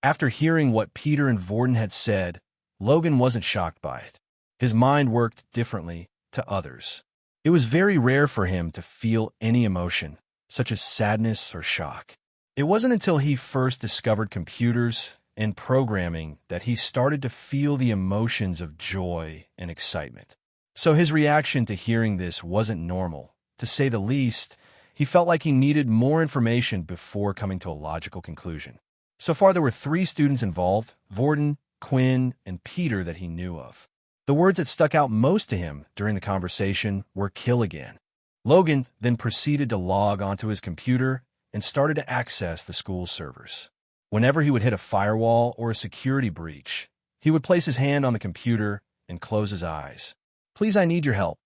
After hearing what Peter and Vorden had said, Logan wasn't shocked by it. His mind worked differently to others. It was very rare for him to feel any emotion, such as sadness or shock. It wasn't until he first discovered computers and programming that he started to feel the emotions of joy and excitement. So his reaction to hearing this wasn't normal. To say the least, he felt like he needed more information before coming to a logical conclusion. So far, there were 3 students involved, Vorden, Quinn, and Peter, that he knew of. The words that stuck out most to him during the conversation were "kill again." Logan then proceeded to log onto his computer and started to access the school's servers. Whenever he would hit a firewall or a security breach, he would place his hand on the computer and close his eyes. "Please, I need your help.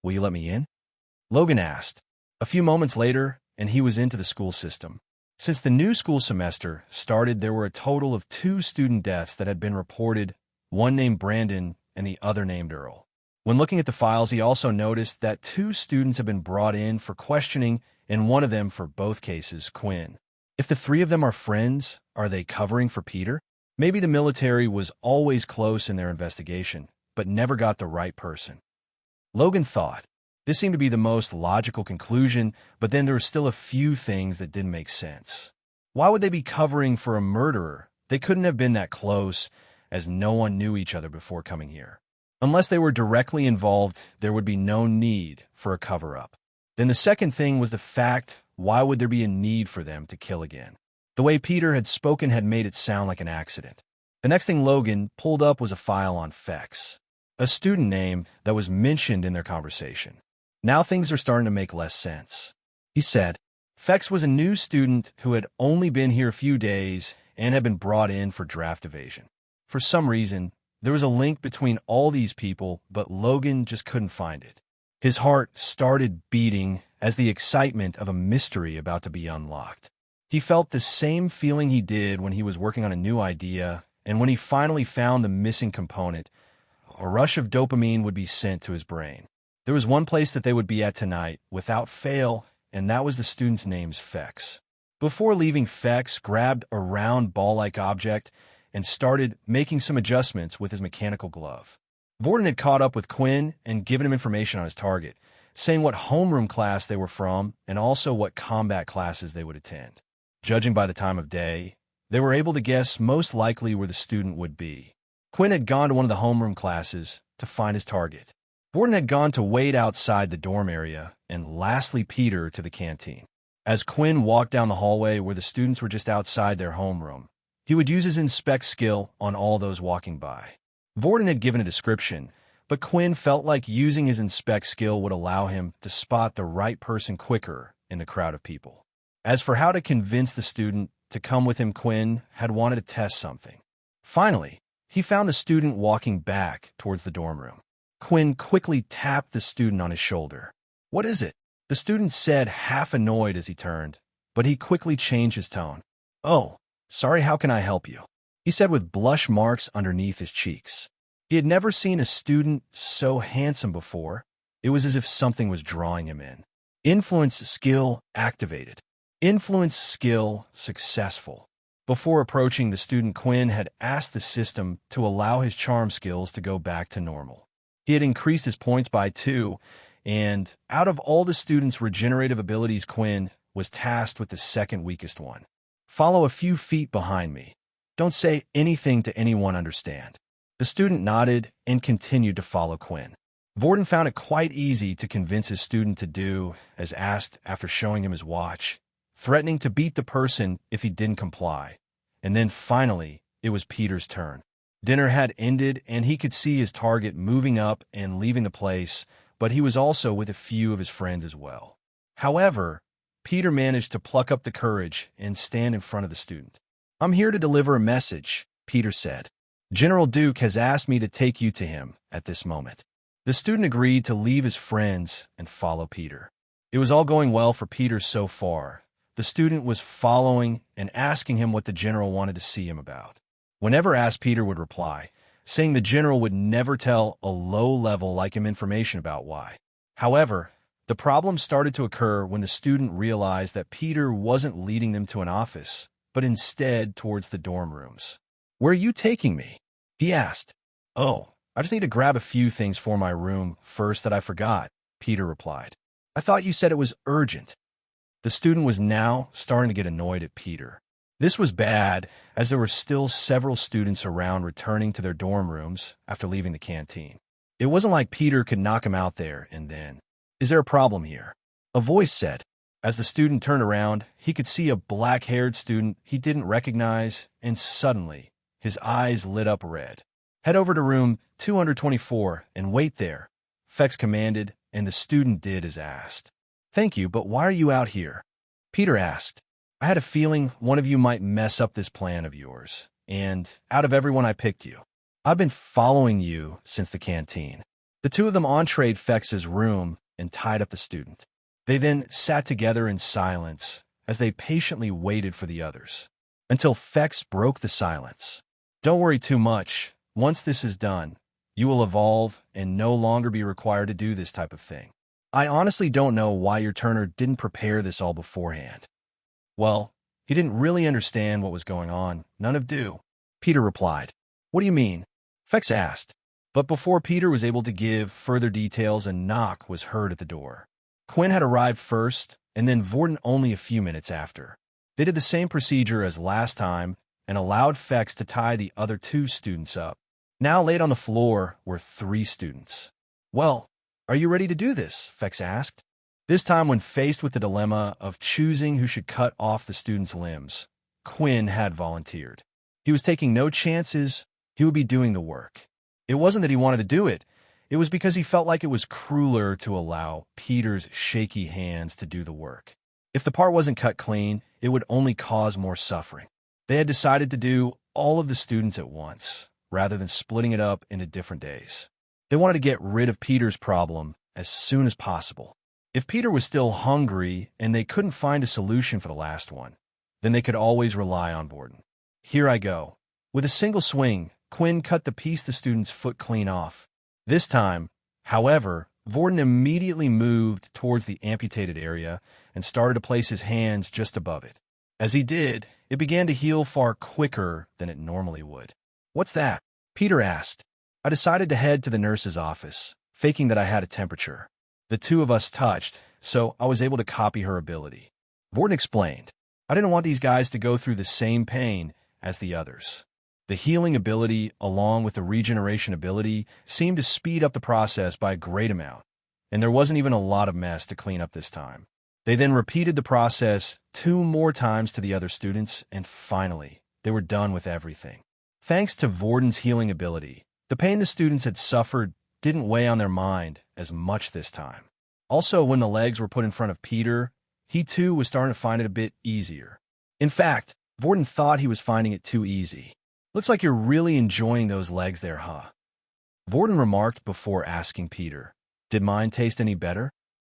Will you let me in?" Logan asked. A few moments later, and he was into the school system. Since the new school semester started, there were a total of 2 student deaths that had been reported, one named Brandon and the other named Earl. When looking at the files, he also noticed that 2 students had been brought in for questioning, and one of them for both cases, Quinn. If the 3 of them are friends, are they covering for Peter? Maybe the military was always close in their investigation, but never got the right person. Logan thought. This seemed to be the most logical conclusion, but then there were still a few things that didn't make sense. Why would they be covering for a murderer? They couldn't have been that close, as no one knew each other before coming here. Unless they were directly involved, there would be no need for a cover-up. Then the second thing was the fact, why would there be a need for them to kill again? The way Peter had spoken had made it sound like an accident. The next thing Logan pulled up was a file on Fex, a student name that was mentioned in their conversation. Now things are starting to make less sense. He said, Fex was a new student who had only been here a few days and had been brought in for draft evasion. For some reason, there was a link between all these people, but Logan just couldn't find it. His heart started beating as the excitement of a mystery about to be unlocked. He felt the same feeling he did when he was working on a new idea, and when he finally found the missing component, a rush of dopamine would be sent to his brain. There was one place that they would be at tonight, without fail, and that was the student's name's Fex. Before leaving, Fex grabbed a round ball-like object and started making some adjustments with his mechanical glove. Vorden had caught up with Quinn and given him information on his target, saying what homeroom class they were from and also what combat classes they would attend. Judging by the time of day, they were able to guess most likely where the student would be. Quinn had gone to one of the homeroom classes to find his target. Vorden had gone to wait outside the dorm area, and lastly Peter to the canteen. As Quinn walked down the hallway where the students were just outside their homeroom, he would use his inspect skill on all those walking by. Vorden had given a description, but Quinn felt like using his inspect skill would allow him to spot the right person quicker in the crowd of people. As for how to convince the student to come with him, Quinn had wanted to test something. Finally, he found the student walking back towards the dorm room. Quinn quickly tapped the student on his shoulder. "What is it?" The student said, half annoyed as he turned, but he quickly changed his tone. "Oh, sorry, how can I help you?" he said with blush marks underneath his cheeks. He had never seen a student so handsome before. It was as if something was drawing him in. Influence skill activated. Influence skill successful. Before approaching the student, Quinn had asked the system to allow his charm skills to go back to normal. He had increased his points by 2, and out of all the students' regenerative abilities, Quinn was tasked with the second weakest one. "Follow a few feet behind me. Don't say anything to anyone, understand?" The student nodded and continued to follow Quinn. Vorden found it quite easy to convince his student to do as asked after showing him his watch, threatening to beat the person if he didn't comply. And then finally, it was Peter's turn. Dinner had ended, and he could see his target moving up and leaving the place, but he was also with a few of his friends as well. However, Peter managed to pluck up the courage and stand in front of the student. "I'm here to deliver a message," Peter said. "General Duke has asked me to take you to him at this moment." The student agreed to leave his friends and follow Peter. It was all going well for Peter so far. The student was following and asking him what the general wanted to see him about. Whenever asked, Peter would reply, saying the general would never tell a low-level like him information about why. However, the problem started to occur when the student realized that Peter wasn't leading them to an office, but instead towards the dorm rooms. "Where are you taking me?" he asked. "Oh, I just need to grab a few things for my room first that I forgot," Peter replied. "I thought you said it was urgent." The student was now starting to get annoyed at Peter. This was bad, as there were still several students around returning to their dorm rooms after leaving the canteen. It wasn't like Peter could knock him out there and then. "Is there a problem here?" a voice said. As the student turned around, he could see a black-haired student he didn't recognize, and suddenly, his eyes lit up red. "Head over to room 224 and wait there," Fex commanded, and the student did as asked. "Thank you, but why are you out here?" Peter asked. "I had a feeling one of you might mess up this plan of yours, and out of everyone I picked you. I've been following you since the canteen." The two of them entreed Fex's room and tied up the student. They then sat together in silence as they patiently waited for the others, until Fex broke the silence. "Don't worry too much. Once this is done, you will evolve and no longer be required to do this type of thing. I honestly don't know why your Turner didn't prepare this all beforehand." "Well, he didn't really understand what was going on. None of do," Peter replied. "What do you mean?" Fex asked. But before Peter was able to give further details, a knock was heard at the door. Quinn had arrived first, and then Vorden only a few minutes after. They did the same procedure as last time and allowed Fex to tie the other two students up. Now laid on the floor were 3 students. "Well, are you ready to do this?" Fex asked. This time, when faced with the dilemma of choosing who should cut off the student's limbs, Quinn had volunteered. He was taking no chances. He would be doing the work. It wasn't that he wanted to do it. It was because he felt like it was crueler to allow Peter's shaky hands to do the work. If the part wasn't cut clean, it would only cause more suffering. They had decided to do all of the students at once, rather than splitting it up into different days. They wanted to get rid of Peter's problem as soon as possible. If Peter was still hungry and they couldn't find a solution for the last one, then they could always rely on Vorden. "Here I go." With a single swing, Quinn cut the piece the student's foot clean off. This time, however, Vorden immediately moved towards the amputated area and started to place his hands just above it. As he did, it began to heal far quicker than it normally would. "What's that?" Peter asked. "I decided to head to the nurse's office, faking that I had a temperature. The two of us touched, so I was able to copy her ability." Vorden explained. "I didn't want these guys to go through the same pain as the others." The healing ability, along with the regeneration ability, seemed to speed up the process by a great amount, and there wasn't even a lot of mess to clean up this time. They then repeated the process 2 more times to the other students, and finally, they were done with everything. Thanks to Vorden's healing ability, the pain the students had suffered didn't weigh on their mind as much this time. Also, when the legs were put in front of Peter, he too was starting to find it a bit easier. In fact, Vorden thought he was finding it too easy. "Looks like you're really enjoying those legs there, huh?" Vorden remarked before asking Peter, "Did mine taste any better?"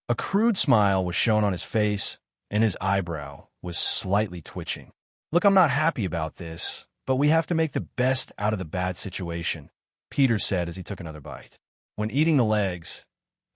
A crude smile was shown on his face, and his eyebrow was slightly twitching. "Look, I'm not happy about this, but we have to make the best out of the bad situation," Peter said as he took another bite. When eating the legs,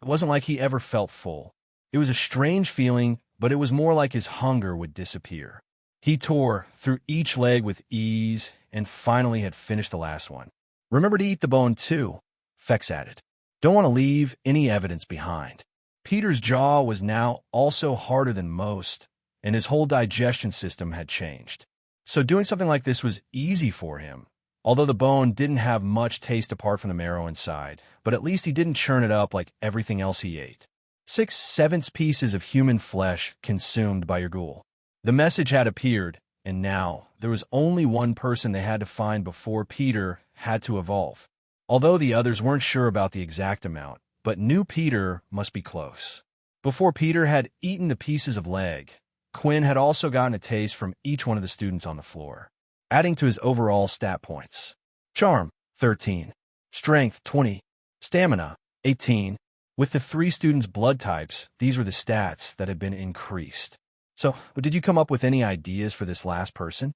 it wasn't like he ever felt full. It was a strange feeling, but it was more like his hunger would disappear. He tore through each leg with ease and finally had finished the last one. "Remember to eat the bone too," Fex added. "Don't want to leave any evidence behind." Peter's jaw was now also harder than most, and his whole digestion system had changed. So doing something like this was easy for him, although the bone didn't have much taste apart from the marrow inside, but at least he didn't churn it up like everything else he ate. 6/7 pieces of human flesh consumed by your ghoul. The message had appeared, and now there was only one person they had to find before Peter had to evolve. Although the others weren't sure about the exact amount, but knew Peter must be close. Before Peter had eaten the pieces of leg, Quinn had also gotten a taste from each one of the students on the floor, adding to his overall stat points. Charm, 13. Strength, 20. Stamina, 18. With the 3 students' blood types, these were the stats that had been increased. "So, did you come up with any ideas for this last person?"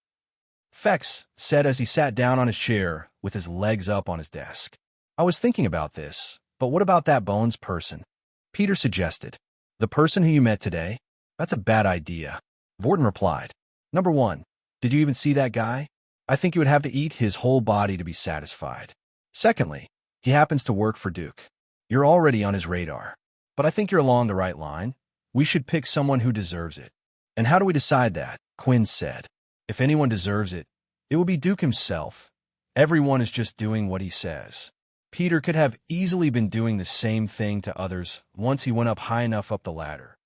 Fex said as he sat down on his chair with his legs up on his desk. "I was thinking about this, but what about that Bones person?" Peter suggested. "The person who you met today? That's a bad idea," Vorden replied. "Number 1, Did you even see that guy? I think you would have to eat his whole body to be satisfied. Secondly, he happens to work for Duke. You're already on his radar. But I think you're along the right line. We should pick someone who deserves it. And how do we decide that? Quinn said. If anyone deserves it, it will be Duke himself. Everyone is just doing what he says. Peter could have easily been doing the same thing to others once he went up high enough up the ladder.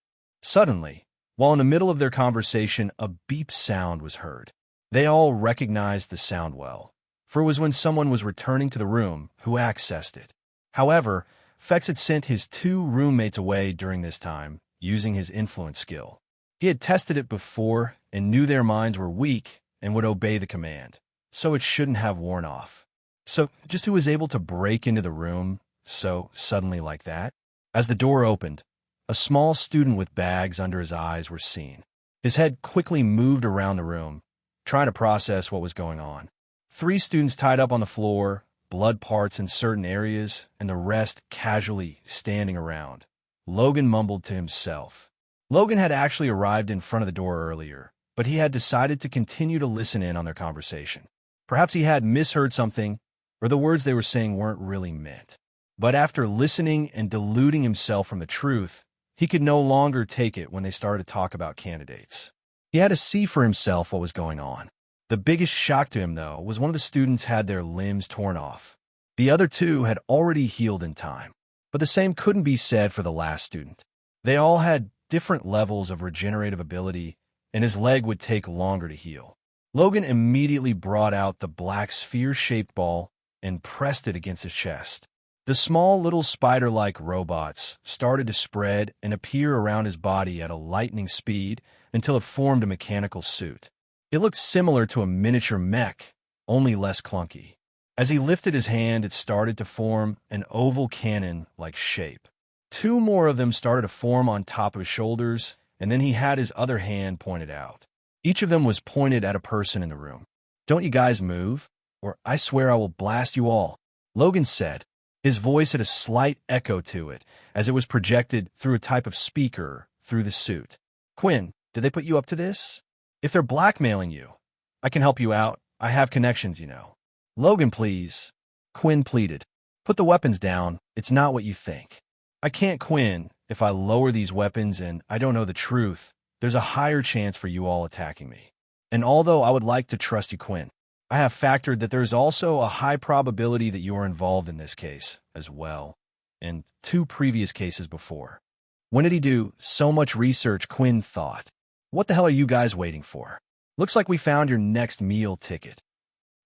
Suddenly, while in the middle of their conversation, a beep sound was heard. They all recognized the sound well, for it was when someone was returning to the room who accessed it. However, Fex had sent his 2 roommates away during this time, using his influence skill. He had tested it before and knew their minds were weak and would obey the command, so it shouldn't have worn off. So, just who was able to break into the room so suddenly like that? As the door opened, a small student with bags under his eyes were seen. His head quickly moved around the room, trying to process what was going on. 3 students tied up on the floor, blood parts in certain areas, and the rest casually standing around. Logan mumbled to himself. Logan had actually arrived in front of the door earlier, but he had decided to continue to listen in on their conversation. Perhaps he had misheard something, or the words they were saying weren't really meant. But after listening and deluding himself from the truth, he could no longer take it when they started to talk about candidates. He had to see for himself what was going on. The biggest shock to him, though, was one of the students had their limbs torn off. The other 2 had already healed in time, but the same couldn't be said for the last student. They all had different levels of regenerative ability, and his leg would take longer to heal. Logan immediately brought out the black sphere-shaped ball and pressed it against his chest. The small little spider-like robots started to spread and appear around his body at a lightning speed until it formed a mechanical suit. It looked similar to a miniature mech, only less clunky. As he lifted his hand, it started to form an oval cannon-like shape. 2 more of them started to form on top of his shoulders, and then he had his other hand pointed out. Each of them was pointed at a person in the room. "Don't you guys move, or I swear I will blast you all," Logan said. His voice had a slight echo to it, as it was projected through a type of speaker through the suit. "Quinn, did they put you up to this? If they're blackmailing you, I can help you out. I have connections, you know." "Logan, please," Quinn pleaded. "Put the weapons down. It's not what you think." "I can't, Quinn. If I lower these weapons and I don't know the truth, there's a higher chance for you all attacking me. And although I would like to trust you, Quinn, I have factored that there is also a high probability that you are involved in this case as well, and 2 previous cases before." When did he do so much research? Quinn thought. "What the hell are you guys waiting for? Looks like we found your next meal ticket,"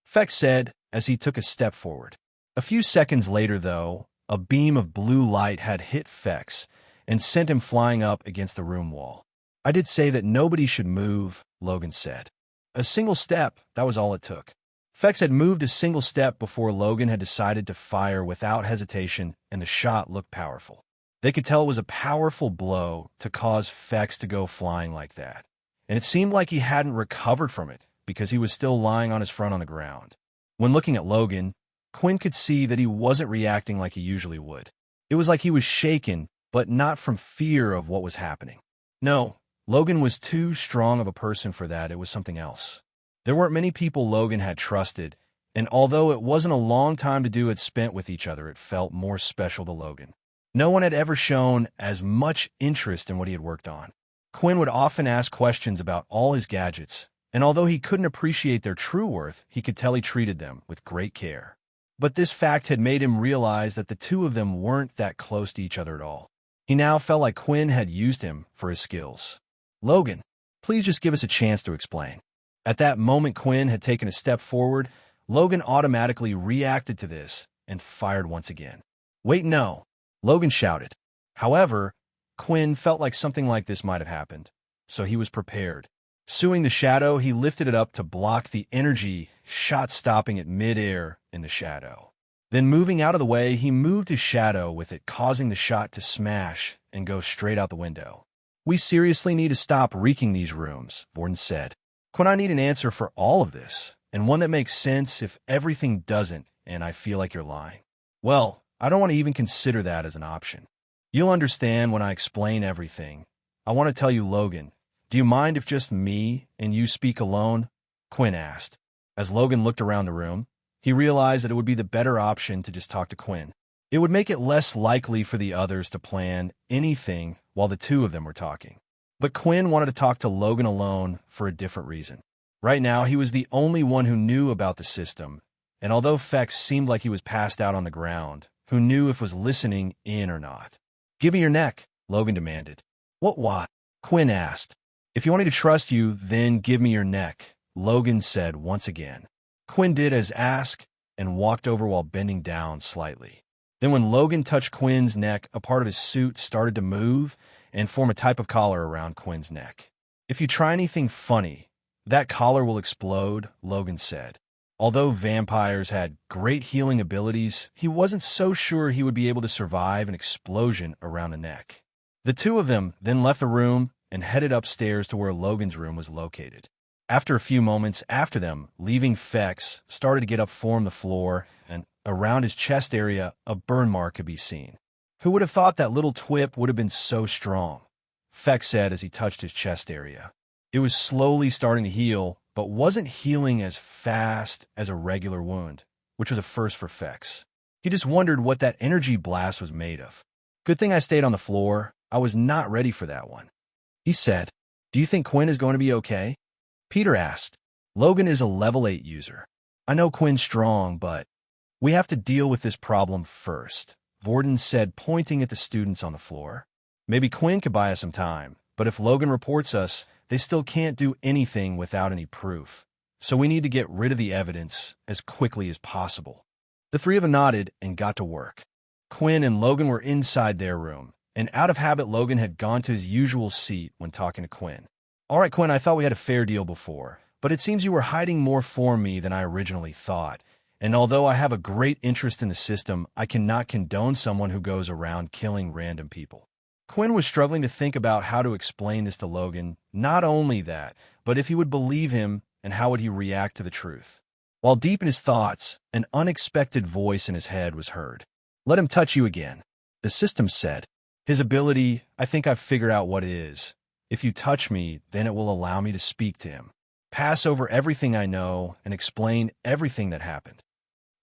Fex said as he took a step forward. A few seconds later, though, a beam of blue light had hit Fex and sent him flying up against the room wall. "I did say that nobody should move," Logan said. A single step, that was all it took. Fex had moved a single step before Logan had decided to fire without hesitation, and the shot looked powerful. They could tell it was a powerful blow to cause Fex to go flying like that, and it seemed like he hadn't recovered from it because he was still lying on his front on the ground. When looking at Logan, Quinn could see that he wasn't reacting like he usually would. It was like he was shaken, but not from fear of what was happening. No, Logan was too strong of a person for that. It was something else. There weren't many people Logan had trusted, and although it wasn't a long time to do it spent with each other, it felt more special to Logan. No one had ever shown as much interest in what he had worked on. Quinn would often ask questions about all his gadgets, and although he couldn't appreciate their true worth, he could tell he treated them with great care. But this fact had made him realize that the 2 of them weren't that close to each other at all. He now felt like Quinn had used him for his skills. "Logan, please just give us a chance to explain." At that moment, Quinn had taken a step forward. Logan automatically reacted to this and fired once again. "Wait, no," Logan shouted. However, Quinn felt like something like this might have happened, so he was prepared. Suing the shadow, he lifted it up to block the energy shot, stopping it mid-air in the shadow. Then moving out of the way, he moved his shadow with it, causing the shot to smash and go straight out the window. "We seriously need to stop wreaking these rooms," Borden said. "Quinn, I need an answer for all of this, and one that makes sense. If everything doesn't, and I feel like you're lying, well, I don't want to even consider that as an option. You'll understand when I explain everything. I want to tell you, Logan, do you mind if just me and you speak alone? Quinn asked. As Logan looked around the room, he realized that it would be the better option to just talk to Quinn. It would make it less likely for the others to plan anything while the two of them were talking. But Quinn wanted to talk to Logan alone for a different reason. Right now, he was the only one who knew about the system, and although Fex seemed like he was passed out on the ground, who knew if was listening in or not. "Give me your neck," Logan demanded. What? Quinn asked. "If you want me to trust you, then give me your neck," Logan said once again. Quinn did as asked and walked over while bending down slightly. Then when Logan touched Quinn's neck, a part of his suit started to move and form a type of collar around Quinn's neck. "If you try anything funny, that collar will explode," Logan said. Although vampires had great healing abilities, he wasn't so sure he would be able to survive an explosion around a neck. The two of them then left the room and headed upstairs to where Logan's room was located. After a few moments after them, leaving, Fex started to get up from the floor, and around his chest area, a burn mark could be seen. "Who would have thought that little twip would have been so strong?" Fex said as he touched his chest area. It was slowly starting to heal, but wasn't healing as fast as a regular wound, which was a first for Fex. He just wondered what that energy blast was made of. "Good thing I stayed on the floor. I was not ready for that one," he said. "Do you think Quinn is going to be okay?" Peter asked. "Logan is a level 8 user. I know Quinn's strong, but we have to deal with this problem first," Vorden said, pointing at the students on the floor. "Maybe Quinn could buy us some time, but if Logan reports us, they still can't do anything without any proof. So we need to get rid of the evidence as quickly as possible." The three of them nodded and got to work. Quinn and Logan were inside their room, and out of habit, Logan had gone to his usual seat when talking to Quinn. "All right, Quinn, I thought we had a fair deal before, but it seems you were hiding more from me than I originally thought. And although I have a great interest in the system, I cannot condone someone who goes around killing random people." Quinn was struggling to think about how to explain this to Logan. Not only that, but if he would believe him and how would he react to the truth. While deep in his thoughts, an unexpected voice in his head was heard. "Let him touch you again," the system said. "His ability, I think I've figured out what it is. If you touch me, then it will allow me to speak to him, pass over everything I know, and explain everything that happened."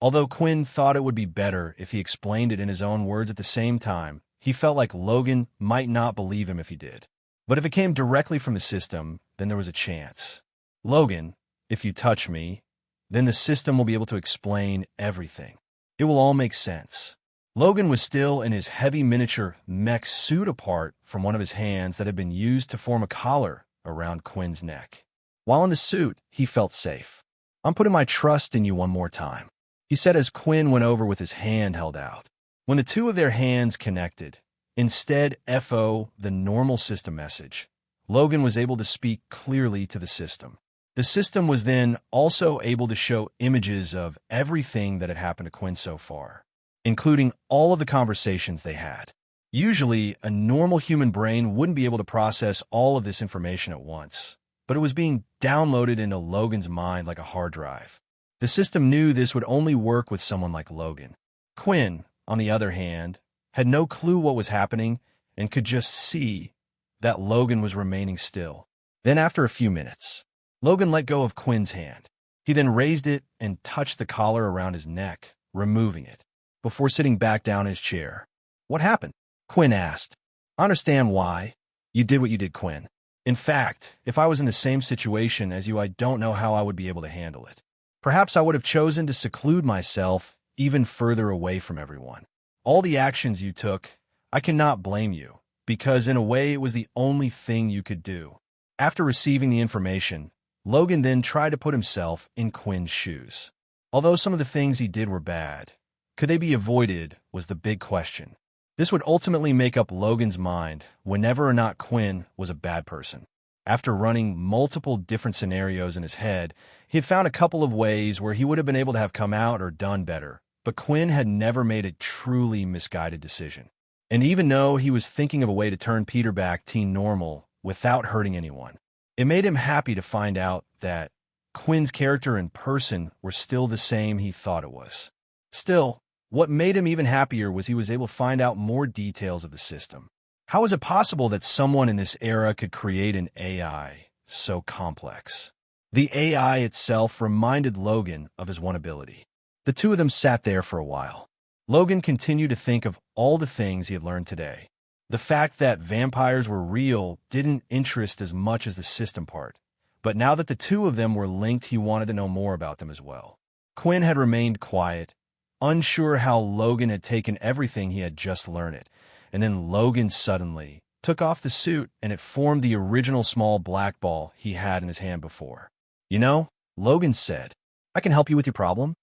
Although Quinn thought it would be better if he explained it in his own words at the same time, he felt like Logan might not believe him if he did. But if it came directly from the system, then there was a chance. "Logan, if you touch me, then the system will be able to explain everything. It will all make sense." Logan was still in his heavy miniature mech suit apart from one of his hands that had been used to form a collar around Quinn's neck. While in the suit, he felt safe. "I'm putting my trust in you one more time," he said as Quinn went over with his hand held out. When the two of their hands connected, instead FO the normal system message, Logan was able to speak clearly to the system. The system was then also able to show images of everything that had happened to Quinn so far, including all of the conversations they had. Usually, a normal human brain wouldn't be able to process all of this information at once, but it was being downloaded into Logan's mind like a hard drive. The system knew this would only work with someone like Logan. Quinn, on the other hand, had no clue what was happening and could just see that Logan was remaining still. Then after a few minutes, Logan let go of Quinn's hand. He then raised it and touched the collar around his neck, removing it, before sitting back down in his chair. "What happened?" Quinn asked. "I understand why you did what you did, Quinn. In fact, if I was in the same situation as you, I don't know how I would be able to handle it. Perhaps I would have chosen to seclude myself even further away from everyone. All the actions you took, I cannot blame you, because in a way it was the only thing you could do." After receiving the information, Logan then tried to put himself in Quinn's shoes. Although some of the things he did were bad, could they be avoided was the big question. This would ultimately make up Logan's mind whenever or not Quinn was a bad person. After running multiple different scenarios in his head, he had found a couple of ways where he would have been able to have come out or done better, but Quinn had never made a truly misguided decision. And even though he was thinking of a way to turn Peter back teen normal without hurting anyone, it made him happy to find out that Quinn's character and person were still the same he thought it was. Still, what made him even happier was he was able to find out more details of the system. How is it possible that someone in this era could create an AI so complex? The AI itself reminded Logan of his one ability. The two of them sat there for a while. Logan continued to think of all the things he had learned today. The fact that vampires were real didn't interest as much as the system part, but now that the two of them were linked, he wanted to know more about them as well. Quinn had remained quiet, unsure how Logan had taken everything he had just learned, and then Logan suddenly took off the suit and it formed the original small black ball he had in his hand before. "You know," Logan said, "I can help you with your problem."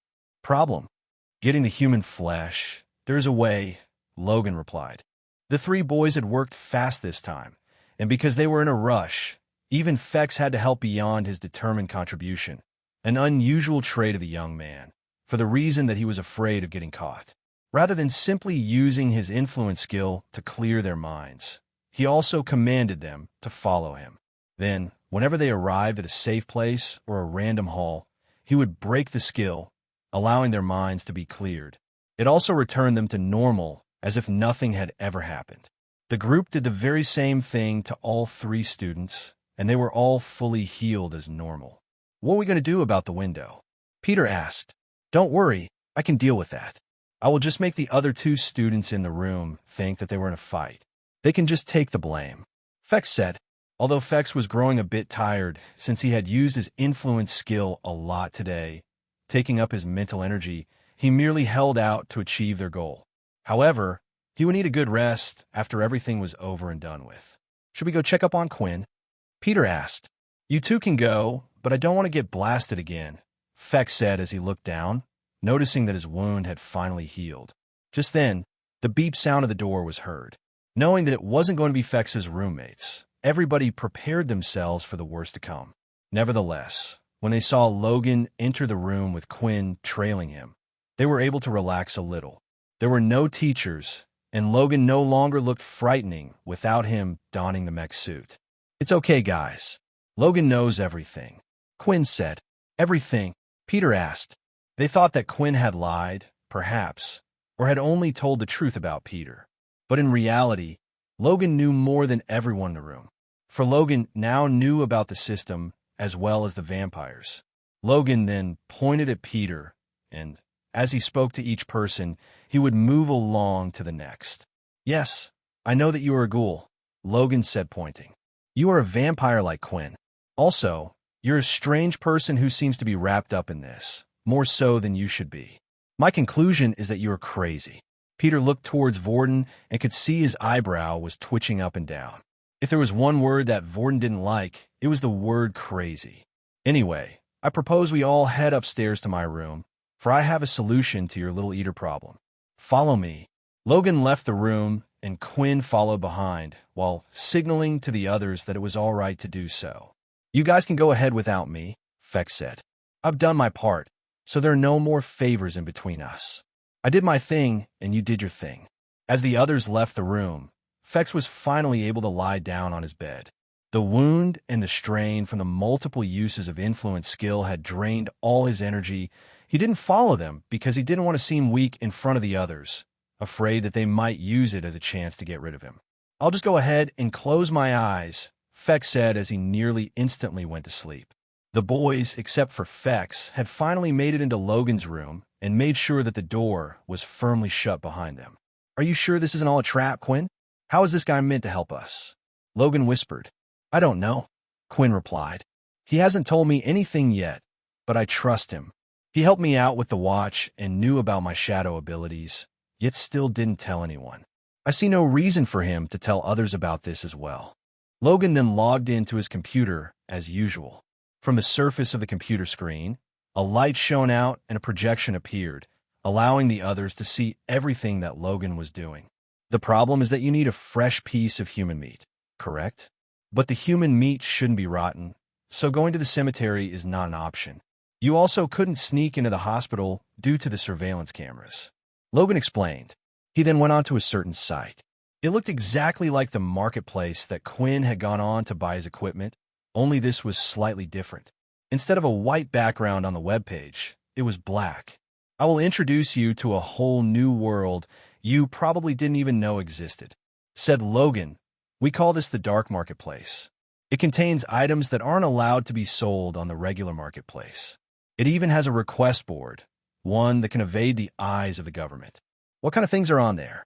"Problem? Getting the human flesh. There's a way," Logan replied. The three boys had worked fast this time, and because they were in a rush, even Fex had to help beyond his determined contribution, an unusual trait of the young man, for the reason that he was afraid of getting caught. Rather than simply using his influence skill to clear their minds, he also commanded them to follow him. Then, whenever they arrived at a safe place or a random hall, he would break the skill, allowing their minds to be cleared. It also returned them to normal, as if nothing had ever happened. The group did the very same thing to all three students, and they were all fully healed as normal. "What are we going to do about the window?" Peter asked. "Don't worry, I can deal with that. I will just make the other two students in the room think that they were in a fight. They can just take the blame," Fex said. Although Fex was growing a bit tired since he had used his influence skill a lot today, taking up his mental energy, he merely held out to achieve their goal. However, he would need a good rest after everything was over and done with. "Should we go check up on Quinn?" Peter asked. "You two can go, but I don't want to get blasted again," Fex said as he looked down, noticing that his wound had finally healed. Just then, the beep sound of the door was heard. Knowing that it wasn't going to be Fex's roommates, everybody prepared themselves for the worst to come. Nevertheless, when they saw Logan enter the room with Quinn trailing him, they were able to relax a little. There were no teachers, and Logan no longer looked frightening without him donning the mech suit. "It's okay, guys. Logan knows everything," Quinn said. "Everything?" Peter asked. They thought that Quinn had lied, perhaps, or had only told the truth about Peter. But in reality, Logan knew more than everyone in the room. For Logan now knew about the system as well as the vampires. Logan then pointed at Peter, and as he spoke to each person, he would move along to the next. "Yes, I know that you are a ghoul," Logan said, pointing. "You are a vampire like Quinn. Also, you're a strange person who seems to be wrapped up in this, more so than you should be. My conclusion is that you are crazy." Peter looked towards Vorden and could see his eyebrow was twitching up and down. If there was one word that Vorden didn't like, it was the word crazy. "Anyway, I propose we all head upstairs to my room, for I have a solution to your little eater problem. Follow me." Logan left the room, and Quinn followed behind, while signaling to the others that it was all right to do so. "You guys can go ahead without me," Fex said. "I've done my part, so there are no more favors in between us. I did my thing, and you did your thing." As the others left the room, Fex was finally able to lie down on his bed. The wound and the strain from the multiple uses of influence skill had drained all his energy. He didn't follow them because he didn't want to seem weak in front of the others, afraid that they might use it as a chance to get rid of him. "I'll just go ahead and close my eyes," Fex said as he nearly instantly went to sleep. The boys, except for Fex, had finally made it into Logan's room and made sure that the door was firmly shut behind them. "Are you sure this isn't all a trap, Quinn? How is this guy meant to help us?" Logan whispered. "I don't know," Quinn replied. "He hasn't told me anything yet, but I trust him. He helped me out with the watch and knew about my shadow abilities, yet still didn't tell anyone. I see no reason for him to tell others about this as well." Logan then logged into his computer as usual. From the surface of the computer screen, a light shone out and a projection appeared, allowing the others to see everything that Logan was doing. "The problem is that you need a fresh piece of human meat, correct? But the human meat shouldn't be rotten, so going to the cemetery is not an option. You also couldn't sneak into the hospital due to the surveillance cameras," Logan explained. He then went on to a certain site. It looked exactly like the marketplace that Quinn had gone on to buy his equipment, only this was slightly different. Instead of a white background on the webpage, it was black. "I will introduce you to a whole new world you probably didn't even know existed," said Logan. "We call this the dark marketplace. It contains items that aren't allowed to be sold on the regular marketplace. It even has a request board, one that can evade the eyes of the government. What kind of things are on there?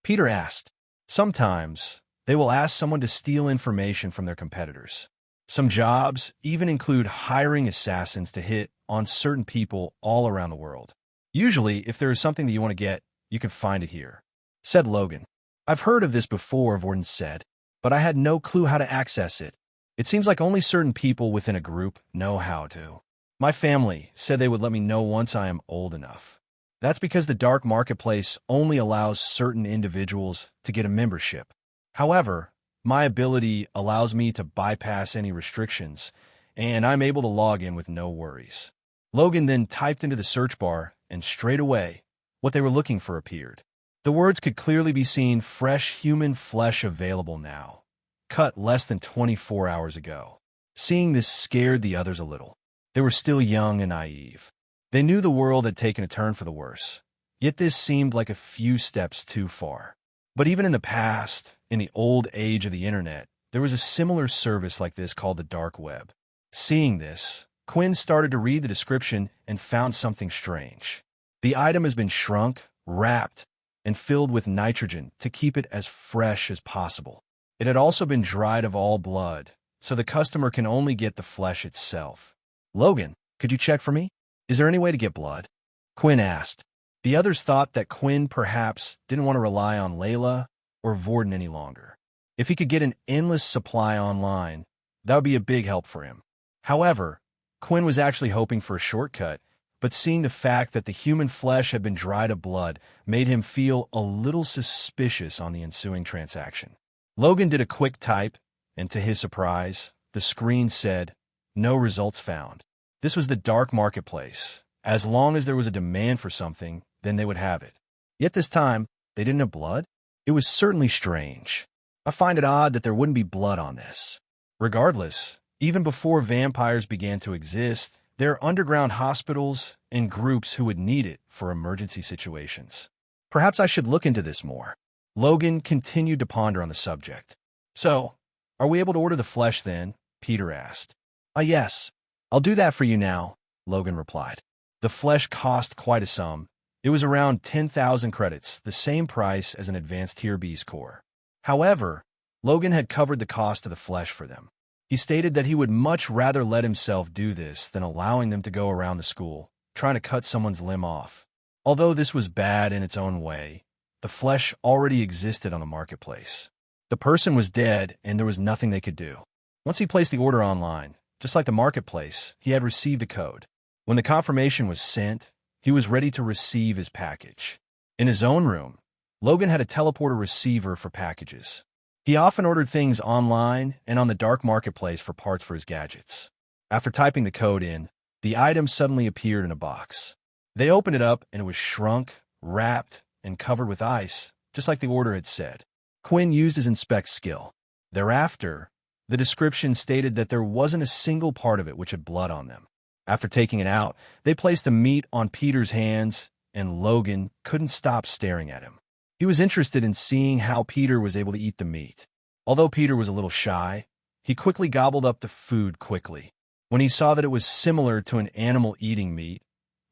Peter asked. Sometimes, they will ask someone to steal information from their competitors. Some jobs even include hiring assassins to hit on certain people all around the world. Usually, if there is something that you want to get, you can find it here, said Logan. I've heard of this before, Vorden said, but I had no clue how to access it. It seems like only certain people within a group know how to. My family said they would let me know once I am old enough. That's because the dark marketplace only allows certain individuals to get a membership. However, my ability allows me to bypass any restrictions, and I'm able to log in with no worries. Logan then typed into the search bar, and straight away, what they were looking for appeared. The words could clearly be seen: fresh human flesh available now. Cut less than 24 hours ago. Seeing this scared the others a little. They were still young and naive. They knew the world had taken a turn for the worse, yet this seemed like a few steps too far. But even in the past, in the old age of the internet, there was a similar service like this called the dark web. Seeing this, Quinn started to read the description and found something strange. The item has been shrunk, wrapped, and filled with nitrogen to keep it as fresh as possible. It had also been dried of all blood, so the customer can only get the flesh itself. Logan, could you check for me? Is there any way to get blood? Quinn asked. The others thought that Quinn perhaps didn't want to rely on Layla or Vorden any longer. If he could get an endless supply online, that would be a big help for him. However, Quinn was actually hoping for a shortcut, but seeing the fact that the human flesh had been dried of blood made him feel a little suspicious on the ensuing transaction. Logan did a quick type, and to his surprise, the screen said, "No results found." This was the dark marketplace. As long as there was a demand for something, then they would have it. Yet this time, they didn't have blood? It was certainly strange. I find it odd that there wouldn't be blood on this. Regardless, even before vampires began to exist, there are underground hospitals and groups who would need it for emergency situations. Perhaps I should look into this more. Logan continued to ponder on the subject. So, are we able to order the flesh then? Peter asked. Yes. I'll do that for you now, Logan replied. The flesh cost quite a sum. It was around 10,000 credits, the same price as an advanced Tier B's core. However, Logan had covered the cost of the flesh for them. He stated that he would much rather let himself do this than allowing them to go around the school, trying to cut someone's limb off. Although this was bad in its own way, the flesh already existed on the marketplace. The person was dead, and there was nothing they could do. Once he placed the order online, just like the marketplace, he had received a code. When the confirmation was sent, he was ready to receive his package. In his own room, Logan had a teleporter receiver for packages. He often ordered things online and on the dark marketplace for parts for his gadgets. After typing the code in, the item suddenly appeared in a box. They opened it up and it was shrunk, wrapped, and covered with ice, just like the order had said. Quinn used his inspect skill. Thereafter, the description stated that there wasn't a single part of it which had blood on them. After taking it out, they placed the meat on Peter's hands, and Logan couldn't stop staring at him. He was interested in seeing how Peter was able to eat the meat. Although Peter was a little shy, he quickly gobbled up the food quickly. When he saw that it was similar to an animal eating meat,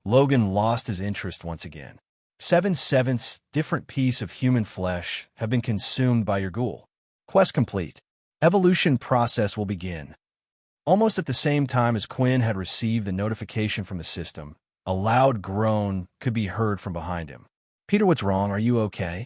Logan lost his interest once again. 7/7 different piece of human flesh have been consumed by your ghoul. Quest complete. Evolution process will begin. Almost at the same time as Quinn had received the notification from the system, a loud groan could be heard from behind him. Peter, what's wrong? Are you okay?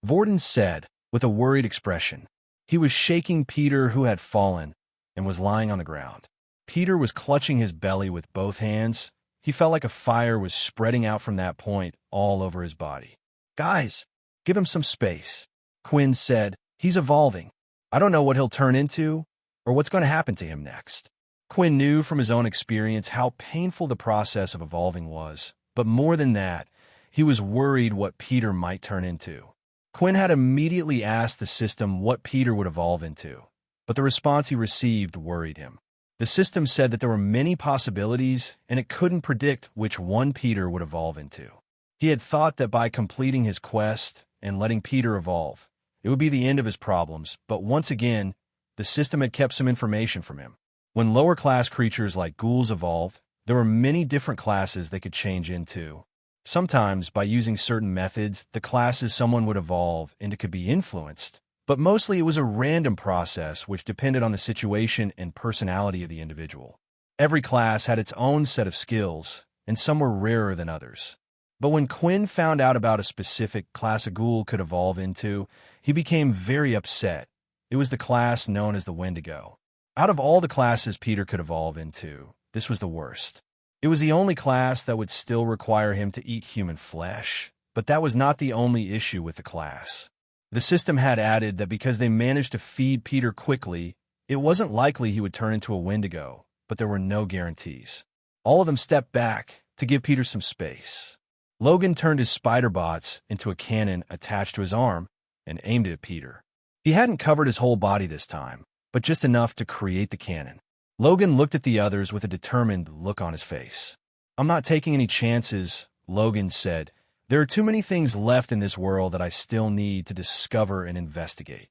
Vorden said, with a worried expression. He was shaking Peter, who had fallen and was lying on the ground. Peter was clutching his belly with both hands. He felt like a fire was spreading out from that point all over his body. Guys, give him some space. Quinn said, he's evolving. I don't know what he'll turn into or what's going to happen to him next. Quinn knew from his own experience how painful the process of evolving was, but more than that, he was worried what Peter might turn into. Quinn had immediately asked the system what Peter would evolve into, but the response he received worried him. The system said that there were many possibilities, and it couldn't predict which one Peter would evolve into. He had thought that by completing his quest and letting Peter evolve, it would be the end of his problems, but once again, the system had kept some information from him. When lower-class creatures like ghouls evolved, there were many different classes they could change into. Sometimes, by using certain methods, the classes someone would evolve into could be influenced, but mostly it was a random process which depended on the situation and personality of the individual. Every class had its own set of skills, and some were rarer than others. But when Quinn found out about a specific class a ghoul could evolve into, he became very upset. It was the class known as the Wendigo. Out of all the classes Peter could evolve into, this was the worst. It was the only class that would still require him to eat human flesh, but that was not the only issue with the class. The system had added that because they managed to feed Peter quickly, it wasn't likely he would turn into a Wendigo, but there were no guarantees. All of them stepped back to give Peter some space. Logan turned his spider bots into a cannon attached to his arm and aimed it at Peter. He hadn't covered his whole body this time, but just enough to create the cannon. Logan looked at the others with a determined look on his face. "I'm not taking any chances," Logan said. "There are too many things left in this world that I still need to discover and investigate."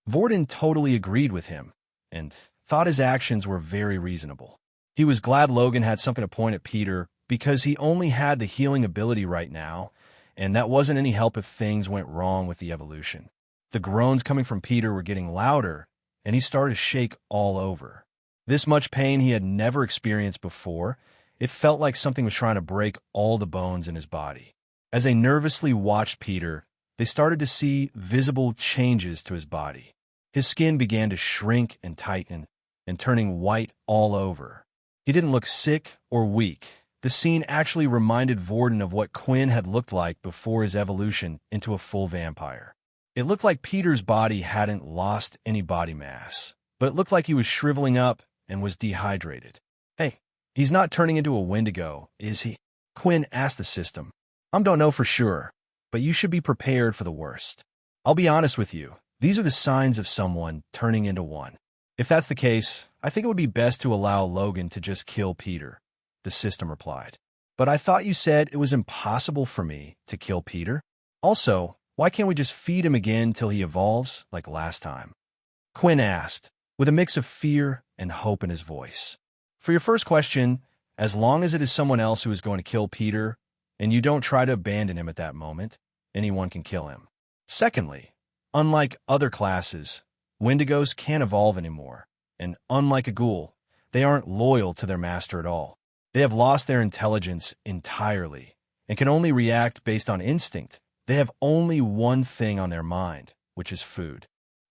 Vorden totally agreed with him and thought his actions were very reasonable. He was glad Logan had something to point at Peter because he only had the healing ability right now, and that wasn't any help if things went wrong with the evolution. The groans coming from Peter were getting louder, and he started to shake all over. This much pain he had never experienced before. It felt like something was trying to break all the bones in his body. As they nervously watched Peter, they started to see visible changes to his body. His skin began to shrink and tighten, and turning white all over. He didn't look sick or weak. The scene actually reminded Vorden of what Quinn had looked like before his evolution into a full vampire. It looked like Peter's body hadn't lost any body mass, but it looked like he was shriveling up and was dehydrated. "Hey, he's not turning into a Wendigo, is he?" Quinn asked the system. "I don't know for sure, but you should be prepared for the worst. I'll be honest with you, these are the signs of someone turning into one. If that's the case, I think it would be best to allow Logan to just kill Peter," the system replied. "But I thought you said it was impossible for me to kill Peter. Also, why can't we just feed him again till he evolves like last time?" Quinn asked, with a mix of fear and hope in his voice. "For your first question, as long as it is someone else who is going to kill Peter, and you don't try to abandon him at that moment, anyone can kill him. Secondly, unlike other classes, Wendigos can't evolve anymore, and unlike a ghoul, they aren't loyal to their master at all. They have lost their intelligence entirely, and can only react based on instinct. They have only one thing on their mind, which is food.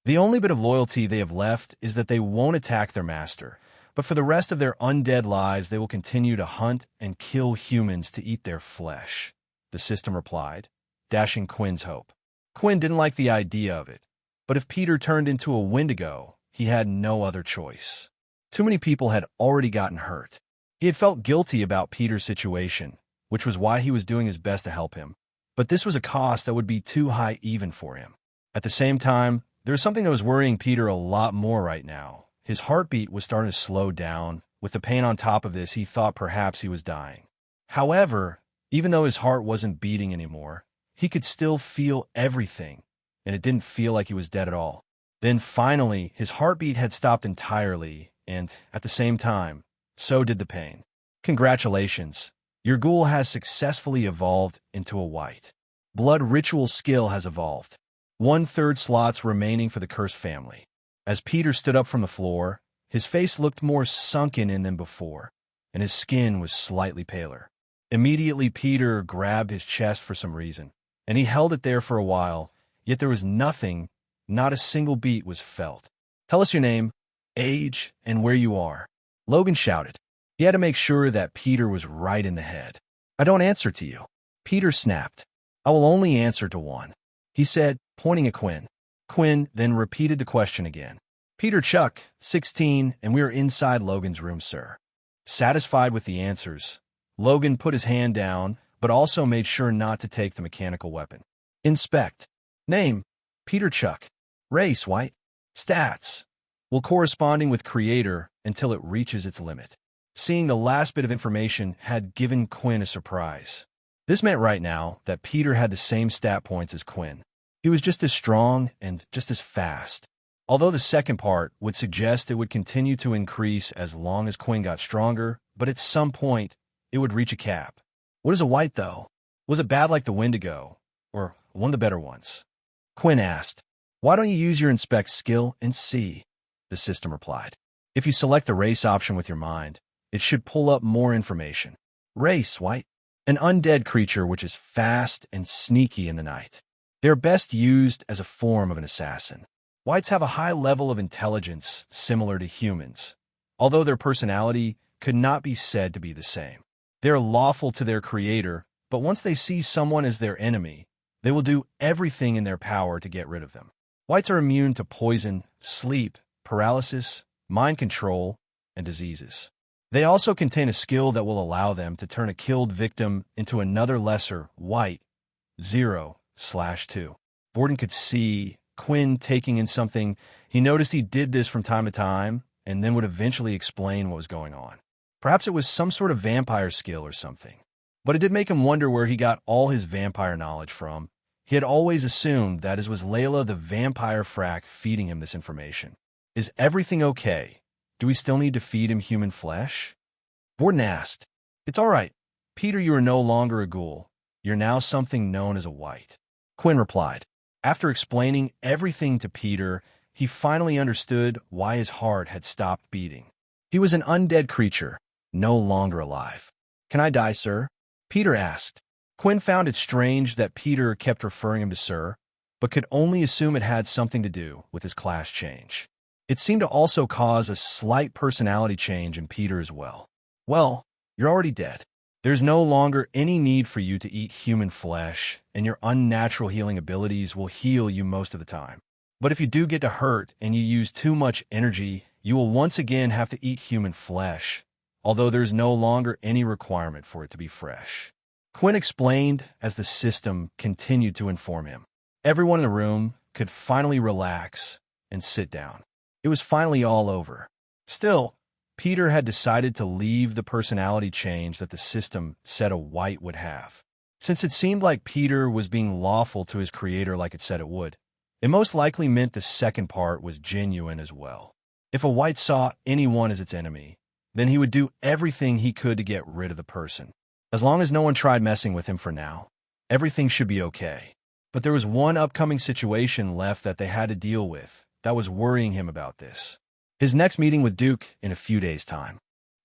The only bit of loyalty they have left is that they won't attack their master, but for the rest of their undead lives they will continue to hunt and kill humans to eat their flesh," the system replied, dashing Quinn's hope. Quinn didn't like the idea of it, but if Peter turned into a Wendigo, he had no other choice. Too many people had already gotten hurt. He had felt guilty about Peter's situation, which was why he was doing his best to help him, but this was a cost that would be too high even for him. At the same time, there was something that was worrying Peter a lot more right now. His heartbeat was starting to slow down. With the pain on top of this, he thought perhaps he was dying. However, even though his heart wasn't beating anymore, he could still feel everything, and it didn't feel like he was dead at all. Then finally, his heartbeat had stopped entirely, and at the same time, so did the pain. "Congratulations. Your ghoul has successfully evolved into a white. Blood ritual skill has evolved. 1/3 slots remaining for the cursed family." As Peter stood up from the floor, his face looked more sunken in than before, and his skin was slightly paler. Immediately, Peter grabbed his chest for some reason, and he held it there for a while, yet there was nothing, not a single beat was felt. "Tell us your name, age, and where you are," Logan shouted. He had to make sure that Peter was right in the head. "I don't answer to you," Peter snapped. "I will only answer to one," he said, pointing at Quinn. Quinn then repeated the question again. "Peter Chuck, 16, and we are inside Logan's room, sir." Satisfied with the answers, Logan put his hand down, but also made sure not to take the mechanical weapon. "Inspect. Name, Peter Chuck. Race, white. Stats, will corresponding with creator until it reaches its limit." Seeing the last bit of information had given Quinn a surprise. This meant right now that Peter had the same stat points as Quinn. He was just as strong and just as fast. Although the second part would suggest it would continue to increase as long as Quinn got stronger, but at some point, it would reach a cap. What is a white, though? Was it bad like the Wendigo, or one of the better ones? Quinn asked. Why don't you use your inspect skill and see? The system replied. If you select the race option with your mind, it should pull up more information. Race, white. An undead creature which is fast and sneaky in the night. They are best used as a form of an assassin. Whites have a high level of intelligence similar to humans, although their personality could not be said to be the same. They are lawful to their creator, but once they see someone as their enemy, they will do everything in their power to get rid of them. Whites are immune to poison, sleep, paralysis, mind control, and diseases. They also contain a skill that will allow them to turn a killed victim into another lesser white, 0/2. Borden could see Quinn taking in something. He noticed he did this from time to time and then would eventually explain what was going on. Perhaps it was some sort of vampire skill or something. But it did make him wonder where he got all his vampire knowledge from. He had always assumed that it was Layla the vampire frack feeding him this information. Is everything okay? Do we still need to feed him human flesh? Borden asked. It's all right. Peter, you are no longer a ghoul. You're now something known as a white. Quinn replied. After explaining everything to Peter, he finally understood why his heart had stopped beating. He was an undead creature, no longer alive. Can I die, sir? Peter asked. Quinn found it strange that Peter kept referring him to sir, but could only assume it had something to do with his class change. It seemed to also cause a slight personality change in Peter as well. Well, you're already dead. There's no longer any need for you to eat human flesh, and your unnatural healing abilities will heal you most of the time. But if you do get to hurt and you use too much energy, you will once again have to eat human flesh, although there's no longer any requirement for it to be fresh. Quinn explained as the system continued to inform him. Everyone in the room could finally relax and sit down. It was finally all over. Still, Peter had decided to leave the personality change that the system said a white would have. Since it seemed like Peter was being lawful to his creator like it said it would, it most likely meant the second part was genuine as well. If a white saw anyone as its enemy, then he would do everything he could to get rid of the person. As long as no one tried messing with him for now, everything should be okay. But there was one upcoming situation left that they had to deal with that was worrying him about this. His next meeting with Duke in a few days' time.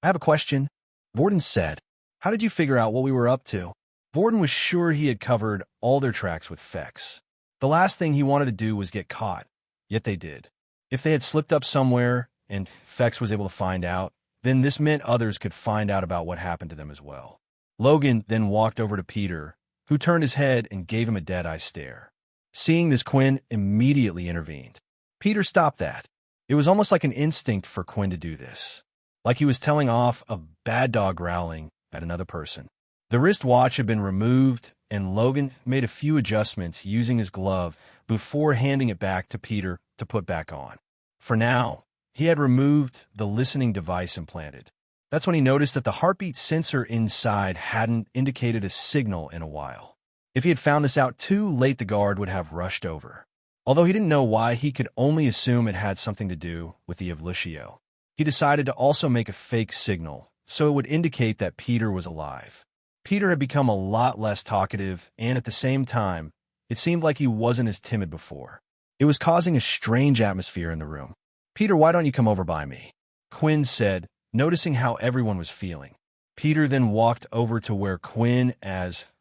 I have a question. Borden said. How did you figure out what we were up to? Borden was sure he had covered all their tracks with Fex. The last thing he wanted to do was get caught, yet they did. If they had slipped up somewhere and Fex was able to find out, then this meant others could find out about what happened to them as well. Logan then walked over to Peter, who turned his head and gave him a dead-eye stare. Seeing this, Quinn immediately intervened. Peter stopped that. It was almost like an instinct for Quinn to do this, like he was telling off a bad dog growling at another person. The wristwatch had been removed, and Logan made a few adjustments using his glove before handing it back to Peter to put back on. For now, he had removed the listening device implanted. That's when he noticed that the heartbeat sensor inside hadn't indicated a signal in a while. If he had found this out too late, the guard would have rushed over. Although he didn't know why, he could only assume it had something to do with the Evolutio. He decided to also make a fake signal, so it would indicate that Peter was alive. Peter had become a lot less talkative, and at the same time, it seemed like he wasn't as timid before. It was causing a strange atmosphere in the room. Peter, why don't you come over by me? Quinn said, noticing how everyone was feeling. Peter then walked over to where Quinn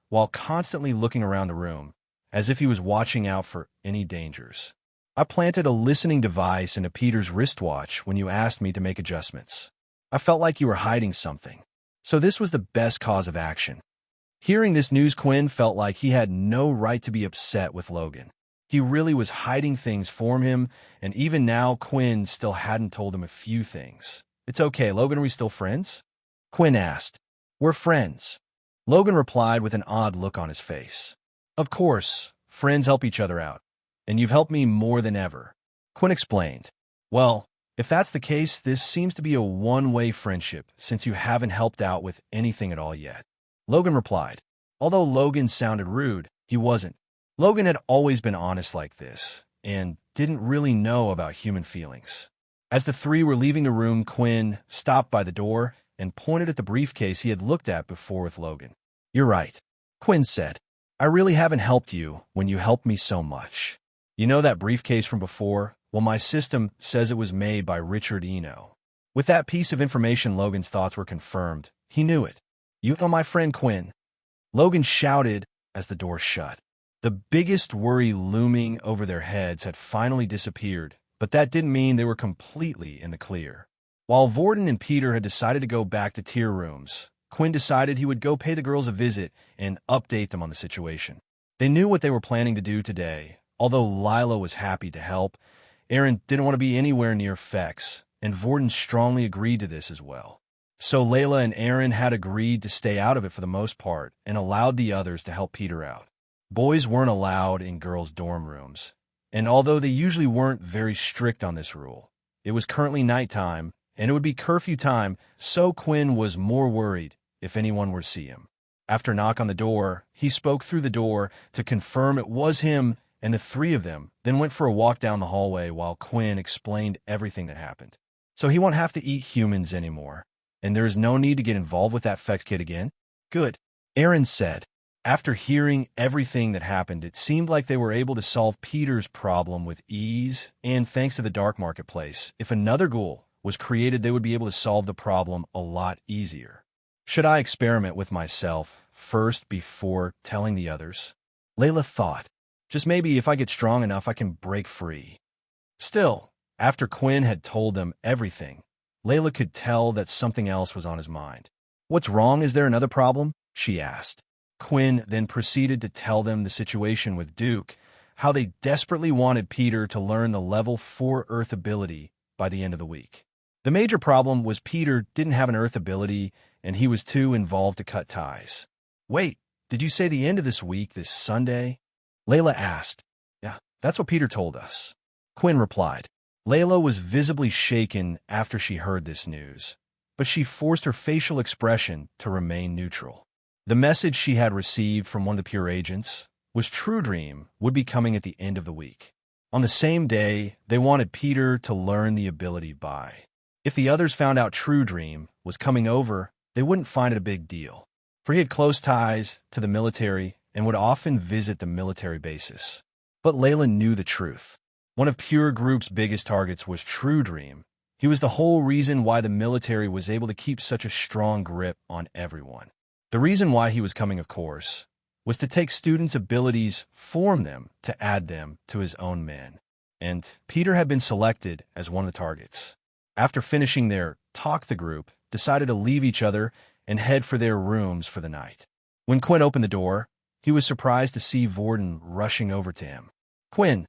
while constantly looking around the room, as if he was watching out for any dangers. I planted a listening device into Peter's wristwatch when you asked me to make adjustments. I felt like you were hiding something. So this was the best cause of action. Hearing this news, Quinn felt like he had no right to be upset with Logan. He really was hiding things from him, and even now, Quinn still hadn't told him a few things. It's okay, Logan, are we still friends? Quinn asked. We're friends. Logan replied with an odd look on his face. Of course, friends help each other out, and you've helped me more than ever. Quinn explained. Well, if that's the case, this seems to be a one-way friendship, since you haven't helped out with anything at all yet. Logan replied. Although Logan sounded rude, he wasn't. Logan had always been honest like this, and didn't really know about human feelings. As the three were leaving the room, Quinn stopped by the door and pointed at the briefcase he had looked at before with Logan. "You're right," Quinn said. "I really haven't helped you when you helped me so much. You know that briefcase from before? Well, my system says it was made by Richard Eno." With that piece of information, Logan's thoughts were confirmed. He knew it. "You know my friend Quinn," Logan shouted as the door shut. The biggest worry looming over their heads had finally disappeared, but that didn't mean they were completely in the clear. While Vorden and Peter had decided to go back to tier rooms, Quinn decided he would go pay the girls a visit and update them on the situation. They knew what they were planning to do today. Although Lila was happy to help, Aaron didn't want to be anywhere near Fex, and Vorden strongly agreed to this as well. So Layla and Aaron had agreed to stay out of it for the most part and allowed the others to help Peter out. Boys weren't allowed in girls' dorm rooms, and although they usually weren't very strict on this rule, it was currently nighttime, and it would be curfew time, so Quinn was more worried if anyone were to see him. After a knock on the door, he spoke through the door to confirm it was him, and the three of them then went for a walk down the hallway while Quinn explained everything that happened. "So he won't have to eat humans anymore, and there is no need to get involved with that Fex kid again?" "Good," Aaron said. After hearing everything that happened, it seemed like they were able to solve Peter's problem with ease, and thanks to the dark marketplace, if another ghoul was created, they would be able to solve the problem a lot easier. "Should I experiment with myself first before telling the others?" Layla thought. "Just maybe if I get strong enough, I can break free." Still, after Quinn had told them everything, Layla could tell that something else was on his mind. "What's wrong? Is there another problem?" she asked. Quinn then proceeded to tell them the situation with Duke, how they desperately wanted Peter to learn the level 4 Earth ability by the end of the week. The major problem was Peter didn't have an Earth ability, and he was too involved to cut ties. "Wait, did you say the end of this week, this Sunday?" Layla asked. "Yeah, that's what Peter told us," Quinn replied. Layla was visibly shaken after she heard this news, but she forced her facial expression to remain neutral. The message she had received from one of the pure agents was Truedream would be coming at the end of the week. On the same day, they wanted Peter to learn the ability by. If the others found out Truedream was coming over, they wouldn't find it a big deal, for he had close ties to the military and would often visit the military bases. But Layla knew the truth. One of Pure Group's biggest targets was Truedream. He was the whole reason why the military was able to keep such a strong grip on everyone. The reason why he was coming, of course, was to take students' abilities, form them to add them to his own men. And Peter had been selected as one of the targets. After finishing their talk, the group decided to leave each other and head for their rooms for the night. When Quinn opened the door, he was surprised to see Vorden rushing over to him. "Quinn,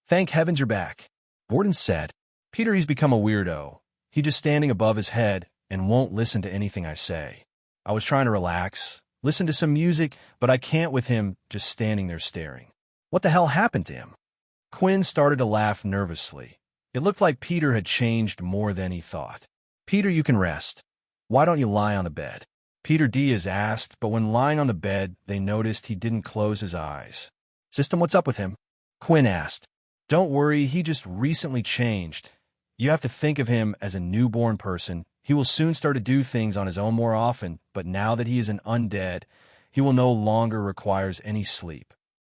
thank heavens you're back," Vorden said. "Peter, he's become a weirdo. He's just standing above his head and won't listen to anything I say. I was trying to relax, listen to some music, but I can't with him just standing there staring." "What the hell happened to him?" Quinn started to laugh nervously. It looked like Peter had changed more than he thought. "Peter, you can rest. Why don't you lie on the bed?" Peter Diaz asked, but when lying on the bed, they noticed he didn't close his eyes. "System, what's up with him?" Quinn asked. "Don't worry, he just recently changed. You have to think of him as a newborn person. He will soon start to do things on his own more often, but now that he is an undead, he will no longer require any sleep,"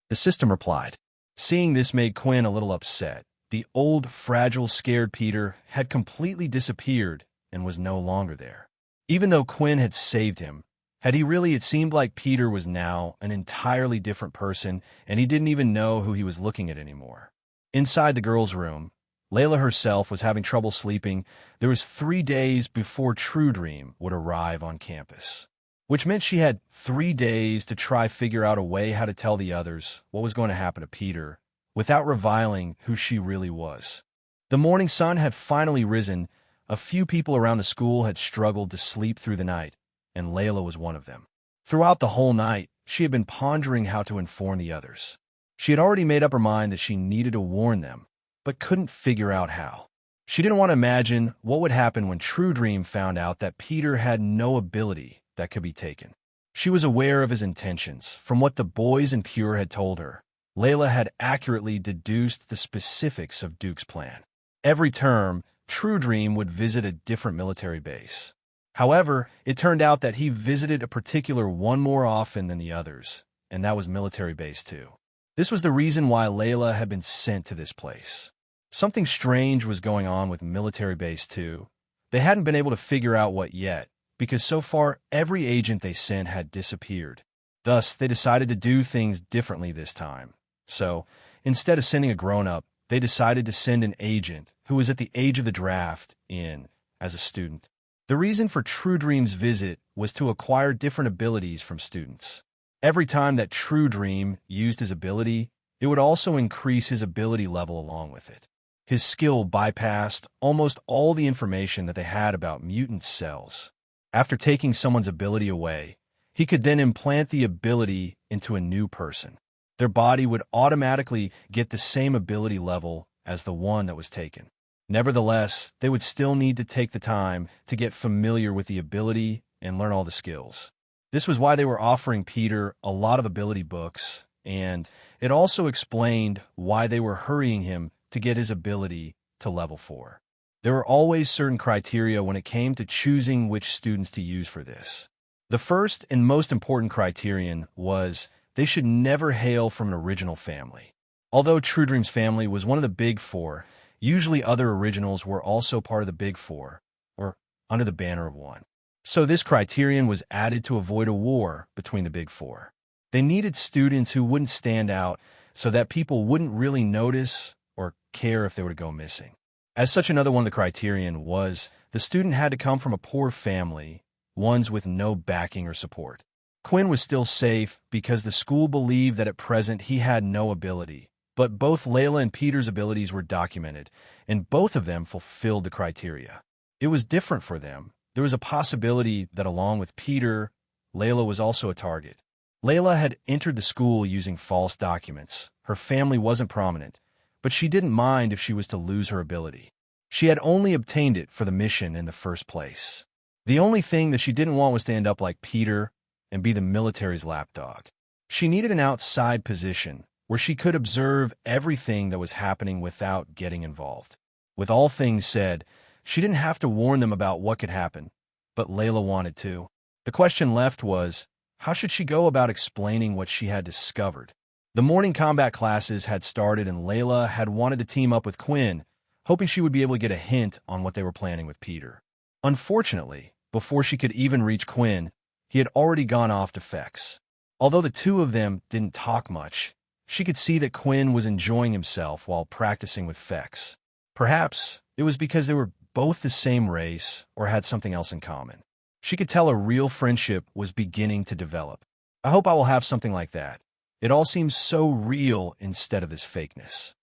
the system replied. Seeing this made Quinn a little upset. The old, fragile, scared Peter had completely disappeared and was no longer there. Even though Quinn had saved him, had he really? It seemed like Peter was now an entirely different person, and he didn't even know who he was looking at anymore. Inside the girls' room, Layla herself was having trouble sleeping. There was 3 days before Truedream would arrive on campus, which meant she had 3 days to try figure out a way how to tell the others what was going to happen to Peter without revealing who she really was. The morning sun had finally risen. A few people around the school had struggled to sleep through the night, and Layla was one of them. Throughout the whole night, she had been pondering how to inform the others. She had already made up her mind that she needed to warn them, but couldn't figure out how. She didn't want to imagine what would happen when Truedream found out that Peter had no ability that could be taken. She was aware of his intentions from what the boys in Pure had told her, Layla had accurately deduced the specifics of Duke's plan. Every term, Truedream would visit a different military base. However, it turned out that he visited a particular one more often than the others, and that was Military Base 2. This was the reason why Layla had been sent to this place. Something strange was going on with Military Base 2. They hadn't been able to figure out what yet, because so far every agent they sent had disappeared. Thus, they decided to do things differently this time. So, instead of sending a grown-up, they decided to send an agent who was at the age of the draft in as a student. The reason for Truedream's visit was to acquire different abilities from students. Every time that Truedream used his ability, it would also increase his ability level along with it. His skill bypassed almost all the information that they had about mutant cells. After taking someone's ability away, he could then implant the ability into a new person. Their body would automatically get the same ability level as the one that was taken. Nevertheless, they would still need to take the time to get familiar with the ability and learn all the skills. This was why they were offering Peter a lot of ability books, and it also explained why they were hurrying him to get his ability to level 4. There were always certain criteria when it came to choosing which students to use for this. The first and most important criterion was they should never hail from an original family. Although Truedream's family was one of the Big Four, usually other originals were also part of the Big Four, or under the banner of one. So this criterion was added to avoid a war between the Big Four. They needed students who wouldn't stand out so that people wouldn't really notice or care if they were to go missing. As such, another one of the criterion was the student had to come from a poor family, ones with no backing or support. Quinn was still safe because the school believed that at present he had no ability, but both Layla and Peter's abilities were documented, and both of them fulfilled the criteria. It was different for them. There was a possibility that along with Peter, Layla was also a target. Layla had entered the school using false documents. Her family wasn't prominent, but she didn't mind if she was to lose her ability. She had only obtained it for the mission in the first place. The only thing that she didn't want was to end up like Peter and be the military's lapdog. She needed an outside position where she could observe everything that was happening without getting involved. With all things said, she didn't have to warn them about what could happen, but Layla wanted to. The question left was, how should she go about explaining what she had discovered? The morning combat classes had started and Layla had wanted to team up with Quinn, hoping she would be able to get a hint on what they were planning with Peter. Unfortunately, before she could even reach Quinn, he had already gone off to Fex. Although the two of them didn't talk much, she could see that Quinn was enjoying himself while practicing with Fex. Perhaps it was because they were both the same race or had something else in common. She could tell a real friendship was beginning to develop. I hope I will have something like that. It all seems so real instead of this fakeness.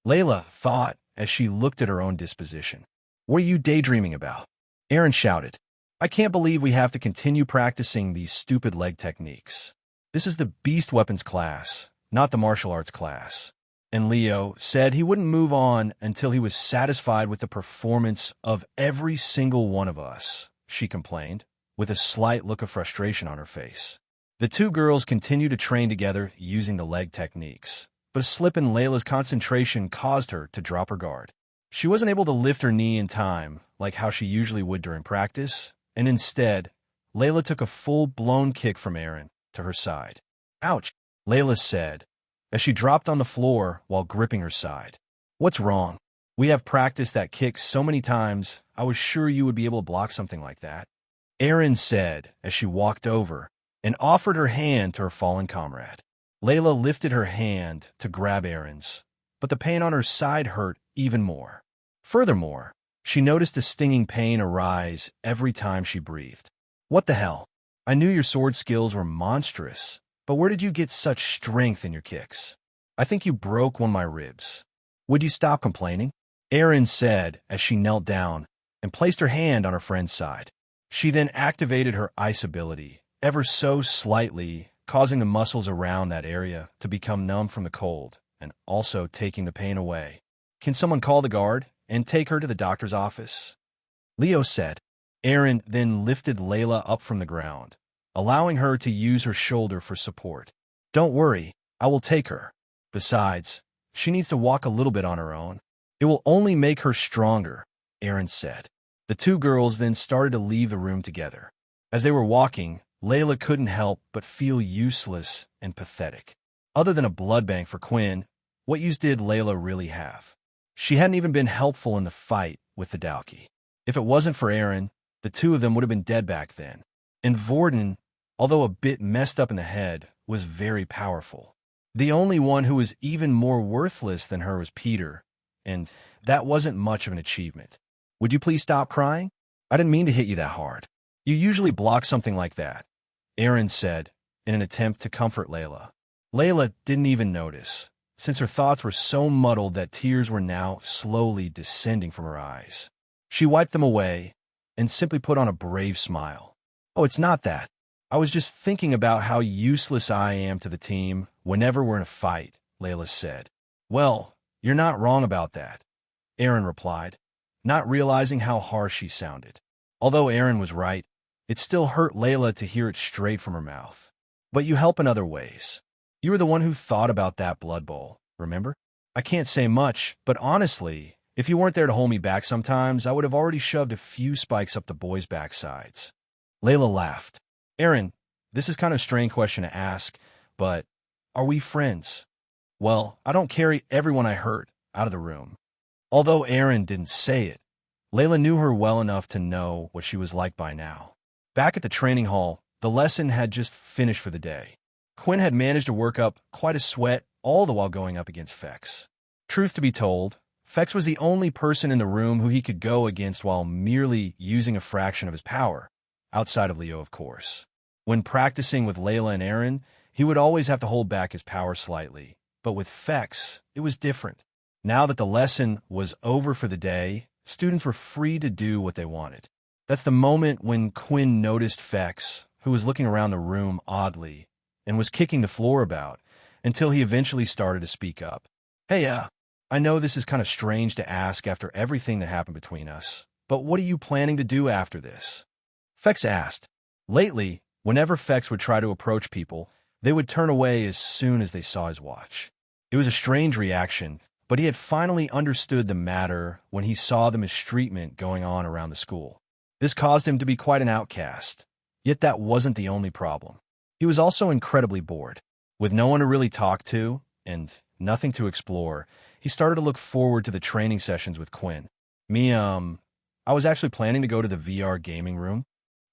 Layla thought as she looked at her own disposition. What are you daydreaming about? Aaron shouted. I can't believe we have to continue practicing these stupid leg techniques. This is the beast weapons class, not the martial arts class. And Leo said he wouldn't move on until he was satisfied with the performance of every single one of us, she complained, with a slight look of frustration on her face. The two girls continued to train together using the leg techniques, but a slip in Layla's concentration caused her to drop her guard. She wasn't able to lift her knee in time, like how she usually would during practice, and instead, Layla took a full-blown kick from Aaron to her side. Ouch, Layla said, as she dropped on the floor while gripping her side. What's wrong? We have practiced that kick so many times, I was sure you would be able to block something like that. Aaron said as she walked over and offered her hand to her fallen comrade. Layla lifted her hand to grab Aaron's, but the pain on her side hurt even more. Furthermore, she noticed a stinging pain arise every time she breathed. What the hell? I knew your sword skills were monstrous, but where did you get such strength in your kicks? I think you broke one of my ribs. Would you stop complaining? Aaron said as she knelt down and placed her hand on her friend's side. She then activated her ice ability, ever so slightly, causing the muscles around that area to become numb from the cold and also taking the pain away. Can someone call the guard and take her to the doctor's office? Leo said. Aaron then lifted Layla up from the ground, allowing her to use her shoulder for support. Don't worry, I will take her. Besides, she needs to walk a little bit on her own. It will only make her stronger, Aaron said. The two girls then started to leave the room together. As they were walking, Layla couldn't help but feel useless and pathetic. Other than a blood bank for Quinn, what use did Layla really have? She hadn't even been helpful in the fight with the Dalki. If it wasn't for Aaron, the two of them would have been dead back then. And Vorden, although a bit messed up in the head, was very powerful. The only one who was even more worthless than her was Peter, and that wasn't much of an achievement. Would you please stop crying? I didn't mean to hit you that hard. You usually block something like that, Aaron said, in an attempt to comfort Layla. Layla didn't even notice, since her thoughts were so muddled that tears were now slowly descending from her eyes. She wiped them away and simply put on a brave smile. Oh, it's not that. I was just thinking about how useless I am to the team whenever we're in a fight, Layla said. Well, you're not wrong about that, Aaron replied, not realizing how harsh she sounded. Although Aaron was right, it still hurt Layla to hear it straight from her mouth. But you help in other ways. You were the one who thought about that blood bowl, remember? I can't say much, but honestly, if you weren't there to hold me back sometimes, I would have already shoved a few spikes up the boys' backsides. Layla laughed. Aaron, this is kind of a strange question to ask, but are we friends? Well, I don't carry everyone I hurt out of the room. Although Aaron didn't say it, Layla knew her well enough to know what she was like by now. Back at the training hall, the lesson had just finished for the day. Quinn had managed to work up quite a sweat, all the while going up against Fex. Truth to be told, Fex was the only person in the room who he could go against while merely using a fraction of his power, outside of Leo, of course. When practicing with Layla and Aaron, he would always have to hold back his power slightly, but with Fex, it was different. Now that the lesson was over for the day, students were free to do what they wanted. That's the moment when Quinn noticed Fex, who was looking around the room oddly, and was kicking the floor about, until he eventually started to speak up. Hey, I know this is kind of strange to ask after everything that happened between us, but what are you planning to do after this? Fex asked. Lately, whenever Fex would try to approach people, they would turn away as soon as they saw his watch. It was a strange reaction, but he had finally understood the matter when he saw the mistreatment going on around the school. This caused him to be quite an outcast, yet that wasn't the only problem. He was also incredibly bored. With no one to really talk to, and nothing to explore, he started to look forward to the training sessions with Quinn. I was actually planning to go to the VR gaming room.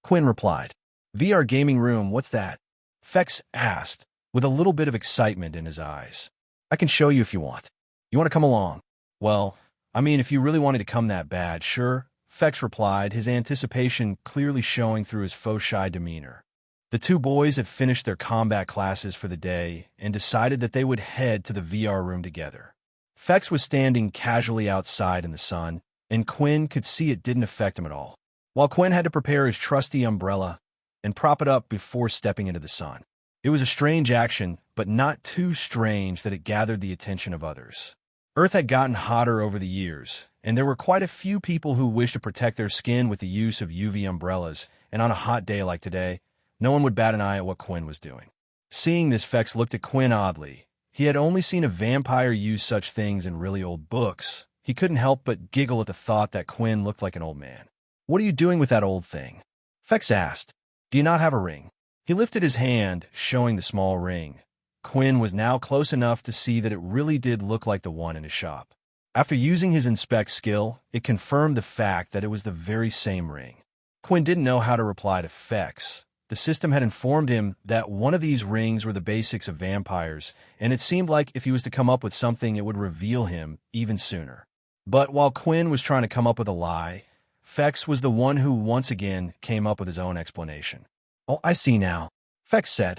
Quinn replied. VR gaming room, what's that? Fex asked, with a little bit of excitement in his eyes. I can show you if you want. You want to come along? Well, if you really wanted to come that bad, sure, Fex replied, his anticipation clearly showing through his faux shy demeanor. The two boys had finished their combat classes for the day and decided that they would head to the VR room together. Fex was standing casually outside in the sun, and Quinn could see it didn't affect him at all, while Quinn had to prepare his trusty umbrella and prop it up before stepping into the sun. It was a strange action, but not too strange that it gathered the attention of others. Earth had gotten hotter over the years, and there were quite a few people who wished to protect their skin with the use of UV umbrellas, and on a hot day like today, no one would bat an eye at what Quinn was doing. Seeing this, Fex looked at Quinn oddly. He had only seen a vampire use such things in really old books. He couldn't help but giggle at the thought that Quinn looked like an old man. What are you doing with that old thing? Fex asked. Do you not have a ring? He lifted his hand, showing the small ring. Quinn was now close enough to see that it really did look like the one in his shop. After using his inspect skill, it confirmed the fact that it was the very same ring. Quinn didn't know how to reply to Fex. The system had informed him that one of these rings were the basics of vampires, and it seemed like if he was to come up with something, it would reveal him even sooner. But while Quinn was trying to come up with a lie, Fex was the one who once again came up with his own explanation. Oh, I see now, Fex said.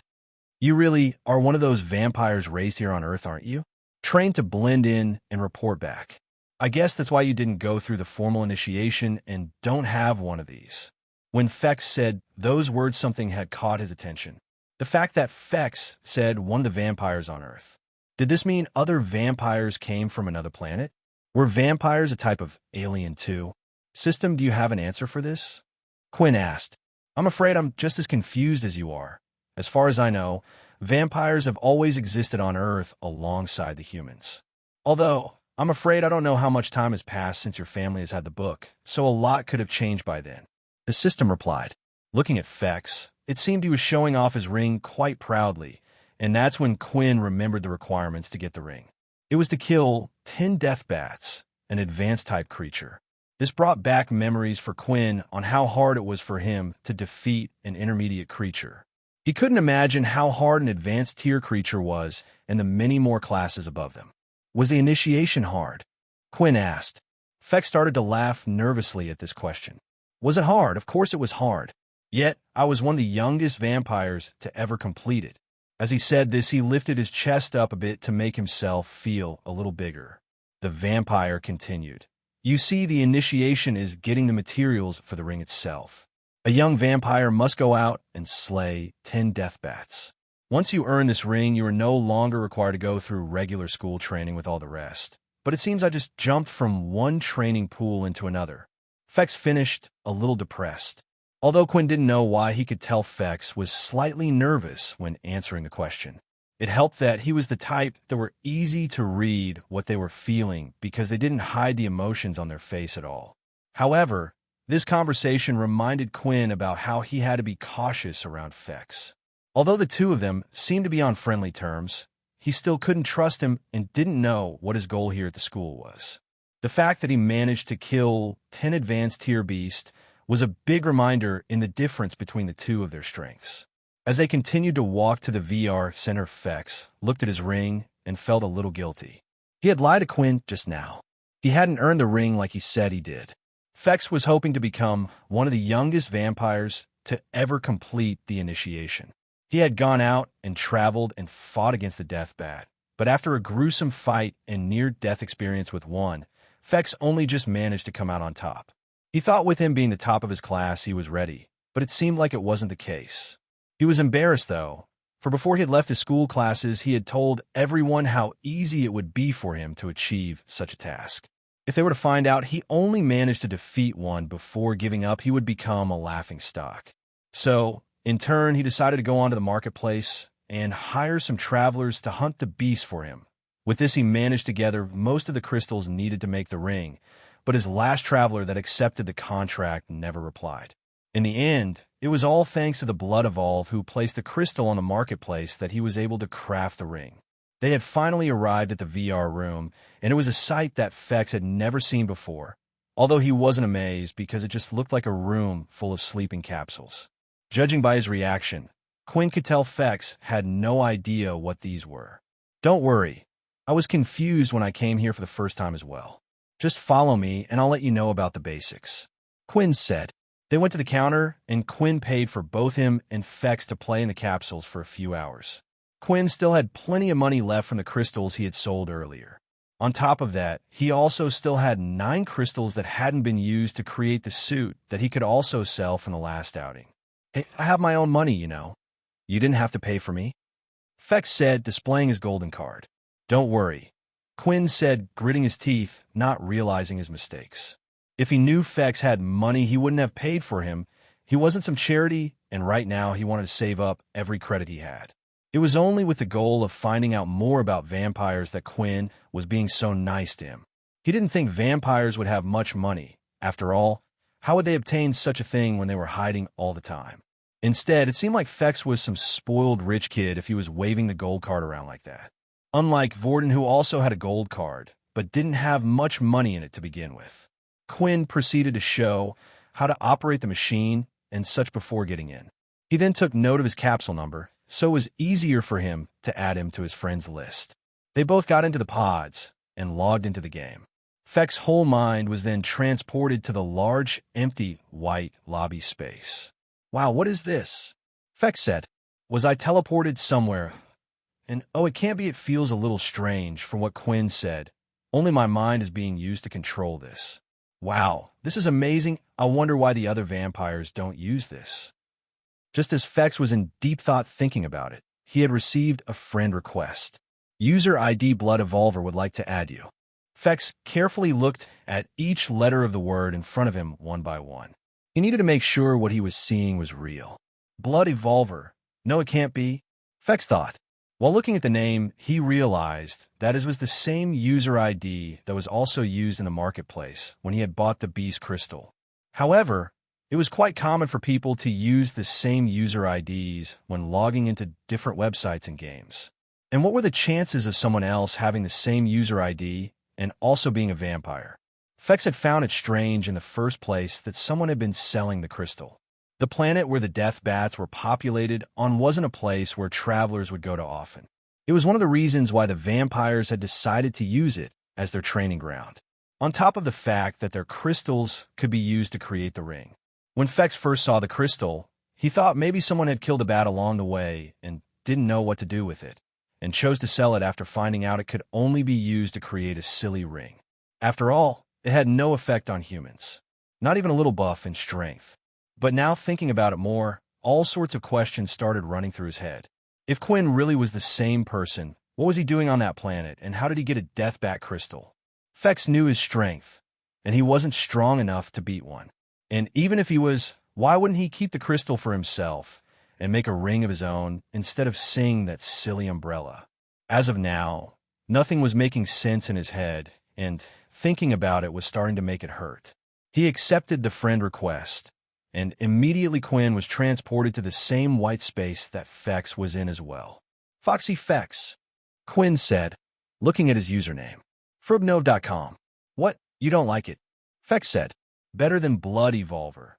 You really are one of those vampires raised here on Earth, aren't you? Trained to blend in and report back. I guess that's why you didn't go through the formal initiation and don't have one of these. When Fex said those words, something had caught his attention. The fact that Fex said one of the vampires on Earth. Did this mean other vampires came from another planet? Were vampires a type of alien too? System, do you have an answer for this? Quinn asked. I'm afraid I'm just as confused as you are. As far as I know, Vampires have always existed on Earth alongside the humans. Although, I'm afraid I don't know how much time has passed since your family has had the book, so a lot could have changed by then. The system replied. Looking at Fex, it seemed he was showing off his ring quite proudly, and that's when Quinn remembered the requirements to get the ring. It was to kill 10 death bats, an advanced-type creature. This brought back memories for Quinn on how hard it was for him to defeat an intermediate creature. He couldn't imagine how hard an advanced-tier creature was and the many more classes above them. Was the initiation hard? Quinn asked. Fex started to laugh nervously at this question. Was it hard? Of course it was hard. Yet, I was one of the youngest vampires to ever complete it. As he said this, he lifted his chest up a bit to make himself feel a little bigger. The vampire continued. You see, the initiation is getting the materials for the ring itself. A young vampire must go out and slay 10 death bats. Once you earn this ring, you are no longer required to go through regular school training with all the rest. But it seems I just jumped from one training pool into another. Fex finished, a little depressed. Although Quinn didn't know why, he could tell Fex was slightly nervous when answering the question. It helped that he was the type that were easy to read what they were feeling because they didn't hide the emotions on their face at all. However, this conversation reminded Quinn about how he had to be cautious around Fex. Although the two of them seemed to be on friendly terms, he still couldn't trust him and didn't know what his goal here at the school was. The fact that he managed to kill 10 advanced tier beasts was a big reminder in the difference between the two of their strengths. As they continued to walk to the VR center, Fex looked at his ring and felt a little guilty. He had lied to Quinn just now. He hadn't earned the ring like he said he did. Fex was hoping to become one of the youngest vampires to ever complete the initiation. He had gone out and traveled and fought against the death bat, but after a gruesome fight and near-death experience with one, Fex only just managed to come out on top. He thought with him being the top of his class he was ready, but it seemed like it wasn't the case. He was embarrassed, though, for before he had left his school classes, he had told everyone how easy it would be for him to achieve such a task. If they were to find out he only managed to defeat one before giving up, he would become a laughingstock. So, in turn, he decided to go onto the marketplace and hire some travelers to hunt the beast for him. With this, he managed to gather most of the crystals needed to make the ring, but his last traveler that accepted the contract never replied. In the end, it was all thanks to the Blood Evolve who placed the crystal on the marketplace that he was able to craft the ring. They had finally arrived at the VR room, and it was a sight that Fex had never seen before, although he wasn't amazed because it just looked like a room full of sleeping capsules. Judging by his reaction, Quinn could tell Fex had no idea what these were. Don't worry, I was confused when I came here for the first time as well. Just follow me and I'll let you know about the basics. Quinn said. They went to the counter and Quinn paid for both him and Fex to play in the capsules for a few hours. Quinn still had plenty of money left from the crystals he had sold earlier. On top of that, he also still had 9 crystals that hadn't been used to create the suit that he could also sell from the last outing. Hey, I have my own money, you know. You didn't have to pay for me. Fex said, displaying his golden card. Don't worry. Quinn said, gritting his teeth, not realizing his mistakes. If he knew Fex had money, he wouldn't have paid for him. He wasn't some charity, and right now he wanted to save up every credit he had. It was only with the goal of finding out more about vampires that Quinn was being so nice to him. He didn't think vampires would have much money. After all, how would they obtain such a thing when they were hiding all the time? Instead, it seemed like Fex was some spoiled rich kid if he was waving the gold card around like that. Unlike Vorden, who also had a gold card, but didn't have much money in it to begin with. Quinn proceeded to show how to operate the machine and such before getting in. He then took note of his capsule number, so it was easier for him to add him to his friends list. They both got into the pods and logged into the game. Fex's whole mind was then transported to the large, empty, white lobby space. Wow, what is this? Fex said. Was I teleported somewhere? And oh, it can't be, it feels a little strange from what Quinn said. Only my mind is being used to control this. Wow, this is amazing. I wonder why the other vampires don't use this. Just as Fex was in deep thought thinking about it, he had received a friend request. User ID Blood Evolver would like to add you. Fex carefully looked at each letter of the word in front of him one by one. He needed to make sure what he was seeing was real. Blood Evolver. No, it can't be. Fex thought. While looking at the name, he realized that it was the same user ID that was also used in the marketplace when he had bought the beast crystal. However, it was quite common for people to use the same user IDs when logging into different websites and games. And what were the chances of someone else having the same user ID and also being a vampire? Fex had found it strange in the first place that someone had been selling the crystal. The planet where the death bats were populated on wasn't a place where travelers would go to often. It was one of the reasons why the vampires had decided to use it as their training ground, on top of the fact that their crystals could be used to create the ring. When Fex first saw the crystal, he thought maybe someone had killed a bat along the way and didn't know what to do with it, and chose to sell it after finding out it could only be used to create a silly ring. After all, it had no effect on humans, not even a little buff in strength. But now thinking about it more, all sorts of questions started running through his head. If Quinn really was the same person, what was he doing on that planet, and how did he get a death bat crystal? Fex knew his strength, and he wasn't strong enough to beat one. And even if he was, why wouldn't he keep the crystal for himself and make a ring of his own instead of sing that silly umbrella? As of now, nothing was making sense in his head, and thinking about it was starting to make it hurt. He accepted the friend request, and immediately Quinn was transported to the same white space that Fex was in as well. Foxy Fex, Quinn said, looking at his username. Webnovel.com. What? You don't like it? Fex said. Better than Blood Evolver.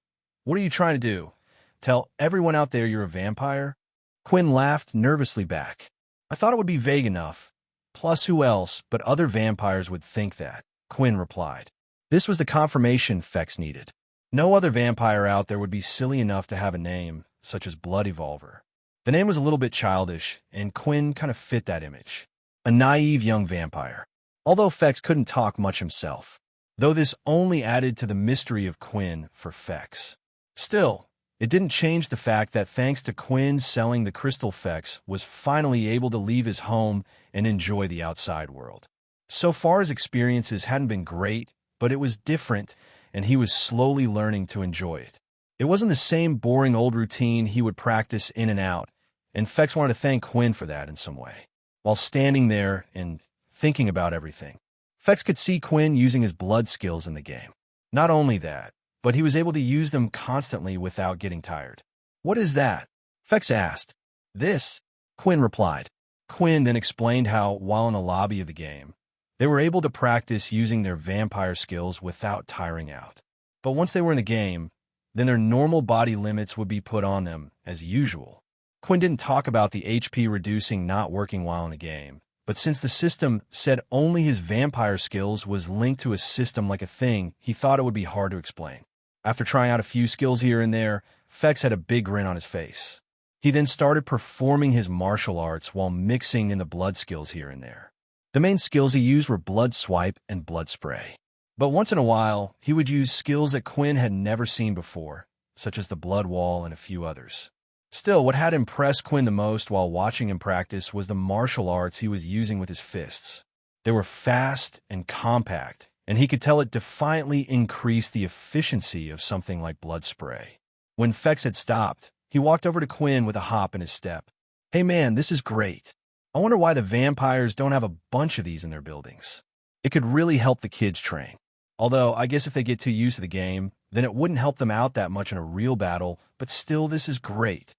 What are you trying to do? Tell everyone out there you're a vampire? Quinn laughed nervously back. I thought it would be vague enough. Plus, who else but other vampires would think that? Quinn replied. This was the confirmation Fex needed. No other vampire out there would be silly enough to have a name, such as Blood Evolver. The name was a little bit childish, and Quinn kind of fit that image. A naive young vampire. Although Fex couldn't talk much himself. Though this only added to the mystery of Quinn for Fex. Still, it didn't change the fact that thanks to Quinn selling the crystal, Fex was finally able to leave his home and enjoy the outside world. So far, his experiences hadn't been great, but it was different, and he was slowly learning to enjoy it. It wasn't the same boring old routine he would practice in and out, and Fex wanted to thank Quinn for that in some way. While standing there and thinking about everything, Fex could see Quinn using his blood skills in the game. Not only that, but he was able to use them constantly without getting tired. What is that? Fex asked. This, Quinn replied. Quinn then explained how, while in the lobby of the game, they were able to practice using their vampire skills without tiring out. But once they were in the game, then their normal body limits would be put on them, as usual. Quinn didn't talk about the HP reducing not working while in the game, but since the system said only his vampire skills was linked to a system like a thing, he thought it would be hard to explain. After trying out a few skills here and there, Fex had a big grin on his face. He then started performing his martial arts while mixing in the blood skills here and there. The main skills he used were blood swipe and blood spray. But once in a while, he would use skills that Quinn had never seen before, such as the blood wall and a few others. Still, what had impressed Quinn the most while watching him practice was the martial arts he was using with his fists. They were fast and compact, and he could tell it defiantly increased the efficiency of something like blood spray. When Fex had stopped, he walked over to Quinn with a hop in his step. Hey man, this is great. I wonder why the vampires don't have a bunch of these in their buildings. It could really help the kids train. Although, I guess if they get too used to the game, then it wouldn't help them out that much in a real battle, but still, this is great.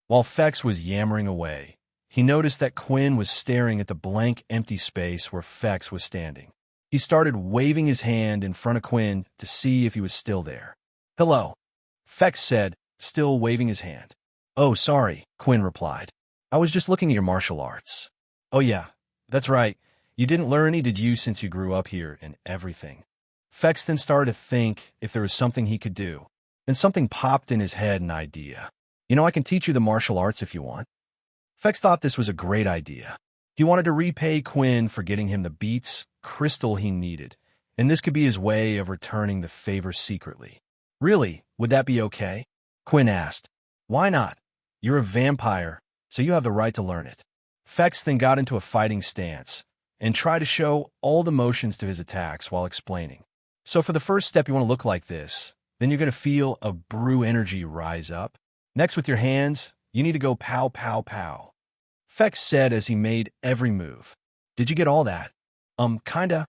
While Fex was yammering away, he noticed that Quinn was staring at the blank, empty space where Fex was standing. He started waving his hand in front of Quinn to see if he was still there. Hello, Fex said, still waving his hand. Oh, sorry, Quinn replied. I was just looking at your martial arts. Oh yeah, that's right. You didn't learn any, did you, since you grew up here and everything? Fex then started to think if there was something he could do. Then something popped in his head, an idea. You know, I can teach you the martial arts if you want. Fex thought this was a great idea. He wanted to repay Quinn for getting him the beats crystal he needed, and this could be his way of returning the favor secretly. Really, would that be okay? Quinn asked. Why not? You're a vampire, so you have the right to learn it. Fex then got into a fighting stance and tried to show all the motions to his attacks while explaining. So for the first step, you want to look like this. Then you're going to feel a brew energy rise up. Next, with your hands, you need to go pow, pow, pow. Fex said as he made every move. Did you get all that? Kinda.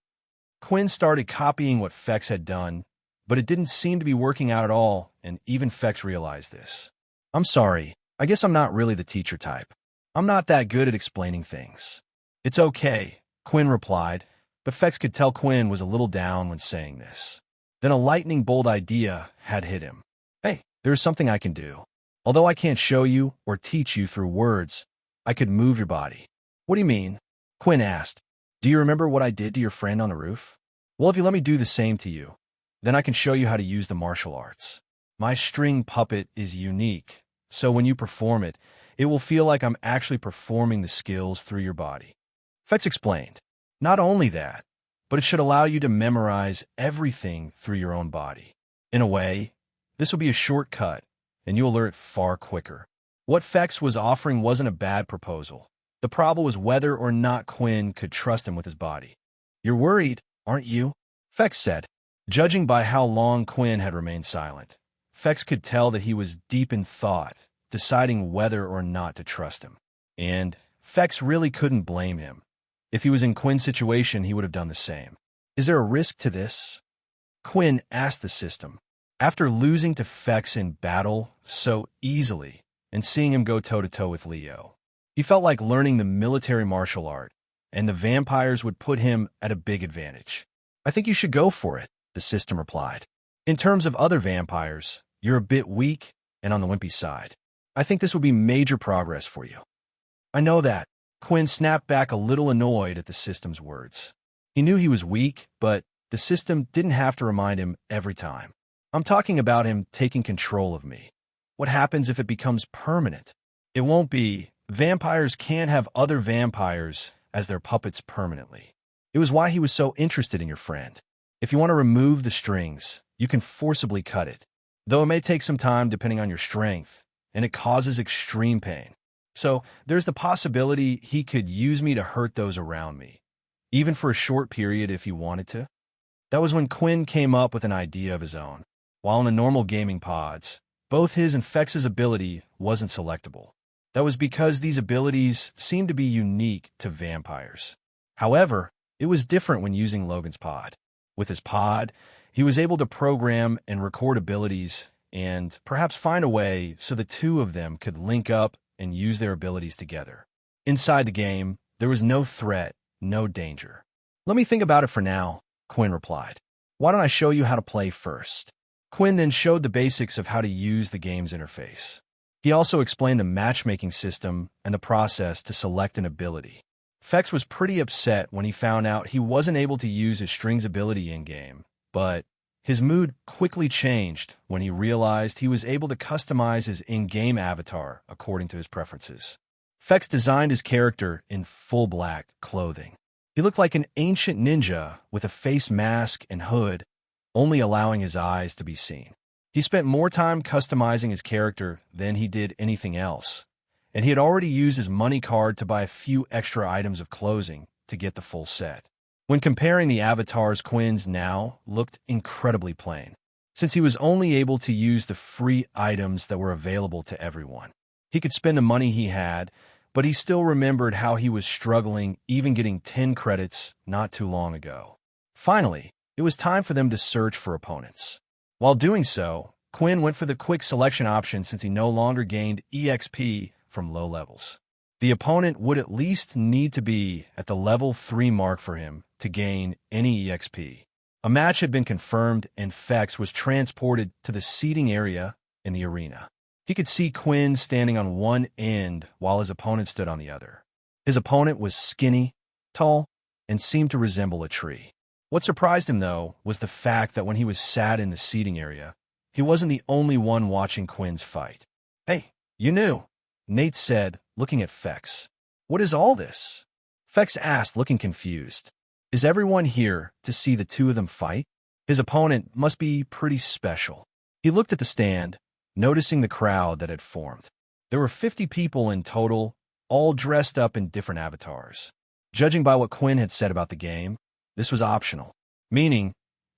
Quinn started copying what Fex had done, but it didn't seem to be working out at all, and even Fex realized this. I'm sorry. I guess I'm not really the teacher type. I'm not that good at explaining things. It's okay, Quinn replied, but Fex could tell Quinn was a little down when saying this. Then a lightning-bolt idea had hit him. Hey, there's something I can do. Although I can't show you or teach you through words, I could move your body. What do you mean? Quinn asked. Do you remember what I did to your friend on the roof? Well, if you let me do the same to you, then I can show you how to use the martial arts. My string puppet is unique, so when you perform it, it will feel like I'm actually performing the skills through your body. Fex explained. Not only that, but it should allow you to memorize everything through your own body. In a way, this will be a shortcut, and you'll learn it far quicker. What Fex was offering wasn't a bad proposal. The problem was whether or not Quinn could trust him with his body. You're worried, aren't you? Fex said. Judging by how long Quinn had remained silent, Fex could tell that he was deep in thought, deciding whether or not to trust him. And Fex really couldn't blame him. If he was in Quinn's situation, he would have done the same. Is there a risk to this? Quinn asked the system. After losing to Fex in battle so easily and seeing him go toe-to-toe with Leo, he felt like learning the military martial art, and the vampires would put him at a big advantage. I think you should go for it, the system replied. In terms of other vampires, you're a bit weak and on the wimpy side. I think this would be major progress for you. I know that. Quinn snapped back a little annoyed at the system's words. He knew he was weak, but the system didn't have to remind him every time. I'm talking about him taking control of me. What happens if it becomes permanent? It won't be. Vampires can't have other vampires as their puppets permanently. It was why he was so interested in your friend. If you want to remove the strings, you can forcibly cut it, though it may take some time depending on your strength, and it causes extreme pain. So there's the possibility he could use me to hurt those around me, even for a short period if he wanted to. That was when Quinn came up with an idea of his own. While in the normal gaming pods, both his and Fex's ability wasn't selectable. That was because these abilities seemed to be unique to vampires. However, it was different when using Logan's pod. With his pod, he was able to program and record abilities and perhaps find a way so the two of them could link up and use their abilities together. Inside the game, there was no threat, no danger. Let me think about it for now, Quinn replied. Why don't I show you how to play first? Quinn then showed the basics of how to use the game's interface. He also explained the matchmaking system and the process to select an ability. Fex was pretty upset when he found out he wasn't able to use his strings ability in-game, but his mood quickly changed when he realized he was able to customize his in-game avatar according to his preferences. Fex designed his character in full black clothing. He looked like an ancient ninja with a face mask and hood, only allowing his eyes to be seen. He spent more time customizing his character than he did anything else, and he had already used his money card to buy a few extra items of clothing to get the full set. When comparing the avatars, Quinn's now looked incredibly plain, since he was only able to use the free items that were available to everyone. He could spend the money he had, but he still remembered how he was struggling even getting 10 credits not too long ago. Finally, it was time for them to search for opponents. While doing so, Quinn went for the quick selection option since he no longer gained EXP from low levels. The opponent would at least need to be at the level 3 mark for him to gain any EXP. A match had been confirmed and Fex was transported to the seating area in the arena. He could see Quinn standing on one end while his opponent stood on the other. His opponent was skinny, tall, and seemed to resemble a tree. What surprised him, though, was the fact that when he was sat in the seating area, he wasn't the only one watching Quinn's fight. Hey, you knew, Nate said, looking at Fex. What is all this? Fex asked, looking confused. Is everyone here to see the two of them fight? His opponent must be pretty special. He looked at the stand, noticing the crowd that had formed. There were 50 people in total, all dressed up in different avatars. Judging by what Quinn had said about the game, this was optional, meaning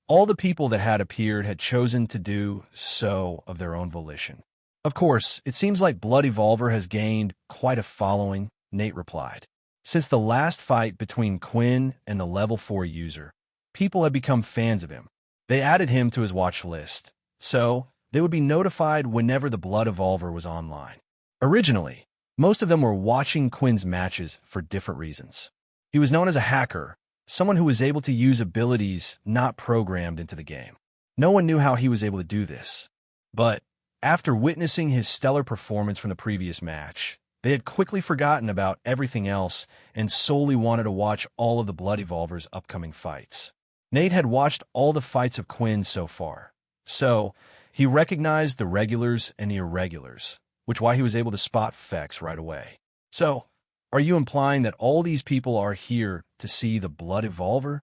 all the people that had appeared had chosen to do so of their own volition. Of course, it seems like Blood Evolver has gained quite a following Nate replied. Since the last fight between Quinn and the level 4 user, people had become fans of him. They added him to his watch list, so they would be notified whenever the Blood Evolver was online. Originally, most of them were watching Quinn's matches for different reasons. He was known as a hacker, someone who was able to use abilities not programmed into the game. No one knew how he was able to do this. But after witnessing his stellar performance from the previous match, they had quickly forgotten about everything else and solely wanted to watch all of the Blood Evolver's upcoming fights. Nate had watched all the fights of Quinn so far, so he recognized the regulars and the irregulars, which is why he was able to spot Fex right away. So, are you implying that all these people are here to see the Blood Evolver?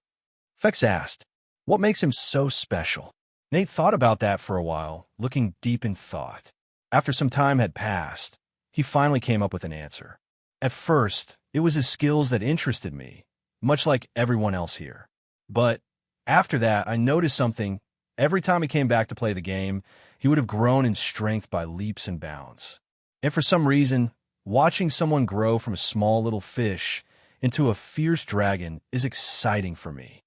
Fex asked. What makes him so special? Nate thought about that for a while, looking deep in thought. After some time had passed, he finally came up with an answer. At first, it was his skills that interested me, much like everyone else here. But after that, I noticed something. Every time he came back to play the game, he would have grown in strength by leaps and bounds. And for some reason, watching someone grow from a small little fish into a fierce dragon is exciting for me.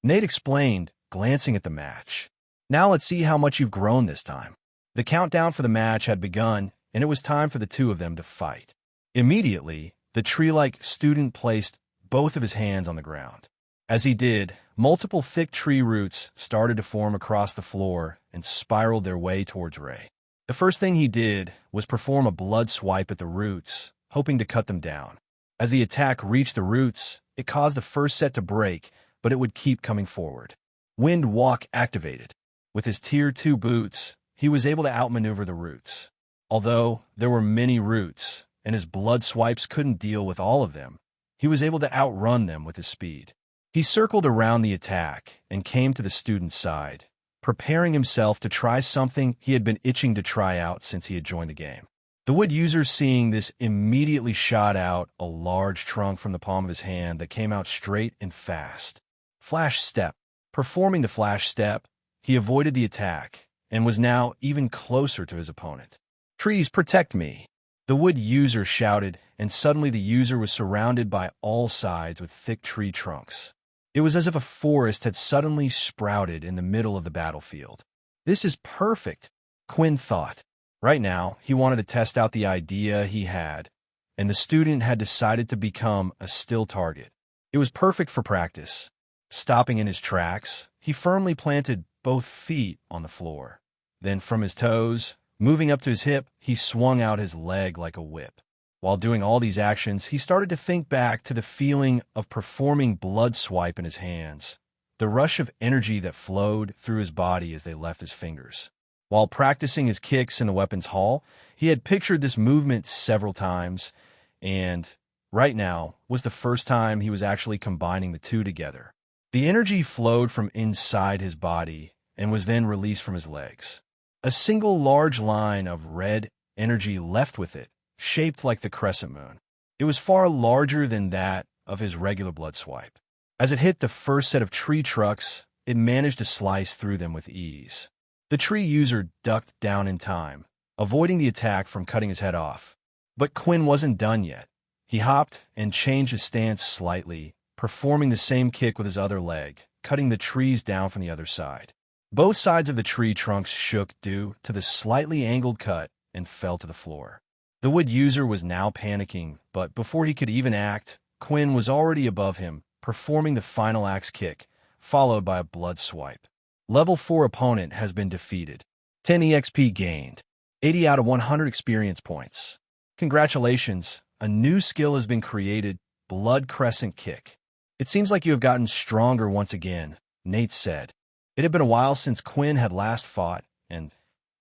Nate explained, glancing at the match. Now let's see how much you've grown this time. The countdown for the match had begun, and it was time for the two of them to fight. Immediately, the tree-like student placed both of his hands on the ground. As he did, multiple thick tree roots started to form across the floor and spiraled their way towards Ray. The first thing he did was perform a blood swipe at the roots, hoping to cut them down. As the attack reached the roots, it caused the first set to break, but it would keep coming forward. Wind Walk activated. With his Tier 2 boots, he was able to outmaneuver the roots. Although there were many roots, and his blood swipes couldn't deal with all of them, he was able to outrun them with his speed. He circled around the attack and came to the student's side, preparing himself to try something he had been itching to try out since he had joined the game. The wood user, seeing this, immediately shot out a large trunk from the palm of his hand that came out straight and fast. Flash Step. Performing the Flash Step, he avoided the attack and was now even closer to his opponent. Trees, protect me! The wood user shouted, and suddenly the user was surrounded by all sides with thick tree trunks. It was as if a forest had suddenly sprouted in the middle of the battlefield. This is perfect, Quinn thought. Right now, he wanted to test out the idea he had, and the student had decided to become a still target. It was perfect for practice. Stopping in his tracks, he firmly planted both feet on the floor. Then from his toes, moving up to his hip, he swung out his leg like a whip. While doing all these actions, he started to think back to the feeling of performing blood swipe in his hands, the rush of energy that flowed through his body as they left his fingers. While practicing his kicks in the weapons hall, he had pictured this movement several times, and right now was the first time he was actually combining the two together. The energy flowed from inside his body and was then released from his legs. A single large line of red energy left with it, shaped like the crescent moon. It was far larger than that of his regular blood swipe. As it hit the first set of tree trucks, it managed to slice through them with ease. The tree user ducked down in time, avoiding the attack from cutting his head off. But Quinn wasn't done yet. He hopped and changed his stance slightly, performing the same kick with his other leg, cutting the trees down from the other side. Both sides of the tree trunks shook due to the slightly angled cut and fell to the floor. The wood user was now panicking, but before he could even act, Quinn was already above him, performing the final axe kick, followed by a blood swipe. Level 4 opponent has been defeated. 10 EXP gained. 80 out of 100 experience points. Congratulations, a new skill has been created, Blood Crescent Kick. It seems like you have gotten stronger once again, Nate said. It had been a while since Quinn had last fought, and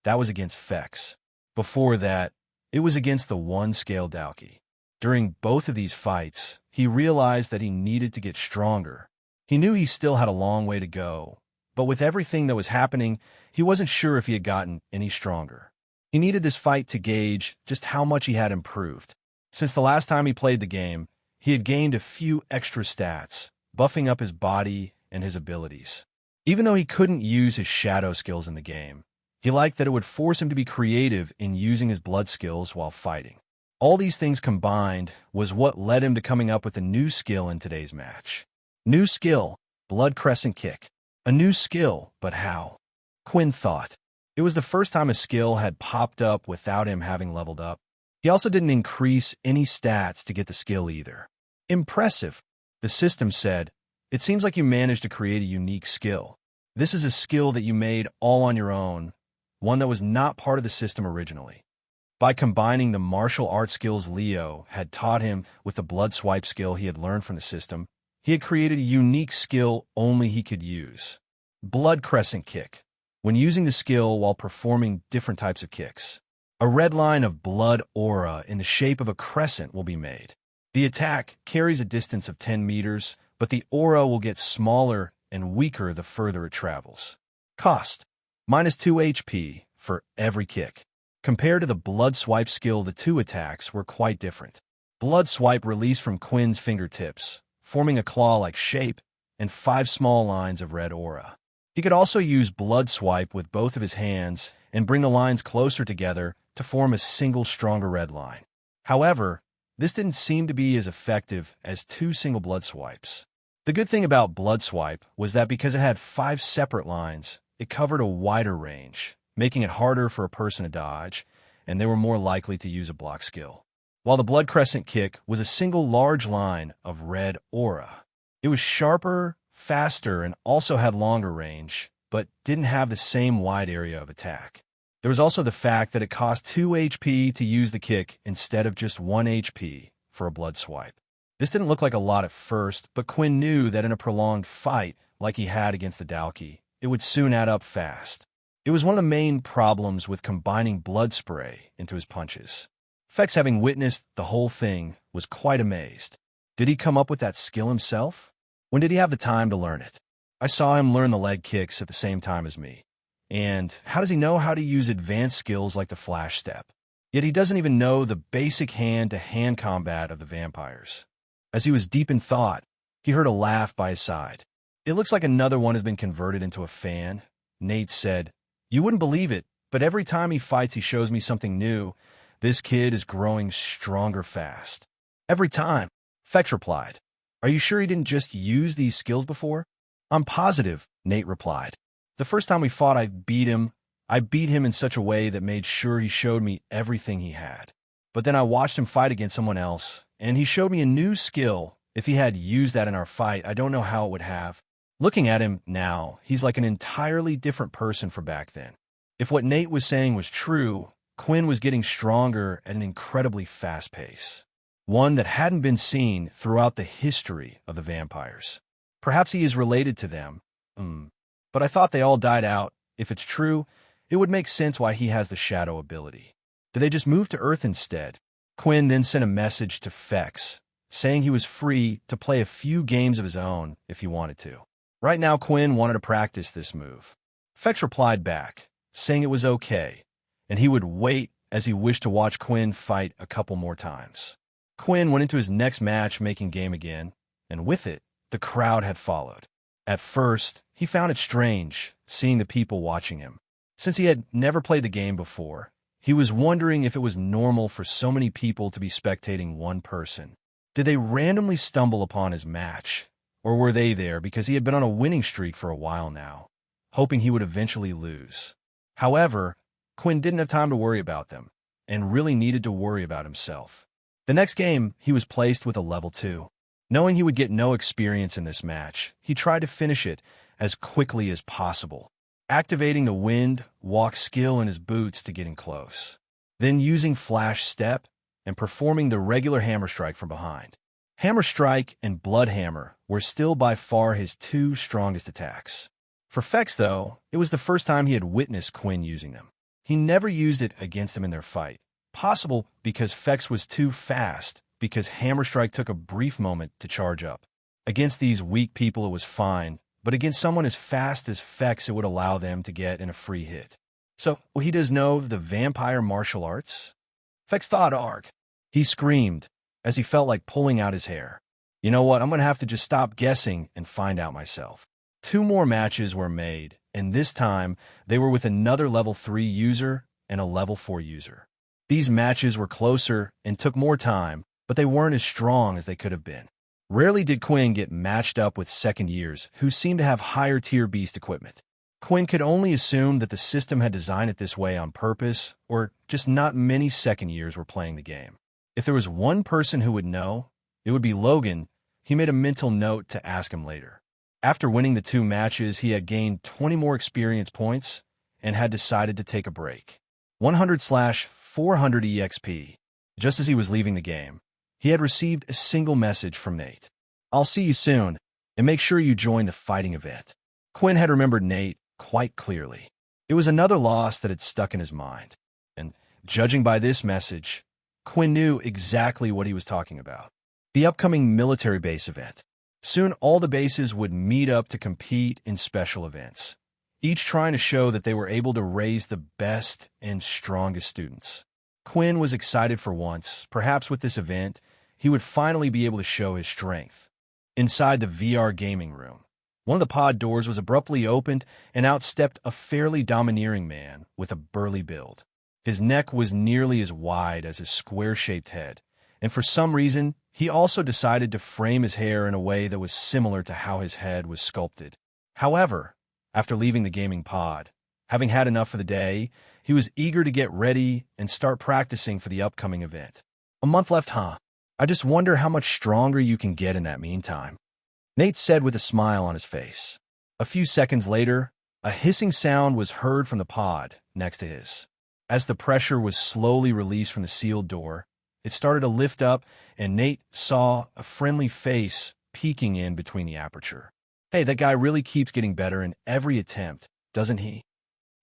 that was against Fex. Before that, it was against the one-scale Dalki. During both of these fights, he realized that he needed to get stronger. He knew he still had a long way to go, but with everything that was happening, he wasn't sure if he had gotten any stronger. He needed this fight to gauge just how much he had improved. Since the last time he played the game, he had gained a few extra stats, buffing up his body and his abilities. Even though he couldn't use his shadow skills in the game, he liked that it would force him to be creative in using his blood skills while fighting. All these things combined was what led him to coming up with a new skill in today's match. New skill, Blood Crescent Kick. A new skill, but how? Quinn thought. It was the first time a skill had popped up without him having leveled up. He also didn't increase any stats to get the skill either. Impressive, the system said. It seems like you managed to create a unique skill. This is a skill that you made all on your own, one that was not part of the system originally. By combining the martial arts skills Leo had taught him with the blood swipe skill he had learned from the system, he had created a unique skill only he could use. Blood Crescent Kick. When using the skill while performing different types of kicks, a red line of blood aura in the shape of a crescent will be made. The attack carries a distance of 10 meters, but the aura will get smaller and weaker the further it travels. Cost: -2 HP for every kick. Compared to the blood swipe skill, the two attacks were quite different. Blood swipe released from Quinn's fingertips, forming a claw-like shape and 5 small lines of red aura. He could also use blood swipe with both of his hands and bring the lines closer together to form a single stronger red line. However, this didn't seem to be as effective as 2 single blood swipes. The good thing about blood swipe was that because it had 5 separate lines, it covered a wider range, making it harder for a person to dodge, and they were more likely to use a block skill. While the Blood Crescent Kick was a single large line of red aura. It was sharper, faster, and also had longer range, but didn't have the same wide area of attack. There was also the fact that it cost 2 HP to use the kick instead of just 1 HP for a blood swipe. This didn't look like a lot at first, but Quinn knew that in a prolonged fight like he had against the Dalki, it would soon add up fast. It was one of the main problems with combining blood spray into his punches. Fex, having witnessed the whole thing, was quite amazed. Did he come up with that skill himself? When did he have the time to learn it? I saw him learn the leg kicks at the same time as me. And how does he know how to use advanced skills like the flash step? Yet he doesn't even know the basic hand-to-hand combat of the vampires. As he was deep in thought, he heard a laugh by his side. It looks like another one has been converted into a fan. Nate said, "You wouldn't believe it, but every time he fights he shows me something new. This kid is growing stronger fast." "Every time," Fex replied. "Are you sure he didn't just use these skills before?" "I'm positive," Nate replied. "The first time we fought, I beat him in such a way that made sure he showed me everything he had. But then I watched him fight against someone else, and he showed me a new skill. If he had used that in our fight, I don't know how it would have." Looking at him now, he's like an entirely different person from back then. If what Nate was saying was true, Quinn was getting stronger at an incredibly fast pace. One that hadn't been seen throughout the history of the vampires. Perhaps he is related to them. But I thought they all died out. If it's true, it would make sense why he has the shadow ability. Did they just move to Earth instead? Quinn then sent a message to Fex, saying he was free to play a few games of his own if he wanted to. Right now, Quinn wanted to practice this move. Fex replied back, saying it was okay, and he would wait as he wished to watch Quinn fight a couple more times. Quinn went into his next match-making game again, and with it, the crowd had followed. At first, he found it strange, seeing the people watching him. Since he had never played the game before, he was wondering if it was normal for so many people to be spectating one person. Did they randomly stumble upon his match? Or were they there because he had been on a winning streak for a while now, hoping he would eventually lose? However, Quinn didn't have time to worry about them, and really needed to worry about himself. The next game, he was placed with a level 2. Knowing he would get no experience in this match, he tried to finish it as quickly as possible, activating the wind walk skill in his boots to get in close, then using flash step and performing the regular hammer strike from behind. Hammer Strike and Blood Hammer were still by far his 2 strongest attacks. For Fex, though, it was the first time he had witnessed Quinn using them. He never used it against him in their fight, possible because Fex was too fast, because Hammer Strike took a brief moment to charge up. Against these weak people it was fine, but against someone as fast as Fex it would allow them to get in a free hit. So, he does know the vampire martial arts? Fex thought arg. He screamed, as he felt like pulling out his hair. You know what, I'm going to have to just stop guessing and find out myself. 2 more matches were made, and this time they were with another level 3 user and a level 4 user. These matches were closer and took more time, but they weren't as strong as they could have been. Rarely did Quinn get matched up with second years who seemed to have higher-tier beast equipment. Quinn could only assume that the system had designed it this way on purpose, or just not many second years were playing the game. If there was one person who would know, it would be Logan. He made a mental note to ask him later. After winning the 2 matches, he had gained 20 more experience points and had decided to take a break. 100/400 EXP. Just as he was leaving the game, he had received a single message from Nate. "I'll see you soon, and make sure you join the fighting event." Quinn had remembered Nate quite clearly. It was another loss that had stuck in his mind. And judging by this message, Quinn knew exactly what he was talking about. The upcoming military base event. Soon all the bases would meet up to compete in special events, each trying to show that they were able to raise the best and strongest students. Quinn was excited for once. Perhaps with this event, he would finally be able to show his strength. Inside the VR gaming room, one of the pod doors was abruptly opened, and out stepped a fairly domineering man with a burly build. His neck was nearly as wide as his square-shaped head, and for some reason, he also decided to frame his hair in a way that was similar to how his head was sculpted. However, after leaving the gaming pod, having had enough for the day, he was eager to get ready and start practicing for the upcoming event. "A month left, huh? I just wonder how much stronger you can get in that meantime," Nate said with a smile on his face. A few seconds later, a hissing sound was heard from the pod next to his. As the pressure was slowly released from the sealed door, it started to lift up, and Nate saw a friendly face peeking in between the aperture. "Hey, that guy really keeps getting better in every attempt, doesn't he?"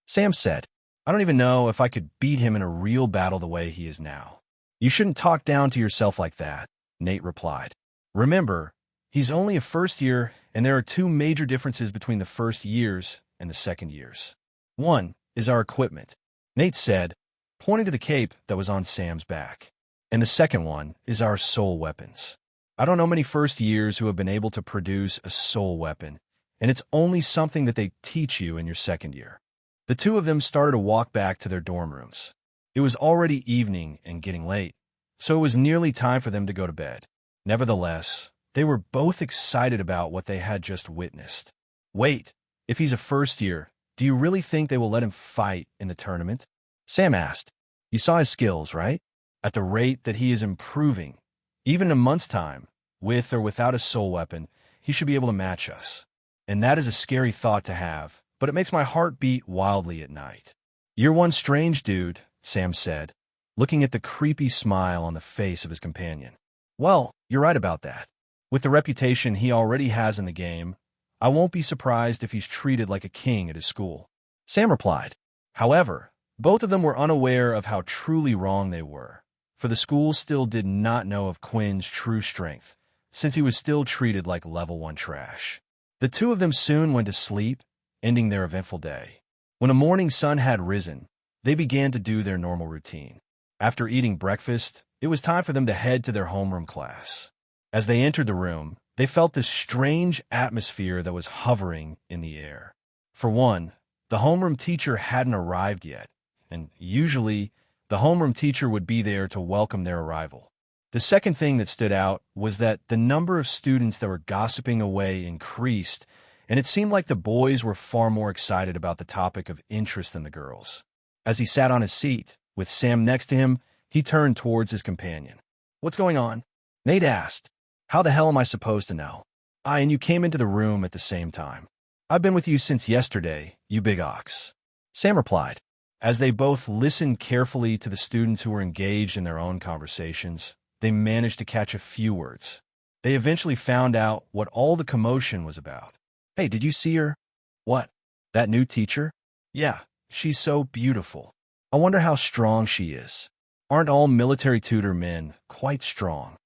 Sam said. "I don't even know if I could beat him in a real battle the way he is now." "You shouldn't talk down to yourself like that," Nate replied. "Remember, he's only a first year, and there are 2 major differences between the first years and the second years. One is our equipment," Nate said, pointing to the cape that was on Sam's back. "And the second one is our soul weapons. I don't know many first years who have been able to produce a soul weapon, and it's only something that they teach you in your second year." The 2 of them started to walk back to their dorm rooms. It was already evening and getting late, so it was nearly time for them to go to bed. Nevertheless, they were both excited about what they had just witnessed. "Wait, if he's a first year, do you really think they will let him fight in the tournament?" Sam asked. "You saw his skills, right? At the rate that he is improving, even in a month's time, with or without a soul weapon, he should be able to match us. And that is a scary thought to have, but it makes my heart beat wildly at night." "You're one strange dude," Sam said, looking at the creepy smile on the face of his companion. "Well, you're right about that. With the reputation he already has in the game, I won't be surprised if he's treated like a king at his school," Sam replied. However, both of them were unaware of how truly wrong they were, for the school still did not know of Quinn's true strength, since he was still treated like level 1 trash. The 2 of them soon went to sleep, ending their eventful day. When a morning sun had risen, they began to do their normal routine. After eating breakfast, it was time for them to head to their homeroom class. As they entered the room, they felt this strange atmosphere that was hovering in the air. For one, the homeroom teacher hadn't arrived yet, and usually, the homeroom teacher would be there to welcome their arrival. The second thing that stood out was that the number of students that were gossiping away increased, and it seemed like the boys were far more excited about the topic of interest than the girls. As he sat on his seat, with Sam next to him, he turned towards his companion. "What's going on?" Nate asked. "How the hell am I supposed to know? And you came into the room at the same time. I've been with you since yesterday, you big ox," Sam replied. As they both listened carefully to the students who were engaged in their own conversations, they managed to catch a few words. They eventually found out what all the commotion was about. "Hey, did you see her?" "What? That new teacher?" "Yeah, she's so beautiful. I wonder how strong she is. Aren't all military tutor men quite strong?"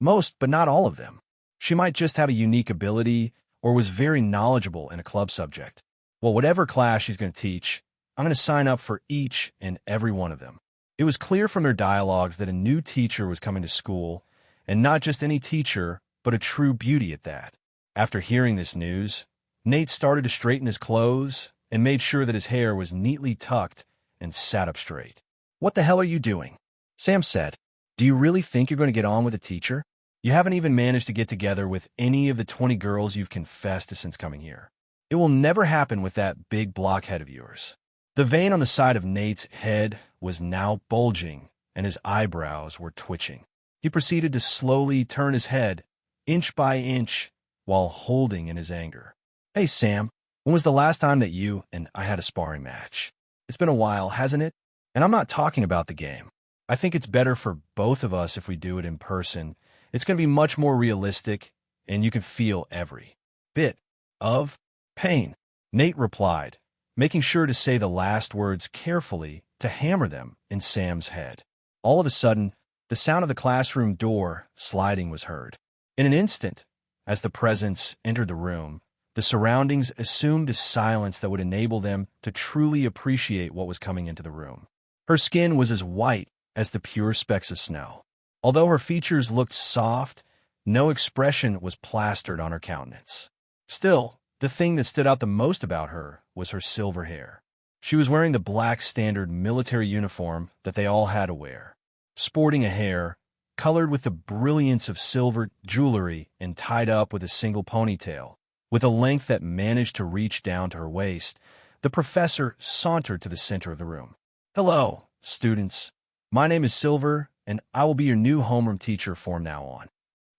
"Most, but not all of them. She might just have a unique ability or was very knowledgeable in a club subject. Well, whatever class she's going to teach, I'm going to sign up for each and every one of them." It was clear from their dialogues that a new teacher was coming to school, and not just any teacher, but a true beauty at that. After hearing this news, Nate started to straighten his clothes and made sure that his hair was neatly tucked and sat up straight. What the hell are you doing? Sam said. Do you really think you're going to get on with the teacher? You haven't even managed to get together with any of the 20 girls you've confessed to since coming here. It will never happen with that big blockhead of yours. The vein on the side of Nate's head was now bulging, and his eyebrows were twitching. He proceeded to slowly turn his head, inch by inch, while holding in his anger. Hey, Sam, when was the last time that you and I had a sparring match? It's been a while, hasn't it? And I'm not talking about the game. I think it's better for both of us if we do it in person. It's going to be much more realistic, and you can feel every bit of pain. Nate replied, making sure to say the last words carefully to hammer them in Sam's head. All of a sudden, the sound of the classroom door sliding was heard. In an instant, as the presence entered the room, the surroundings assumed a silence that would enable them to truly appreciate what was coming into the room. Her skin was as white as the pure specks of snow. Although her features looked soft, no expression was plastered on her countenance. Still, the thing that stood out the most about her was her silver hair. She was wearing the black standard military uniform that they all had to wear, sporting a hair colored with the brilliance of silver jewelry and tied up with a single ponytail. With a length that managed to reach down to her waist, the professor sauntered to the center of the room. Hello, students. My name is Silver, and I will be your new homeroom teacher from now on.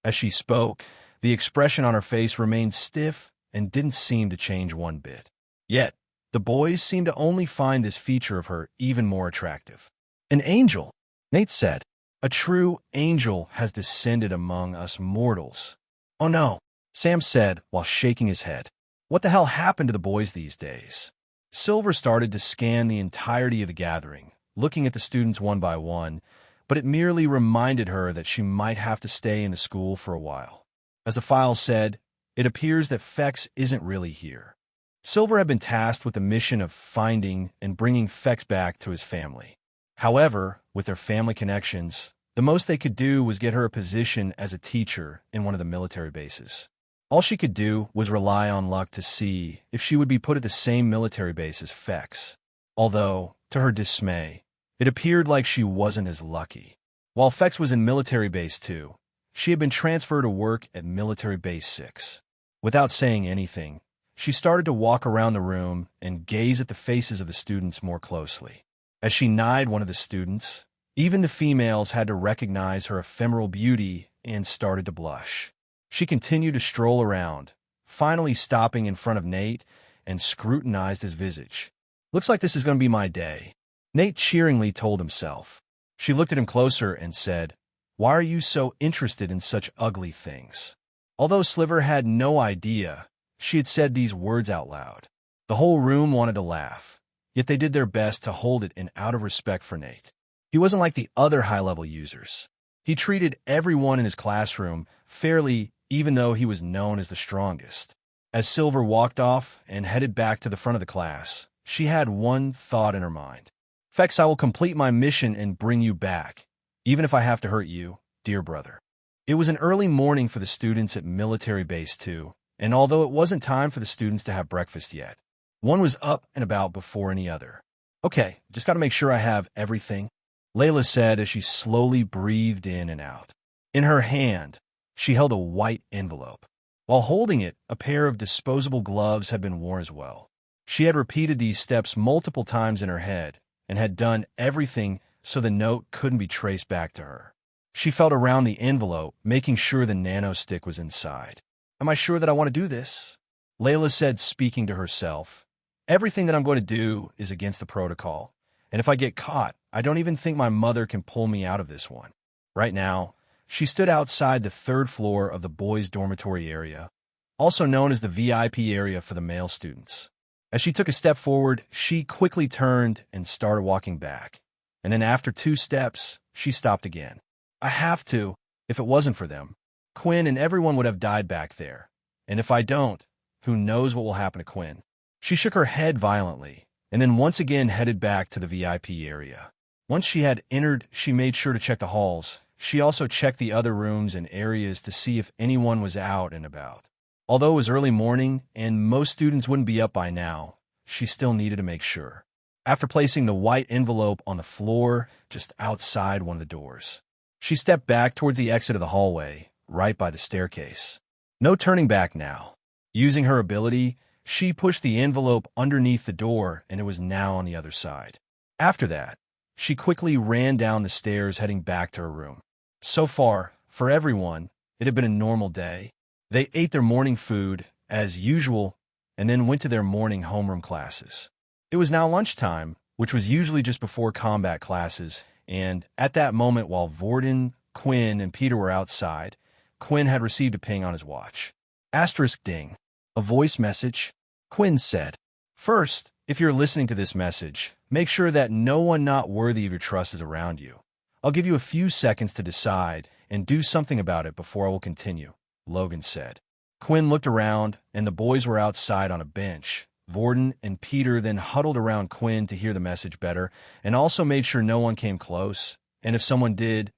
As she spoke, the expression on her face remained stiff and didn't seem to change one bit. Yet, the boys seemed to only find this feature of her even more attractive. An angel, Nate said. A true angel has descended among us mortals. Oh no, Sam said while shaking his head. What the hell happened to the boys these days? Silver started to scan the entirety of the gathering, looking at the students one by one, but it merely reminded her that she might have to stay in the school for a while. As the file said, it appears that Fex isn't really here. Silver had been tasked with the mission of finding and bringing Fex back to his family. However, with their family connections, the most they could do was get her a position as a teacher in one of the military bases. All she could do was rely on luck to see if she would be put at the same military base as Fex. Although, to her dismay, it appeared like she wasn't as lucky. While Fex was in Military Base 2, she had been transferred to work at Military Base 6. Without saying anything, she started to walk around the room and gaze at the faces of the students more closely. As she eyed one of the students, even the females had to recognize her ephemeral beauty and started to blush. She continued to stroll around, finally stopping in front of Nate and scrutinized his visage. Looks like this is going to be my day, Nate cheeringly told himself. She looked at him closer and said, Why are you so interested in such ugly things? Although Sliver had no idea, she had said these words out loud. The whole room wanted to laugh, yet they did their best to hold it in out of respect for Nate. He wasn't like the other high-level users. He treated everyone in his classroom fairly, even though he was known as the strongest. As Silver walked off and headed back to the front of the class, she had one thought in her mind. Fex, I will complete my mission and bring you back, even if I have to hurt you, dear brother. It was an early morning for the students at Military Base 2, and although it wasn't time for the students to have breakfast yet, one was up and about before any other. Okay, just got to make sure I have everything, Layla said as she slowly breathed in and out. In her hand, she held a white envelope. While holding it, a pair of disposable gloves had been worn as well. She had repeated these steps multiple times in her head and had done everything so the note couldn't be traced back to her. She felt around the envelope, making sure the nano stick was inside. Am I sure that I want to do this? Layla said, speaking to herself. Everything that I'm going to do is against the protocol, and if I get caught, I don't even think my mother can pull me out of this one. Right now, she stood outside the third floor of the boys' dormitory area, also known as the VIP area for the male students. As she took a step forward, she quickly turned and started walking back. And then after 2 steps, she stopped again. I have to. If it wasn't for them, Quinn and everyone would have died back there. And if I don't, who knows what will happen to Quinn? She shook her head violently, and then once again headed back to the VIP area. Once she had entered, she made sure to check the halls. She also checked the other rooms and areas to see if anyone was out and about. Although it was early morning and most students wouldn't be up by now, she still needed to make sure. after placing the white envelope on the floor just outside one of the doors. She stepped back towards the exit of the hallway, right by the staircase. No turning back now. Using her ability, she pushed the envelope underneath the door, and it was now on the other side. After that, she quickly ran down the stairs, heading back to her room. So far, for everyone, it had been a normal day. They ate their morning food, as usual, and then went to their morning homeroom classes. It was now lunchtime, which was usually just before combat classes, and at that moment, while Vorden, Quinn, and Peter were outside, Quinn had received a ping on his watch. Asterisk ding. A voice message. Quinn said, "First, if you're listening to this message, make sure that no one not worthy of your trust is around you. I'll give you a few seconds to decide and do something about it before I will continue," Logan said. Quinn looked around, and the boys were outside on a bench. Vorden and Peter then huddled around Quinn to hear the message better, and also made sure no one came close, and if someone did,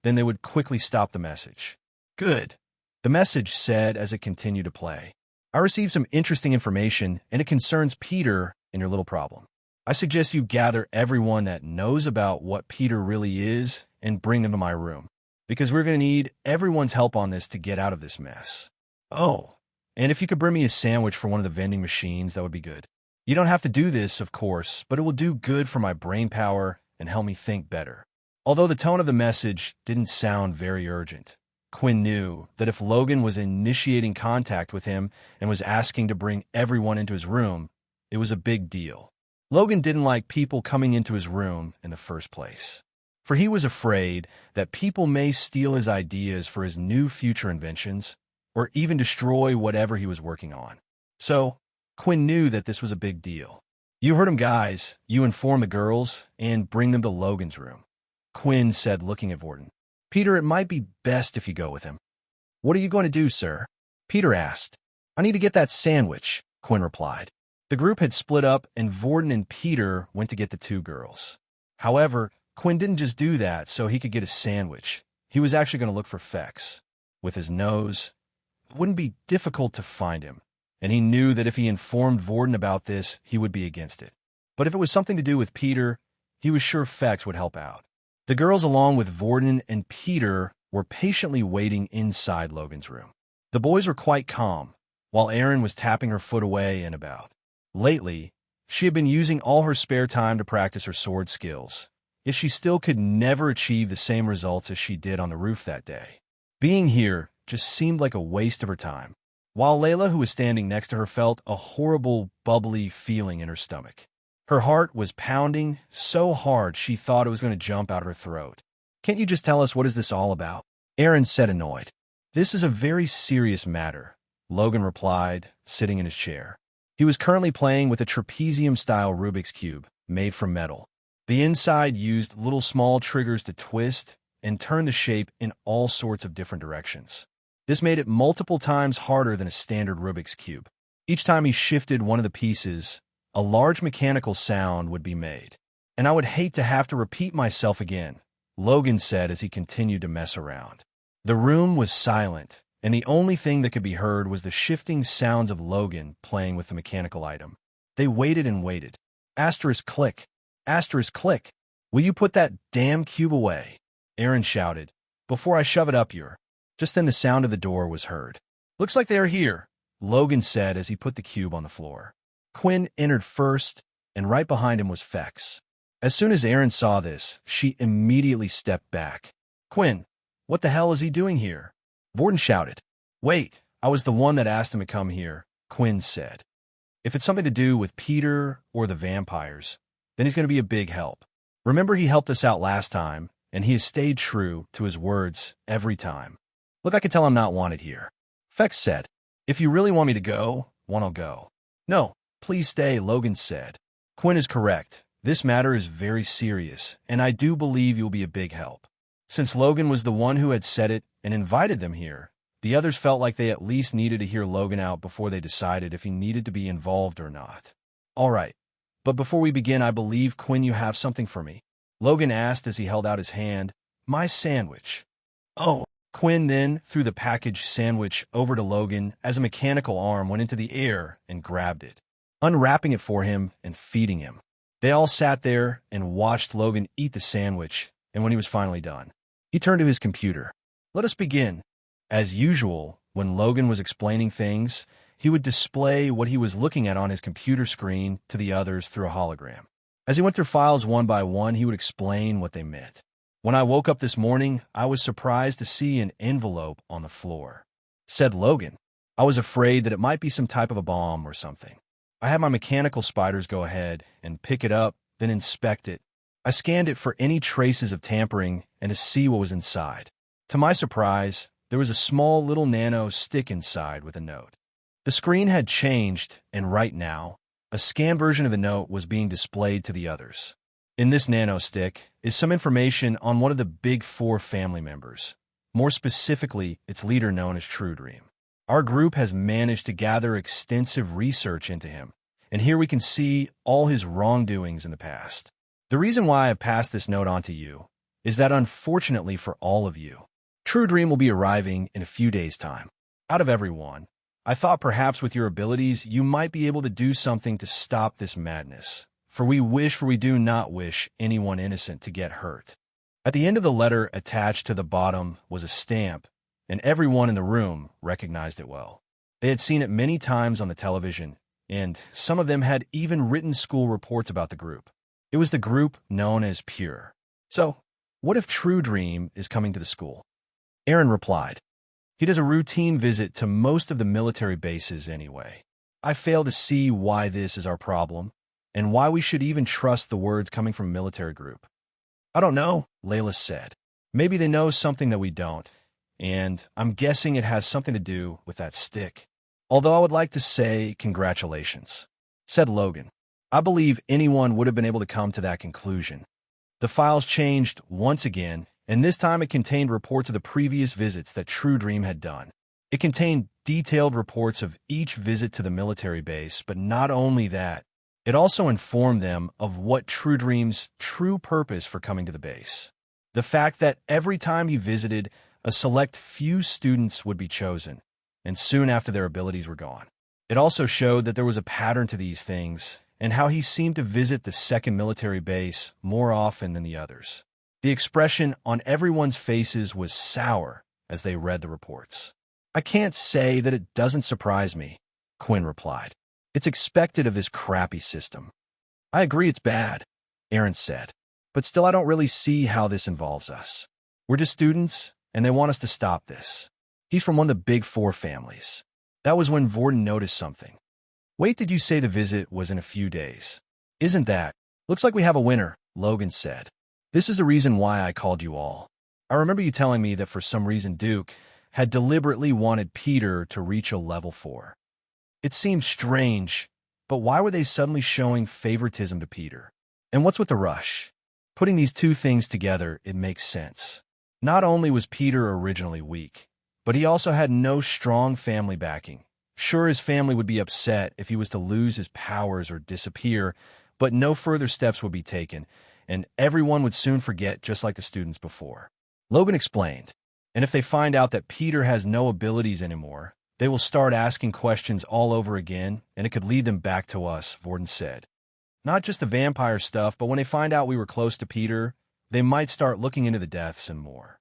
then they would quickly stop the message. "Good," the message said as it continued to play. "I received some interesting information, and it concerns Peter and your little problem. I suggest you gather everyone that knows about what Peter really is and bring them to my room, because we're going to need everyone's help on this to get out of this mess. Oh, and if you could bring me a sandwich for one of the vending machines, that would be good. You don't have to do this, of course, but it will do good for my brain power and help me think better." Although the tone of the message didn't sound very urgent, Quinn knew that if Logan was initiating contact with him and was asking to bring everyone into his room, it was a big deal. Logan didn't like people coming into his room in the first place, for he was afraid that people may steal his ideas for his new future inventions, or even destroy whatever he was working on. So, Quinn knew that this was a big deal. "You heard him, guys. You inform the girls and bring them to Logan's room," Quinn said, looking at Vorden. "Peter, it might be best if you go with him." "What are you going to do, sir?" Peter asked. "I need to get that sandwich," Quinn replied. The group had split up, and Vorden and Peter went to get the two girls. However, Quinn didn't just do that so he could get a sandwich. He was actually going to look for Fex. With his nose, it wouldn't be difficult to find him, and he knew that if he informed Vorden about this, he would be against it. But if it was something to do with Peter, he was sure Fex would help out. The girls, along with Vorden and Peter, were patiently waiting inside Logan's room. The boys were quite calm, while Erin was tapping her foot away and about. Lately, she had been using all her spare time to practice her sword skills, yet she still could never achieve the same results as she did on the roof that day. Being here just seemed like a waste of her time, while Layla, who was standing next to her, felt a horrible, bubbly feeling in her stomach. Her heart was pounding so hard she thought it was going to jump out of her throat. "Can't you just tell us what is this all about?" Erin said, annoyed. "This is a very serious matter," Logan replied, sitting in his chair. He was currently playing with a trapezium-style Rubik's Cube, made from metal. The inside used little small triggers to twist and turn the shape in all sorts of different directions. This made it multiple times harder than a standard Rubik's Cube. Each time he shifted one of the pieces, a large mechanical sound would be made. "And I would hate to have to repeat myself again," Logan said as he continued to mess around. The room was silent, and the only thing that could be heard was the shifting sounds of Logan playing with the mechanical item. They waited and waited. Asterisk click. Asterisk click. "Will you put that damn cube away?" Erin shouted. "Before I shove it up your..." Just then the sound of the door was heard. "Looks like they are here," Logan said as he put the cube on the floor. Quinn entered first, and right behind him was Fex. As soon as Erin saw this, she immediately stepped back. "Quinn, what the hell is he doing here?" Vorden shouted. "Wait, I was the one that asked him to come here," Quinn said. "If it's something to do with Peter or the vampires, then he's going to be a big help. Remember, he helped us out last time, and he has stayed true to his words every time. Look, I can tell I'm not wanted here." Fex said. "If you really want me to go, I'll go." "No, please stay," Logan said. "Quinn is correct. This matter is very serious, and I do believe you'll be a big help." Since Logan was the one who had said it and invited them here, the others felt like they at least needed to hear Logan out before they decided if he needed to be involved or not. "All right, but before we begin, I believe, Quinn, you have something for me?" Logan asked as he held out his hand. "My sandwich." "Oh." Quinn then threw the packaged sandwich over to Logan as a mechanical arm went into the air and grabbed it, unwrapping it for him and feeding him. They all sat there and watched Logan eat the sandwich, and when he was finally done, he turned to his computer. "Let us begin." As usual, when Logan was explaining things, he would display what he was looking at on his computer screen to the others through a hologram. As he went through files one by one, he would explain what they meant. "When I woke up this morning, I was surprised to see an envelope on the floor," said Logan. "I was afraid that it might be some type of a bomb or something. I had my mechanical spiders go ahead and pick it up, then inspect it. I scanned it for any traces of tampering and to see what was inside. To my surprise, there was a small little nano stick inside with a note. The screen had changed, and right now, a scanned version of the note was being displayed to the others. In this nano stick is some information on one of the Big Four family members, more specifically, its leader known as Truedream. Our group has managed to gather extensive research into him, and here we can see all his wrongdoings in the past. The reason why I have passed this note on to you is that unfortunately for all of you, Truedream will be arriving in a few days' time. Out of everyone, I thought perhaps with your abilities you might be able to do something to stop this madness, for we do not wish anyone innocent to get hurt." At the end of the letter attached to the bottom was a stamp, and everyone in the room recognized it well. They had seen it many times on the television, and some of them had even written school reports about the group. It was the group known as Pure. "So, what if Truedream is coming to the school?" Aaron replied. "He does a routine visit to most of the military bases anyway. I fail to see why this is our problem, and why we should even trust the words coming from a military group." "I don't know," Layla said. "Maybe they know something that we don't, and I'm guessing it has something to do with that stick. Although I would like to say congratulations," said Logan. "I believe anyone would have been able to come to that conclusion." The files changed once again, and this time it contained reports of the previous visits that Truedream had done. It contained detailed reports of each visit to the military base, but not only that, it also informed them of what Truedream's true purpose for coming to the base. The fact that every time he visited, a select few students would be chosen, and soon after their abilities were gone. It also showed that there was a pattern to these things, and how he seemed to visit the second military base more often than the others. The expression on everyone's faces was sour as they read the reports. "I can't say that it doesn't surprise me," Quinn replied. "It's expected of this crappy system." "I agree it's bad," Aaron said. "But still I don't really see how this involves us. We're just students, and they want us to stop this. He's from one of the Big Four families." That was when Vorden noticed something. "Wait, did you say the visit was in a few days?" "Isn't that? Looks like we have a winner," Logan said. "This is the reason why I called you all. I remember you telling me that for some reason Duke had deliberately wanted Peter to reach a level 4. It seemed strange, but why were they suddenly showing favoritism to Peter? And what's with the rush? Putting these two things together, it makes sense. Not only was Peter originally weak, but he also had no strong family backing. Sure, his family would be upset if he was to lose his powers or disappear, but no further steps would be taken, and everyone would soon forget just like the students before. Logan explained, "And if they find out that Peter has no abilities anymore, they will start asking questions all over again, and it could lead them back to us," Vorden said. "Not just the vampire stuff, but when they find out we were close to Peter, they might start looking into the deaths and more."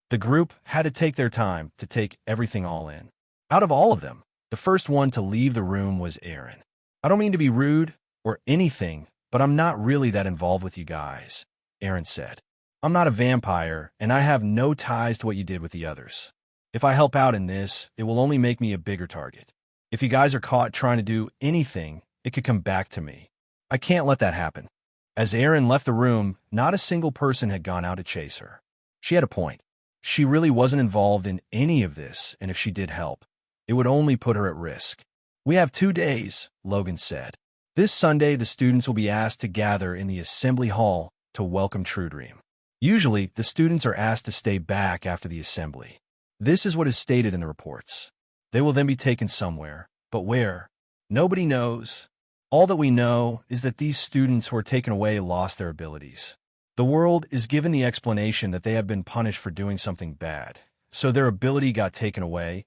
The group had to take their time to take everything all in. Out of all of them, the first one to leave the room was Aaron. "I don't mean to be rude or anything, but I'm not really that involved with you guys," Aaron said. "I'm not a vampire, and I have no ties to what you did with the others. If I help out in this, it will only make me a bigger target. If you guys are caught trying to do anything, it could come back to me. I can't let that happen." As Aaron left the room, not a single person had gone out to chase her. She had a point. She really wasn't involved in any of this, and if she did help, it would only put her at risk. "We have 2 days," Logan said. "This Sunday, the students will be asked to gather in the assembly hall to welcome Truedream. Usually, the students are asked to stay back after the assembly. This is what is stated in the reports. They will then be taken somewhere, but where? Nobody knows. All that we know is that these students who are taken away lost their abilities. The world is given the explanation that they have been punished for doing something bad, so their ability got taken away,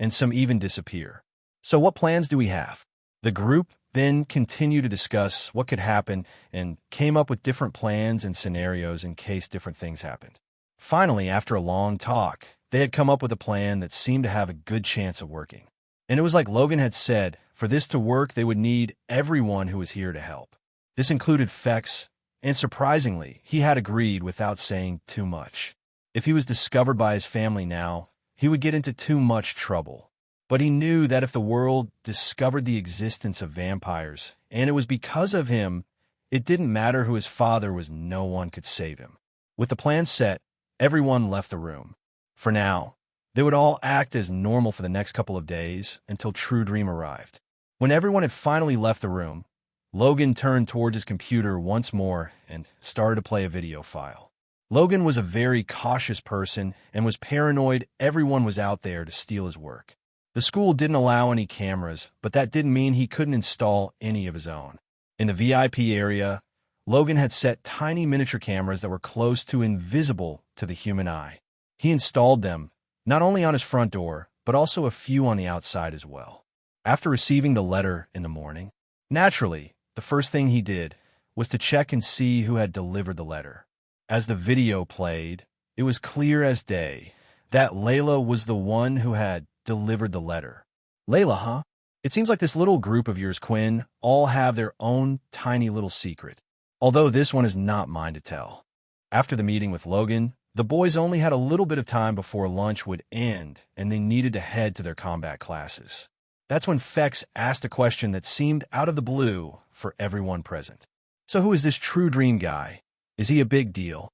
and some even disappear. So what plans do we have?" The group then continued to discuss what could happen and came up with different plans and scenarios in case different things happened. Finally, after a long talk, they had come up with a plan that seemed to have a good chance of working. And it was like Logan had said, for this to work, they would need everyone who was here to help. This included Fex, and surprisingly, he had agreed without saying too much. If he was discovered by his family now, he would get into too much trouble. But he knew that if the world discovered the existence of vampires, and it was because of him, it didn't matter who his father was, no one could save him. With the plan set, everyone left the room. For now, they would all act as normal for the next couple of days until Truedream arrived. When everyone had finally left the room, Logan turned towards his computer once more and started to play a video file. Logan was a very cautious person and was paranoid everyone was out there to steal his work. The school didn't allow any cameras, but that didn't mean he couldn't install any of his own. In the VIP area, Logan had set tiny miniature cameras that were close to invisible to the human eye. He installed them, not only on his front door, but also a few on the outside as well. After receiving the letter in the morning, naturally, the first thing he did was to check and see who had delivered the letter. As the video played, it was clear as day that Layla was the one who had delivered the letter. Layla, huh? It seems like this little group of yours, Quinn, all have their own tiny little secret, although this one is not mine to tell. After the meeting with Logan, the boys only had a little bit of time before lunch would end, and they needed to head to their combat classes. That's when Fex asked a question that seemed out of the blue for everyone present. So who is this Truedream guy? Is he a big deal?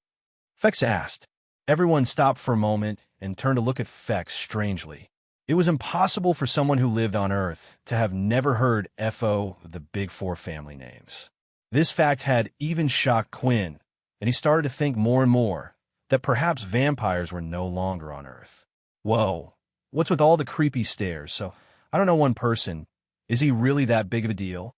Fex asked. Everyone stopped for a moment and turned to look at Fex strangely. It was impossible for someone who lived on Earth to have never heard FO, the Big Four family names. This fact had even shocked Quinn, and he started to think more and more that perhaps vampires were no longer on Earth. Whoa, what's with all the creepy stares? So, I don't know one person. Is he really that big of a deal?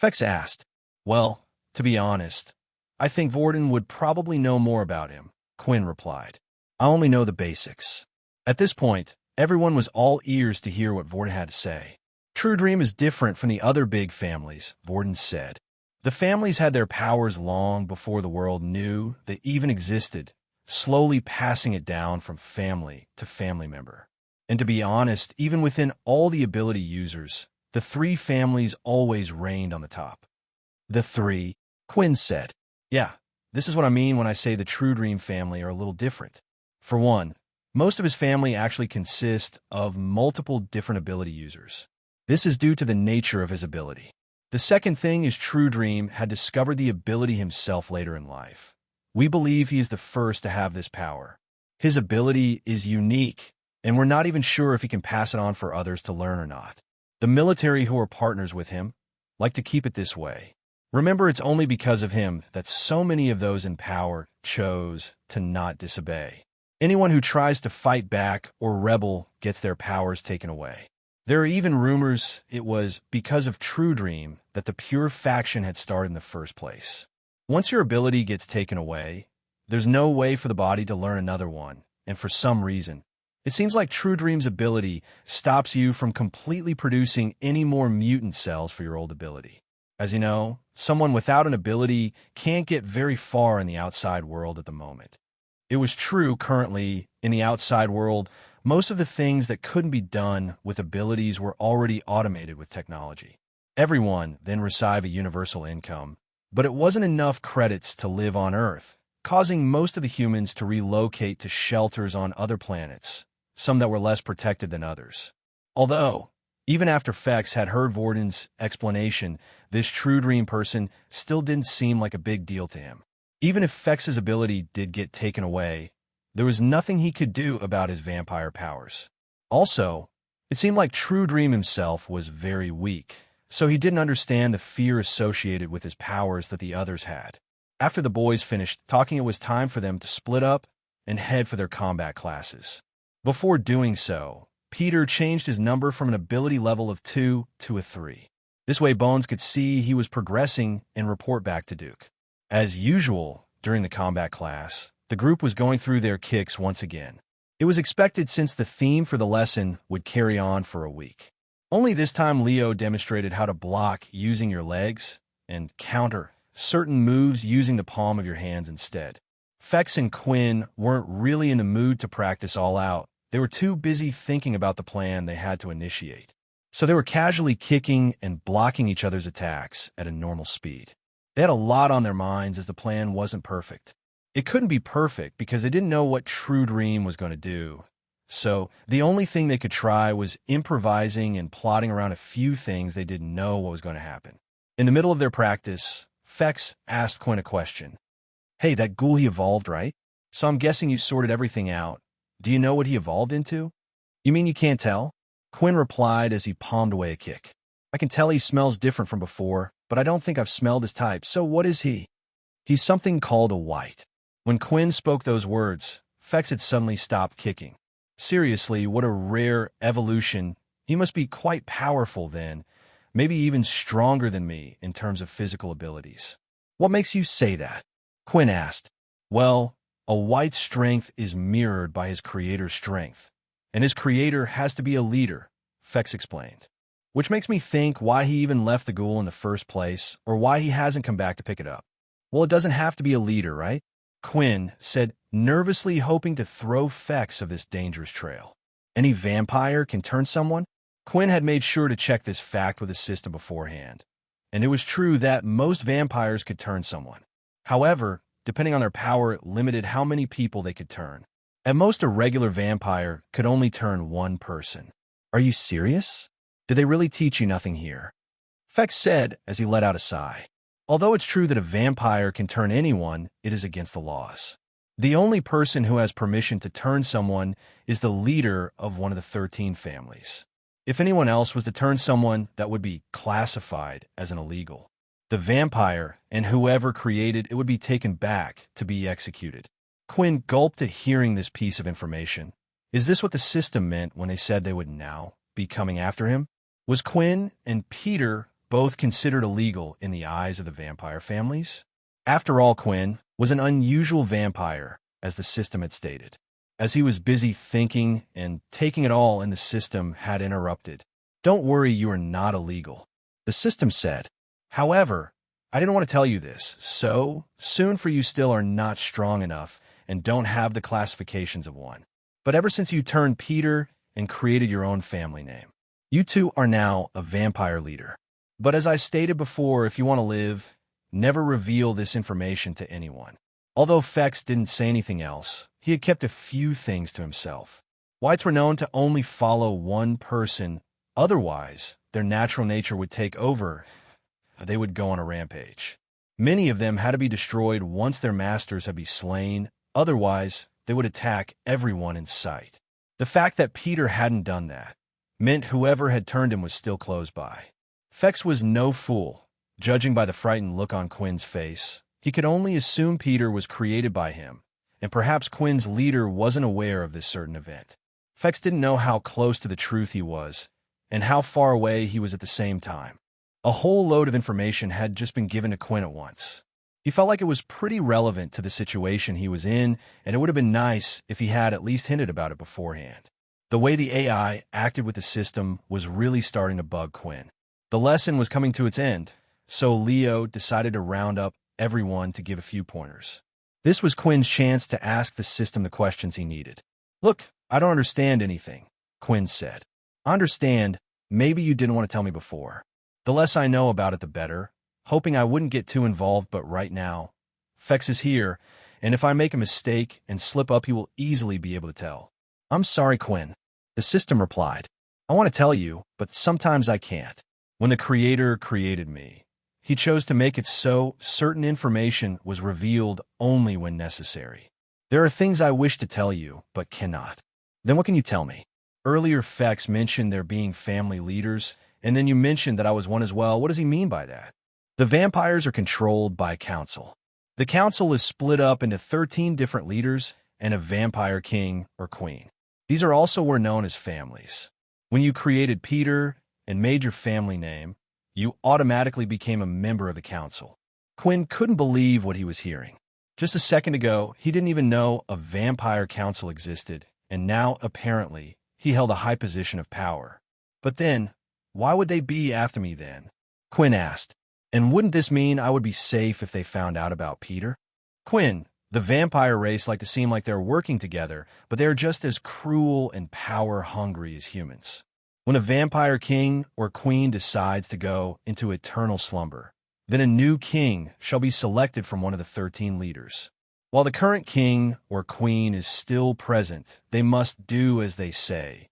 Fex asked. Well, to be honest, I think Vorden would probably know more about him, Quinn replied. I only know the basics. At this point, everyone was all ears to hear what Vorden had to say. Truedream is different from the other big families, Vorden said. The families had their powers long before the world knew they even existed, slowly passing it down from family to family member. And to be honest, even within all the ability users, the three families always reigned on the top. The three, Quinn said. Yeah, this is what I mean when I say the Truedream family are a little different. For one, most of his family actually consist of multiple different ability users. This is due to the nature of his ability. The second thing is Truedream had discovered the ability himself later in life. We believe he is the first to have this power. His ability is unique, and we're not even sure if he can pass it on for others to learn or not. The military who are partners with him like to keep it this way. Remember, it's only because of him that so many of those in power chose to not disobey. Anyone who tries to fight back or rebel gets their powers taken away. There are even rumors it was because of Truedream that the pure faction had started in the first place. Once your ability gets taken away, there's no way for the body to learn another one, and for some reason, it seems like Truedream's ability stops you from completely producing any more mutant cells for your old ability. As you know, someone without an ability can't get very far in the outside world at the moment. It was true currently in the outside world, most of the things that couldn't be done with abilities were already automated with technology. Everyone then received a universal income, but it wasn't enough credits to live on Earth, causing most of the humans to relocate to shelters on other planets, some that were less protected than others. Although, even after Fex had heard Vorden's explanation, this Truedream person still didn't seem like a big deal to him. Even if Fex's ability did get taken away, there was nothing he could do about his vampire powers. Also, it seemed like Truedream himself was very weak, so he didn't understand the fear associated with his powers that the others had. After the boys finished talking, it was time for them to split up and head for their combat classes. Before doing so, Peter changed his number from an ability level of 2 to a 3. This way Bones could see he was progressing and report back to Duke. As usual, during the combat class, the group was going through their kicks once again. It was expected since the theme for the lesson would carry on for a week. Only this time Leo demonstrated how to block using your legs and counter certain moves using the palm of your hands instead. Fex and Quinn weren't really in the mood to practice all out. They were too busy thinking about the plan they had to initiate. So they were casually kicking and blocking each other's attacks at a normal speed. They had a lot on their minds as the plan wasn't perfect. It couldn't be perfect because they didn't know what Truedream was going to do. So the only thing they could try was improvising and plotting around a few things they didn't know what was going to happen. In the middle of their practice, Fex asked Quinn a question. Hey, that ghoul he evolved, right? So I'm guessing you sorted everything out. Do you know what he evolved into? You mean you can't tell? Quinn replied as he palmed away a kick. I can tell he smells different from before, but I don't think I've smelled his type, so what is he? He's something called a white. When Quinn spoke those words, Fex had suddenly stopped kicking. Seriously, what a rare evolution. He must be quite powerful then, maybe even stronger than me in terms of physical abilities. What makes you say that? Quinn asked. Well, a white's strength is mirrored by his creator's strength, and his creator has to be a leader, Fex explained. Which makes me think why he even left the ghoul in the first place, or why he hasn't come back to pick it up. Well, it doesn't have to be a leader, right? Quinn said, nervously hoping to throw Fex of this dangerous trail. Any vampire can turn someone? Quinn had made sure to check this fact with his system beforehand, and it was true that most vampires could turn someone. However, depending on their power, it limited how many people they could turn. At most, a regular vampire could only turn one person. Are you serious? Did they really teach you nothing here? Fex said as he let out a sigh. Although it's true that a vampire can turn anyone, it is against the laws. The only person who has permission to turn someone is the leader of one of the 13 families. If anyone else was to turn someone, that would be classified as an illegal. The vampire and whoever created it would be taken back to be executed. Quinn gulped at hearing this piece of information. Is this what the system meant when they said they would now be coming after him? Was Quinn and Peter both considered illegal in the eyes of the vampire families? After all, Quinn was an unusual vampire, as the system had stated. As he was busy thinking and taking it all in, the system had interrupted. Don't worry, you are not illegal, the system said. However, I didn't want to tell you this, so soon for you still are not strong enough and don't have the classifications of one. But ever since you turned Peter and created your own family name, you two are now a vampire leader. But as I stated before, if you want to live, never reveal this information to anyone. Although Fex didn't say anything else, he had kept a few things to himself. Whites were known to only follow one person, otherwise their natural nature would take over. They would go on a rampage. Many of them had to be destroyed once their masters had been slain, otherwise they would attack everyone in sight. The fact that Peter hadn't done that meant whoever had turned him was still close by. Fex was no fool. Judging by the frightened look on Quinn's face, he could only assume Peter was created by him, and perhaps Quinn's leader wasn't aware of this certain event. Fex didn't know how close to the truth he was, and how far away he was at the same time. A whole load of information had just been given to Quinn at once. He felt like it was pretty relevant to the situation he was in, and it would have been nice if he had at least hinted about it beforehand. The way the AI acted with the system was really starting to bug Quinn. The lesson was coming to its end, so Leo decided to round up everyone to give a few pointers. This was Quinn's chance to ask the system the questions he needed. Look, I don't understand anything, Quinn said. I understand, maybe you didn't want to tell me before. The less I know about it, the better, hoping I wouldn't get too involved, but right now, Fex is here, and if I make a mistake and slip up, he will easily be able to tell. I'm sorry, Quinn, the system replied. I want to tell you, but sometimes I can't. When the Creator created me, he chose to make it so certain information was revealed only when necessary. There are things I wish to tell you, but cannot. Then what can you tell me? Earlier, Fex mentioned there being family leaders, and then you mentioned that I was one as well. What does he mean by that? The vampires are controlled by a council. The council is split up into 13 different leaders and a vampire king or queen. These are also were known as families. When you created Peter and made your family name, you automatically became a member of the council. Quinn couldn't believe what he was hearing. Just a second ago, he didn't even know a vampire council existed, and now, apparently, he held a high position of power. But then, Why would they be after me then? Quinn asked. And wouldn't this mean I would be safe if they found out about Peter? Quinn, the vampire race like to seem like they're working together, but they are just as cruel and power-hungry as humans. When a vampire king or queen decides to go into eternal slumber, then a new king shall be selected from one of the 13 leaders. While the current king or queen is still present, they must do as they say.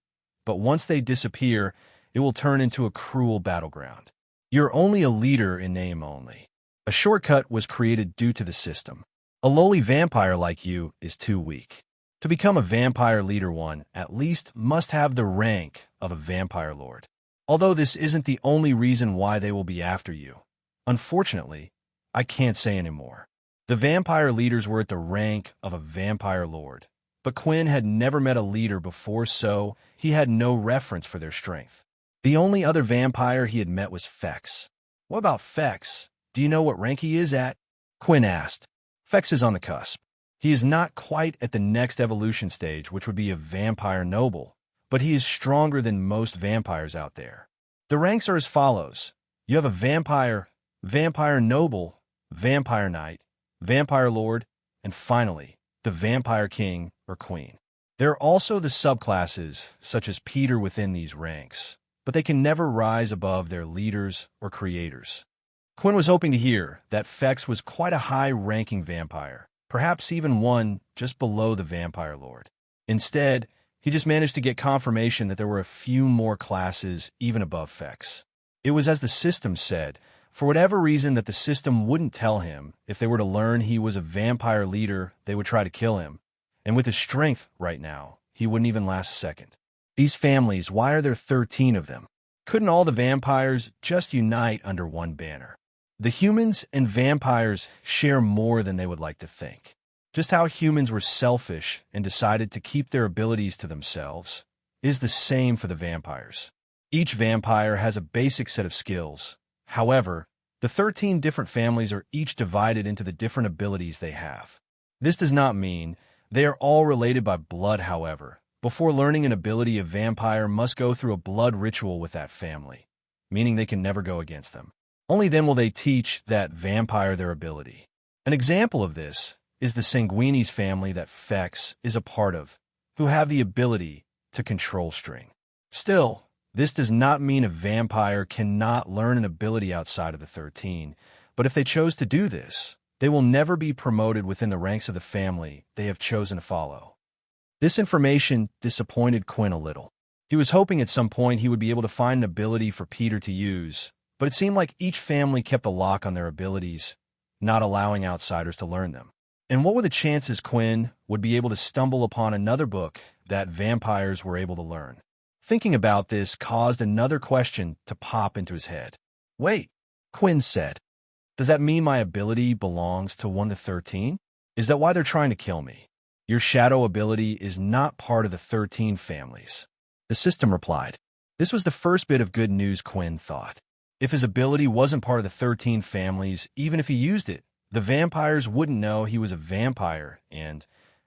But once they disappear, it will turn into a cruel battleground. You're only a leader in name only. A shortcut was created due to the system. A lowly vampire like you is too weak. To become a vampire leader, one at least must have the rank of a vampire lord. Although this isn't the only reason why they will be after you. Unfortunately, I can't say anymore. The vampire leaders were at the rank of a vampire lord, but Quinn had never met a leader before, so he had no reference for their strength. The only other vampire he had met was Fex. What about Fex? Do you know what rank he is at? Quinn asked. Fex is on the cusp. He is not quite at the next evolution stage, which would be a vampire noble, but he is stronger than most vampires out there. The ranks are as follows. You have a vampire, vampire noble, vampire knight, vampire lord, and finally, the vampire king or queen. There are also the subclasses, such as Peter within these ranks, but they can never rise above their leaders or creators. Quinn was hoping to hear that Fex was quite a high-ranking vampire, perhaps even one just below the vampire lord. Instead, he just managed to get confirmation that there were a few more classes even above Fex. It was as the system said, for whatever reason that the system wouldn't tell him. If they were to learn he was a vampire leader, they would try to kill him. And with his strength right now, he wouldn't even last a second. These families, why are there 13 of them? Couldn't all the vampires just unite under one banner? The humans and vampires share more than they would like to think. Just how humans were selfish and decided to keep their abilities to themselves is the same for the vampires. Each vampire has a basic set of skills. However, the 13 different families are each divided into the different abilities they have. This does not mean they are all related by blood, however. Before learning an ability, a vampire must go through a blood ritual with that family, meaning they can never go against them. Only then will they teach that vampire their ability. An example of this is the Sanguini's family that Fex is a part of, who have the ability to control string. Still, this does not mean a vampire cannot learn an ability outside of the 13, but if they chose to do this, they will never be promoted within the ranks of the family they have chosen to follow. This information disappointed Quinn a little. He was hoping at some point he would be able to find an ability for Peter to use, but it seemed like each family kept a lock on their abilities, not allowing outsiders to learn them. And what were the chances Quinn would be able to stumble upon another book that vampires were able to learn? Thinking about this caused another question to pop into his head. Wait, Quinn said. Does that mean my ability belongs to 1 to 13? Is that why they're trying to kill me? Your shadow ability is not part of the 13 families. The system replied. This was the first bit of good news, Quinn thought. If his ability wasn't part of the 13 families, even if he used it, the vampires wouldn't know he was a vampire, and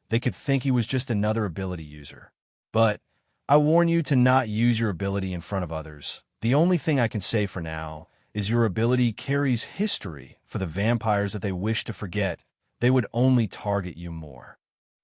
they could think he was just another ability user. But I warn you to not use your ability in front of others. The only thing I can say for now is your ability carries history for the vampires that they wish to forget. They would only target you more.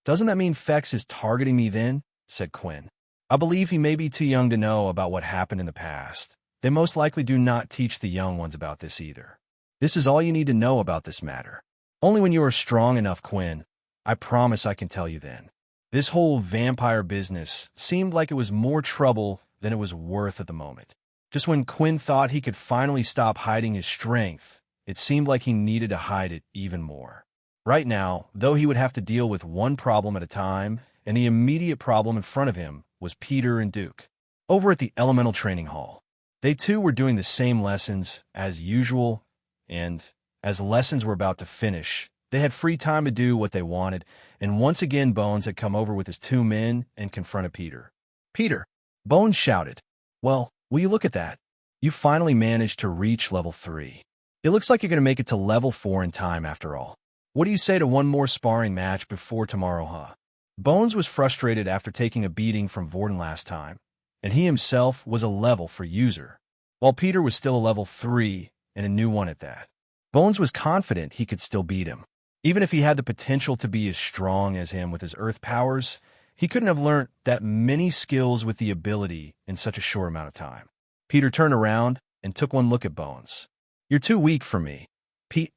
Doesn't that mean Fex is targeting me then? Said Quinn. I believe he may be too young to know about what happened in the past. They most likely do not teach the young ones about this either. This is all you need to know about this matter. Only when you are strong enough, Quinn. I promise I can tell you then. This whole vampire business seemed like it was more trouble than it was worth at the moment. Just when Quinn thought he could finally stop hiding his strength, it seemed like he needed to hide it even more. Right now, though, he would have to deal with one problem at a time, and the immediate problem in front of him was Peter and Duke. Over at the Elemental Training Hall, they too were doing the same lessons as usual, and as lessons were about to finish, they had free time to do what they wanted, and once again Bones had come over with his 2 men and confronted Peter. Peter, Bones shouted, well, will you look at that? You finally managed to reach level 3. It looks like you're going to make it to level 4 in time after all. What do you say to one more sparring match before tomorrow, huh? Bones was frustrated after taking a beating from Vorden last time, and he himself was a level 4 user. while Peter was still a level 3 and a new one at that. Bones was confident he could still beat him. Even if he had the potential to be as strong as him with his earth powers, he couldn't have learned that many skills with the ability in such a short amount of time. Peter turned around and took one look at Bones. "You're too weak for me.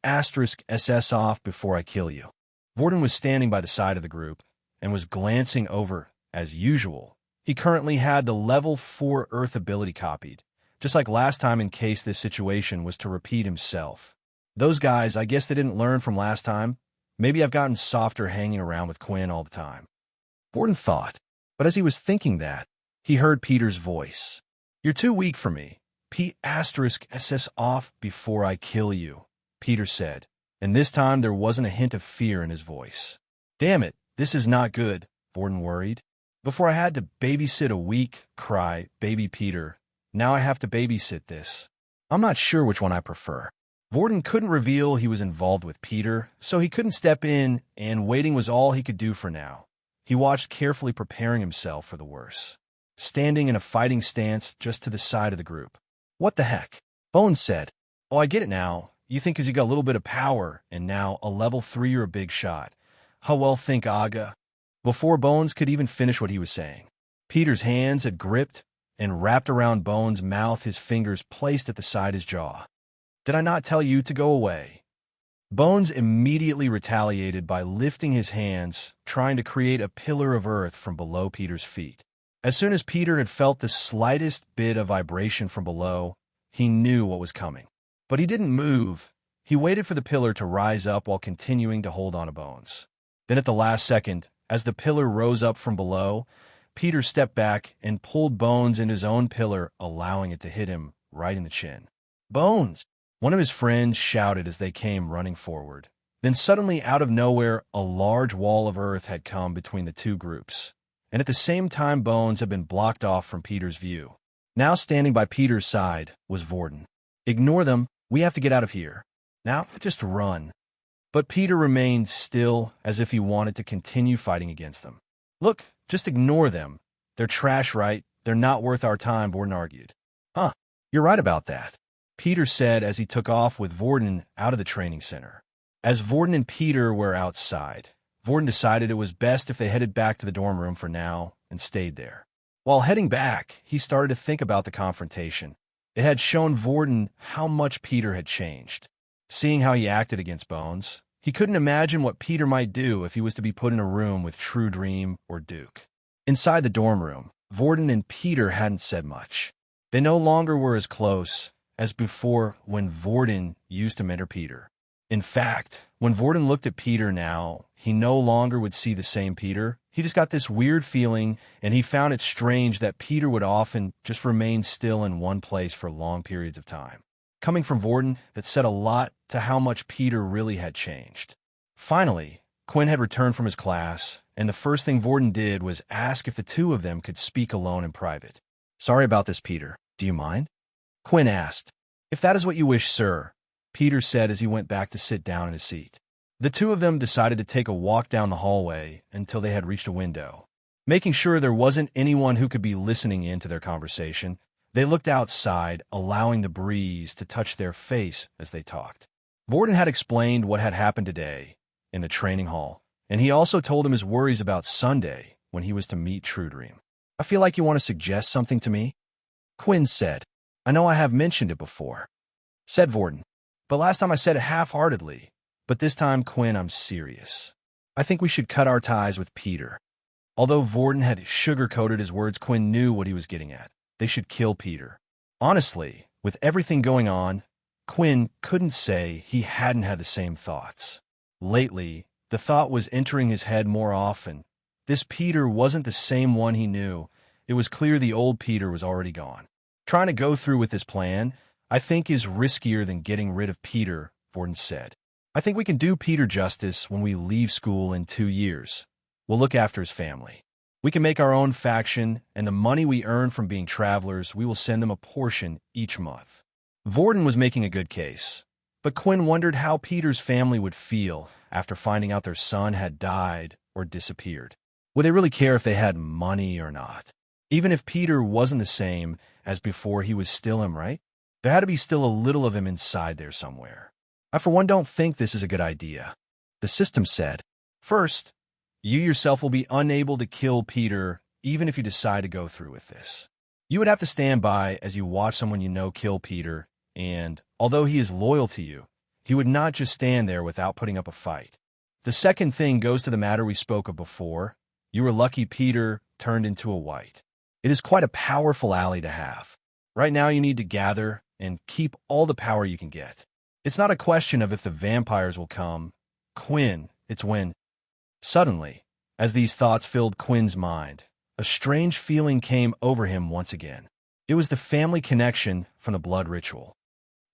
*SS off before I kill you." Vorden was standing by the side of the group and was glancing over as usual. He currently had the level 4 Earth ability copied, just like last time in case this situation was to repeat himself. Those guys, I guess they didn't learn from last time. Maybe I've gotten softer hanging around with Quinn all the time. Vorden thought, but as he was thinking that, he heard Peter's voice. "You're too weak for me. *SS off before I kill you," Peter said, and this time there wasn't a hint of fear in his voice. "Damn it, this is not good," Vorden worried. "Before I had to babysit a week, cry, baby Peter. Now I have to babysit this. I'm not sure which one I prefer." Vorden couldn't reveal he was involved with Peter, so he couldn't step in, and waiting was all he could do for now. He watched carefully, preparing himself for the worst, standing in a fighting stance just to the side of the group. "What the heck?" Bones said. "Oh, I get it now. You think 'cause you got a little bit of power, and now a level 3 you're a big shot. How well think Aga?" Before Bones could even finish what he was saying, Peter's hands had gripped and wrapped around Bones' mouth, his fingers placed at the side of his jaw. "Did I not tell you to go away?" Bones immediately retaliated by lifting his hands, trying to create a pillar of earth from below Peter's feet. As soon as Peter had felt the slightest bit of vibration from below, he knew what was coming. But he didn't move. He waited for the pillar to rise up while continuing to hold on to Bones. Then at the last second, as the pillar rose up from below, Peter stepped back and pulled Bones into his own pillar, allowing it to hit him right in the chin. "Bones!" One of his friends shouted as they came running forward. Then suddenly, out of nowhere, a large wall of earth had come between the two groups, and at the same time Bones had been blocked off from Peter's view. Now standing by Peter's side was Vorden. "Ignore them. We have to get out of here. Now, just run." But Peter remained still, as if he wanted to continue fighting against them. "Look, just ignore them. They're trash, right? They're not worth our time," Vorden argued. "Huh, you're right about that," Peter said as he took off with Vorden out of the training center. As Vorden and Peter were outside, Vorden decided it was best if they headed back to the dorm room for now and stayed there. While heading back, he started to think about the confrontation. It had shown Vorden how much Peter had changed. Seeing how he acted against Bones, he couldn't imagine what Peter might do if he was to be put in a room with Truedream or Duke. Inside the dorm room, Vorden and Peter hadn't said much. They no longer were as close as before when Vorden used to mentor Peter. In fact, when Vorden looked at Peter now, he no longer would see the same Peter. He just got this weird feeling, and he found it strange that Peter would often just remain still in one place for long periods of time. Coming from Vorden, that said a lot to how much Peter really had changed. Finally, Quinn had returned from his class, and the first thing Vorden did was ask if the two of them could speak alone in private. "Sorry about this, Peter. Do you mind?" Quinn asked. "If that is what you wish, sir," Peter said as he went back to sit down in his seat. The two of them decided to take a walk down the hallway until they had reached a window. Making sure there wasn't anyone who could be listening in to their conversation, they looked outside, allowing the breeze to touch their face as they talked. Vorden had explained what had happened today in the training hall, and he also told him his worries about Sunday when he was to meet Truedream. "I feel like you want to suggest something to me?" Quinn said. "I know I have mentioned it before," said Vorden, "but last time I said it half-heartedly. But this time, Quinn, I'm serious. I think we should cut our ties with Peter." Although Vorden had sugar-coated his words, Quinn knew what he was getting at. They should kill Peter. Honestly, with everything going on, Quinn couldn't say he hadn't had the same thoughts. Lately, the thought was entering his head more often. This Peter wasn't the same one he knew. It was clear the old Peter was already gone. "Trying to go through with this plan, I think, is riskier than getting rid of Peter," Vorden said. "I think we can do Peter justice when we leave school in 2 years. We'll look after his family. We can make our own faction, and the money we earn from being travelers, we will send them a portion each month." Vorden was making a good case, but Quinn wondered how Peter's family would feel after finding out their son had died or disappeared. Would they really care if they had money or not? Even if Peter wasn't the same as before, he was still him, right? There had to be still a little of him inside there somewhere. I for one don't think this is a good idea. The system said, first, you yourself will be unable to kill Peter even if you decide to go through with this. You would have to stand by as you watch someone you know kill Peter, and although he is loyal to you, he would not just stand there without putting up a fight. The second thing goes to the matter we spoke of before. You were lucky Peter turned into a white. It is quite a powerful ally to have. Right now you need to gather and keep all the power you can get. It's not a question of if the vampires will come, Quinn, it's when. Suddenly, as these thoughts filled Quinn's mind, a strange feeling came over him once again. It was the family connection from the blood ritual.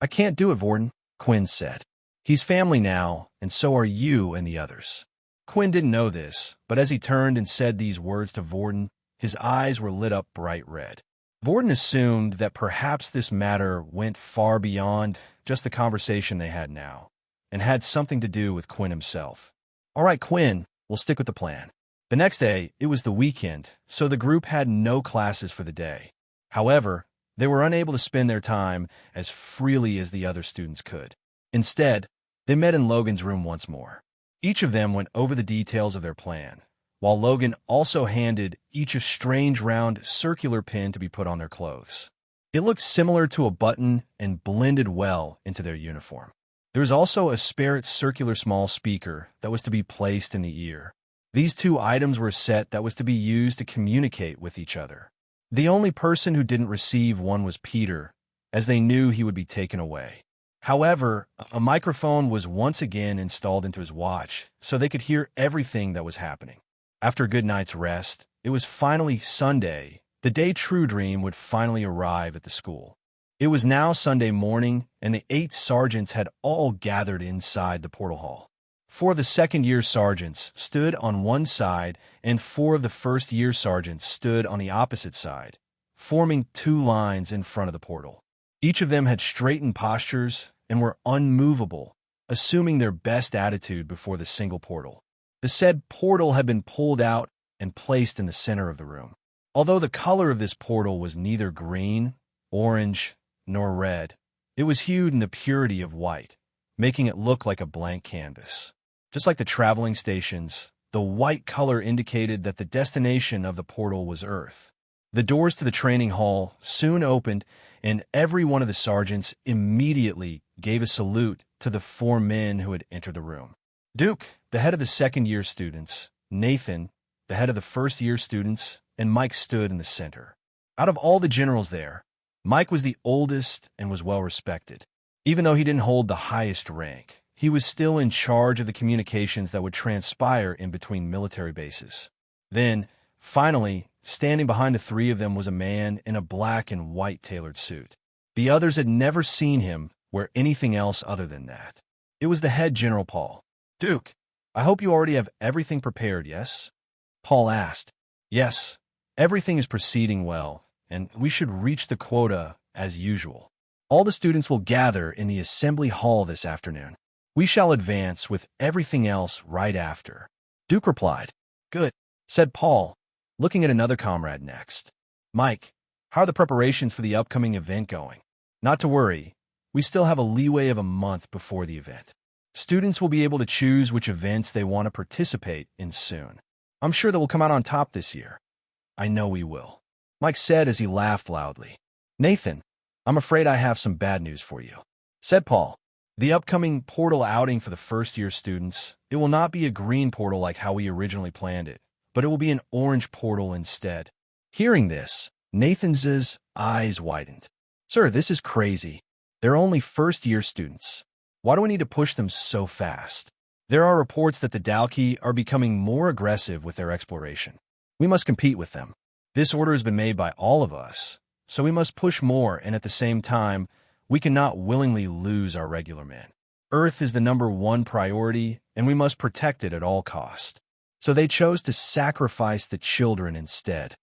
I can't do it, Vorden, Quinn said. He's family now, and so are you and the others. Quinn didn't know this, but as he turned and said these words to Vorden, his eyes were lit up bright red. Vorden assumed that perhaps this matter went far beyond just the conversation they had now, and had something to do with Quinn himself. All right, Quinn, we'll stick with the plan. The next day, it was the weekend, so the group had no classes for the day. However, they were unable to spend their time as freely as the other students could. Instead, they met in Logan's room once more. Each of them went over the details of their plan, while Logan also handed each a strange round circular pin to be put on their clothes. It looked similar to a button and blended well into their uniform. There was also a spare circular small speaker that was to be placed in the ear. These two items were a set that was to be used to communicate with each other. The only person who didn't receive one was Peter, as they knew he would be taken away. However, a microphone was once again installed into his watch, so they could hear everything that was happening. After a good night's rest, it was finally Sunday, the day Truedream would finally arrive at the school. It was now Sunday morning, and the 8 sergeants had all gathered inside the portal hall. 4 of the second-year sergeants stood on one side, and 4 of the first-year sergeants stood on the opposite side, forming 2 lines in front of the portal. Each of them had straightened postures and were unmovable, assuming their best attitude before the single portal. The said portal had been pulled out and placed in the center of the room. Although the color of this portal was neither green, orange, nor red, it was hued in the purity of white, making it look like a blank canvas. Just like the traveling stations, the white color indicated that the destination of the portal was Earth. The doors to the training hall soon opened, and every one of the sergeants immediately gave a salute to the 4 men who had entered the room. Duke, the head of the second-year students, Nathan, the head of the first-year students, and Mike stood in the center. Out of all the generals there, Mike was the oldest and was well-respected. Even though he didn't hold the highest rank, he was still in charge of the communications that would transpire in between military bases. Then, finally, standing behind the 3 of them was a man in a black and white tailored suit. The others had never seen him wear anything else other than that. It was the head General Paul. Duke, I hope you already have everything prepared, yes? Paul asked. Yes, everything is proceeding well, and we should reach the quota as usual. All the students will gather in the assembly hall this afternoon. We shall advance with everything else right after. Duke replied. Good, said Paul, looking at another comrade next. Mike, how are the preparations for the upcoming event going? Not to worry, we still have a leeway of a month before the event. Students will be able to choose which events they want to participate in soon. I'm sure that we'll come out on top this year. I know we will, Mike said as he laughed loudly. Nathan, I'm afraid I have some bad news for you, said Paul. The upcoming portal outing for the first-year students, it will not be a green portal like how we originally planned it, but it will be an orange portal instead. Hearing this, Nathan's eyes widened. Sir, this is crazy. They're only first-year students. Why do we need to push them so fast? There are reports that the Dalki are becoming more aggressive with their exploration. We must compete with them. This order has been made by all of us, so we must push more, and at the same time, we cannot willingly lose our regular men. Earth is the #1 priority, and we must protect it at all cost. So they chose to sacrifice the children instead.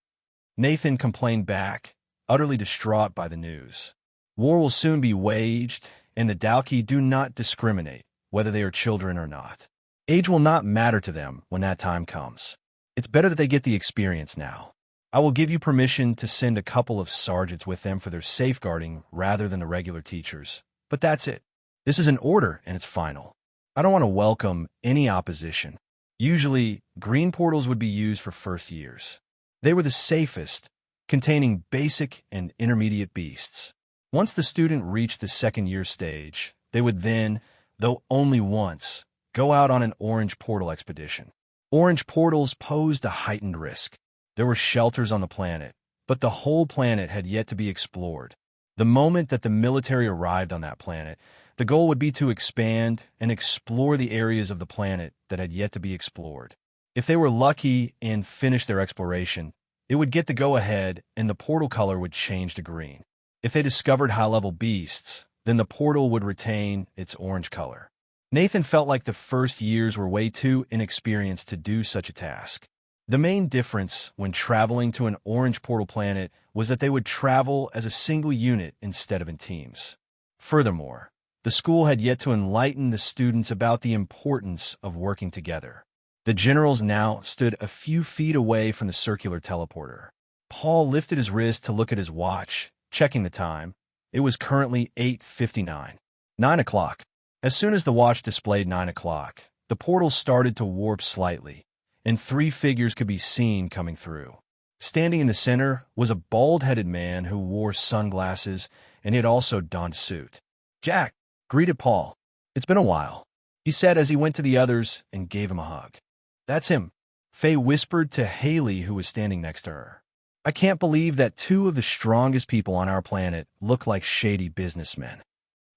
Nathan complained back, utterly distraught by the news. War will soon be waged, and the Dalki do not discriminate whether they are children or not. Age will not matter to them when that time comes. It's better that they get the experience now. I will give you permission to send a couple of sergeants with them for their safeguarding rather than the regular teachers. But that's it. This is an order, and it's final. I don't want to welcome any opposition. Usually, green portals would be used for first years. They were the safest, containing basic and intermediate beasts. Once the student reached the second-year stage, they would then, though only once, go out on an orange portal expedition. Orange portals posed a heightened risk. There were shelters on the planet, but the whole planet had yet to be explored. The moment that the military arrived on that planet, the goal would be to expand and explore the areas of the planet that had yet to be explored. If they were lucky and finished their exploration, it would get the go-ahead and the portal color would change to green. If they discovered high-level beasts, then the portal would retain its orange color. Nathan felt like the first years were way too inexperienced to do such a task. The main difference when traveling to an orange portal planet was that they would travel as a single unit instead of in teams. Furthermore, the school had yet to enlighten the students about the importance of working together. The generals now stood a few feet away from the circular teleporter. Paul lifted his wrist to look at his watch, checking the time. It was currently 8:59. 9 o'clock. As soon as the watch displayed 9 o'clock, the portal started to warp slightly, and 3 figures could be seen coming through. Standing in the center was a bald-headed man who wore sunglasses, and he had also donned a suit. "Jack," greeted Paul. "It's been a while," he said as he went to the others and gave him a hug. "That's him," Faye whispered to Haley, who was standing next to her. "I can't believe that 2 of the strongest people on our planet look like shady businessmen."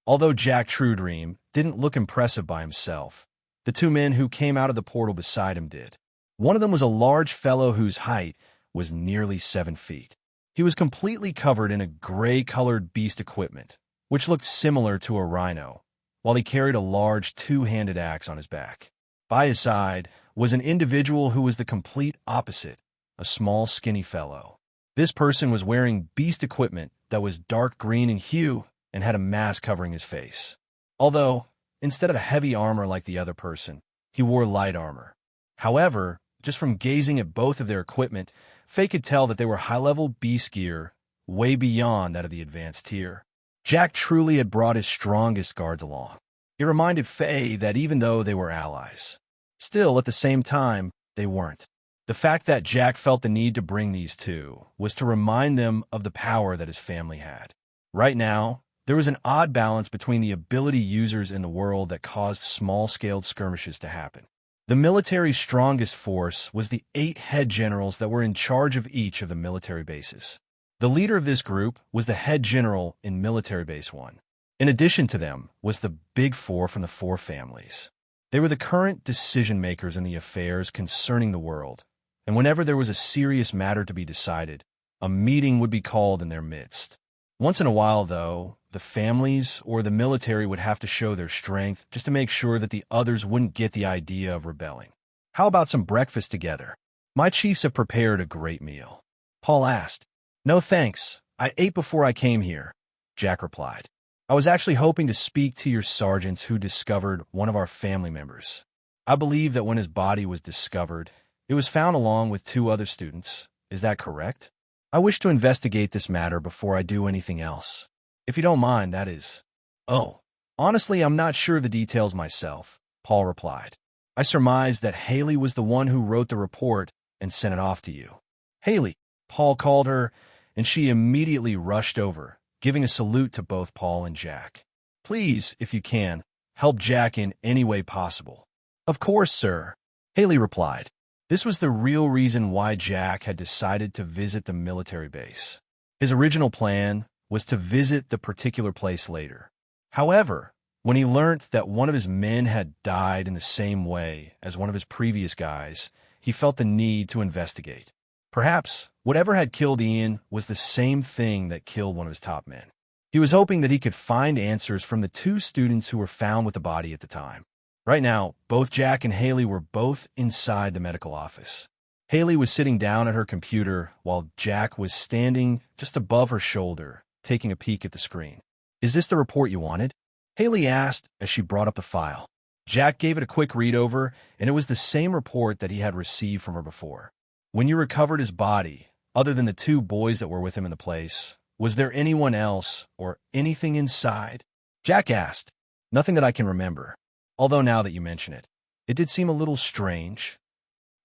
Although Jack Truedream didn't look impressive by himself, the 2 men who came out of the portal beside him did. One of them was a large fellow whose height was nearly 7 feet. He was completely covered in a gray-colored beast equipment, which looked similar to a rhino, while he carried a large 2-handed axe on his back. By his side was an individual who was the complete opposite, a small, skinny fellow. This person was wearing beast equipment that was dark green in hue and had a mask covering his face. Although, instead of heavy armor like the other person, he wore light armor. However, just from gazing at both of their equipment, Faye could tell that they were high-level beast gear, way beyond that of the advanced tier. Jack truly had brought his strongest guards along. It reminded Faye that even though they were allies, still, at the same time, they weren't. The fact that Jack felt the need to bring these 2 was to remind them of the power that his family had. Right now, there was an odd balance between the ability users in the world that caused small-scaled skirmishes to happen. The military's strongest force was the 8 head generals that were in charge of each of the military bases. The leader of this group was the head general in Military Base 1. In addition to them was the Big 4 from the 4 families. They were the current decision-makers in the affairs concerning the world, and whenever there was a serious matter to be decided, a meeting would be called in their midst. Once in a while, though, the families or the military would have to show their strength just to make sure that the others wouldn't get the idea of rebelling. "How about some breakfast together? My chiefs have prepared a great meal," Paul asked. "No thanks. I ate before I came here," Jack replied. "I was actually hoping to speak to your sergeants who discovered one of our family members. I believe that when his body was discovered, it was found along with 2 other students. Is that correct? I wish to investigate this matter before I do anything else. If you don't mind, that is." "Oh, honestly, I'm not sure of the details myself," Paul replied. "I surmised that Haley was the one who wrote the report and sent it off to you." "Haley," Paul called her, and she immediately rushed over, giving a salute to both Paul and Jack. "Please, if you can, help Jack in any way possible." "Of course, sir," Haley replied. This was the real reason why Jack had decided to visit the military base. His original plan was to visit the particular place later. However, when he learned that one of his men had died in the same way as one of his previous guys, he felt the need to investigate. Perhaps whatever had killed Ian was the same thing that killed one of his top men. He was hoping that he could find answers from the 2 students who were found with the body at the time. Right now, both Jack and Haley were both inside the medical office. Haley was sitting down at her computer while Jack was standing just above her shoulder, taking a peek at the screen. "Is this the report you wanted?" Haley asked as she brought up the file. Jack gave it a quick read-over, and it was the same report that he had received from her before. "When you recovered his body, other than the two boys that were with him in the place. Was there anyone else or anything inside? Jack asked. Nothing that I can remember, although now that you mention it, it did seem a little strange.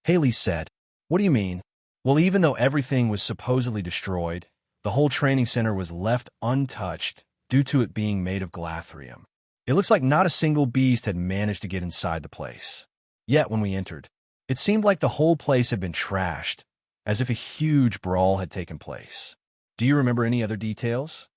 Haley said, What do you mean? Well, even though everything was supposedly destroyed, the whole training center was left untouched due to it being made of glathrium. It looks like not a single beast had managed to get inside the place. Yet when we entered, it seemed like the whole place had been trashed, as if a huge brawl had taken place. Do you remember any other details?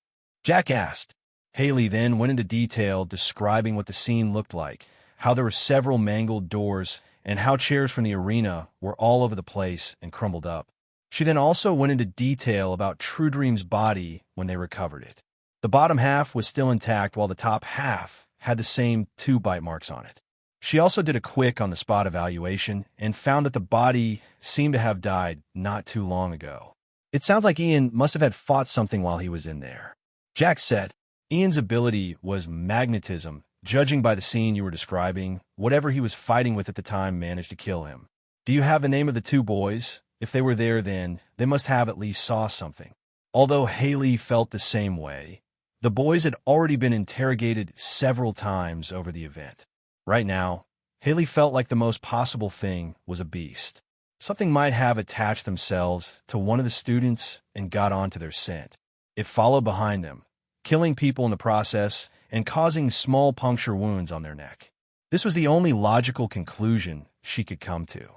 Jack asked. Haley then went into detail describing what the scene looked like, how there were several mangled doors, and how chairs from the arena were all over the place and crumbled up. She then also went into detail about Truedream's body when they recovered it. The bottom half was still intact while the top half had the same 2 bite marks on it. She also did a quick on-the-spot evaluation and found that the body seemed to have died not too long ago. It sounds like Ian must have had fought something while he was in there. Jack said, Ian's ability was magnetism. Judging by the scene you were describing, whatever he was fighting with at the time managed to kill him. Do you have the name of the 2 boys? If they were there then, they must have at least saw something. Although Haley felt the same way, the boys had already been interrogated several times over the event. Right now, Haley felt like the most possible thing was a beast. Something might have attached themselves to one of the students and got onto their scent. It followed behind them, killing people in the process and causing small puncture wounds on their neck. This was the only logical conclusion she could come to.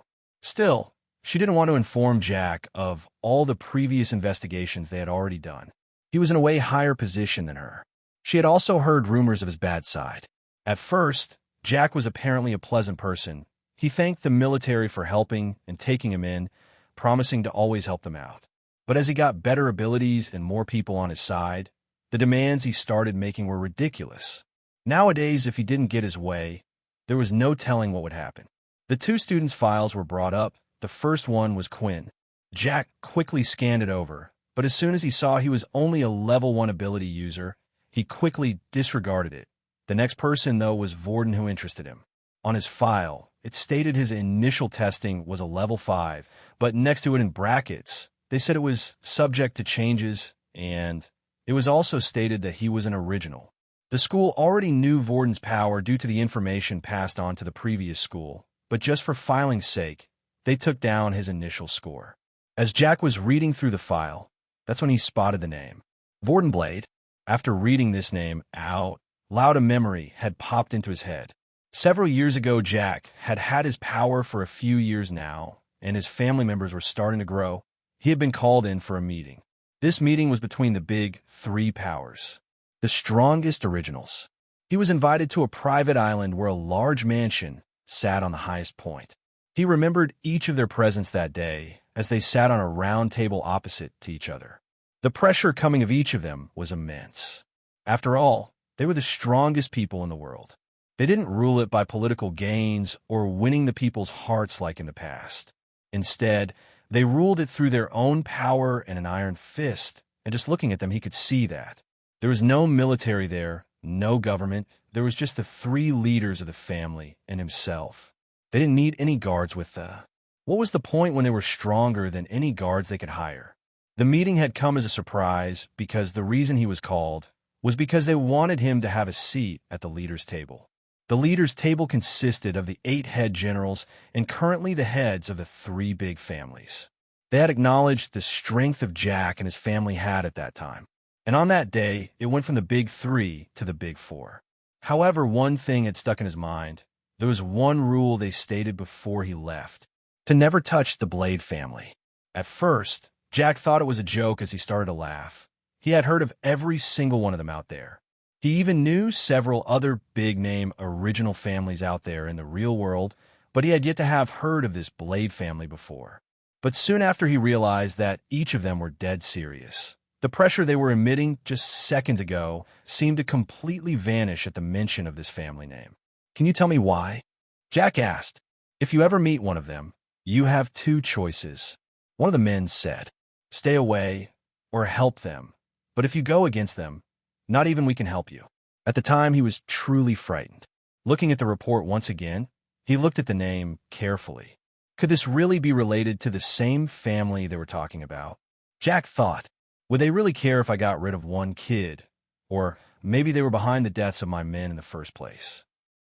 Still, she didn't want to inform Jack of all the previous investigations they had already done. He was in a way higher position than her. She had also heard rumors of his bad side. At first, Jack was apparently a pleasant person. He thanked the military for helping and taking him in, promising to always help them out. But as he got better abilities and more people on his side, the demands he started making were ridiculous. Nowadays, if he didn't get his way, there was no telling what would happen. The 2 students' files were brought up. The first one was Quinn. Jack quickly scanned it over, but as soon as he saw he was only a level 1 ability user, he quickly disregarded it. The next person, though, was Vorden, who interested him. On his file, it stated his initial testing was a level 5, but next to it in brackets, they said it was subject to changes, and it was also stated that he was an original. The school already knew Vorden's power due to the information passed on to the previous school, but just for filing's sake, they took down his initial score. As Jack was reading through the file, that's when he spotted the name. Vordenblade. After reading this name out loud, a memory had popped into his head. Several years ago, Jack had had his power for a few years now, and his family members were starting to grow. He had been called in for a meeting. This meeting was between the big 3 powers, the strongest originals. He was invited to a private island where a large mansion sat on the highest point. He remembered each of their presence that day as they sat on a round table opposite to each other. The pressure coming of each of them was immense. After all, they were the strongest people in the world. They didn't rule it by political gains or winning the people's hearts like in the past. Instead, they ruled it through their own power and an iron fist, and just looking at them, he could see that. There was no military there, no government. There was just the 3 leaders of the family and himself. They didn't need any guards with the... What was the point when they were stronger than any guards they could hire? The meeting had come as a surprise because the reason he was called was because they wanted him to have a seat at the leaders' table. The leaders' table consisted of the 8 head generals and currently the heads of the 3 big families. They had acknowledged the strength of Jack and his family had at that time. And on that day, it went from the big 3 to the big 4. However, one thing had stuck in his mind. There was one rule they stated before he left: to never touch the Blade family. At first, Jack thought it was a joke as he started to laugh. He had heard of every single one of them out there. He even knew several other big-name original families out there in the real world, but he had yet to have heard of this Blade family before. But soon after he realized that each of them were dead serious. The pressure they were emitting just seconds ago seemed to completely vanish at the mention of this family name. Can you tell me why? Jack asked. If you ever meet one of them, you have 2 choices. One of the men said, stay away or help them. But if you go against them, not even we can help you. At the time, he was truly frightened. Looking at the report once again, he looked at the name carefully. Could this really be related to the same family they were talking about? Jack thought, would they really care if I got rid of one kid? Or maybe they were behind the deaths of my men in the first place.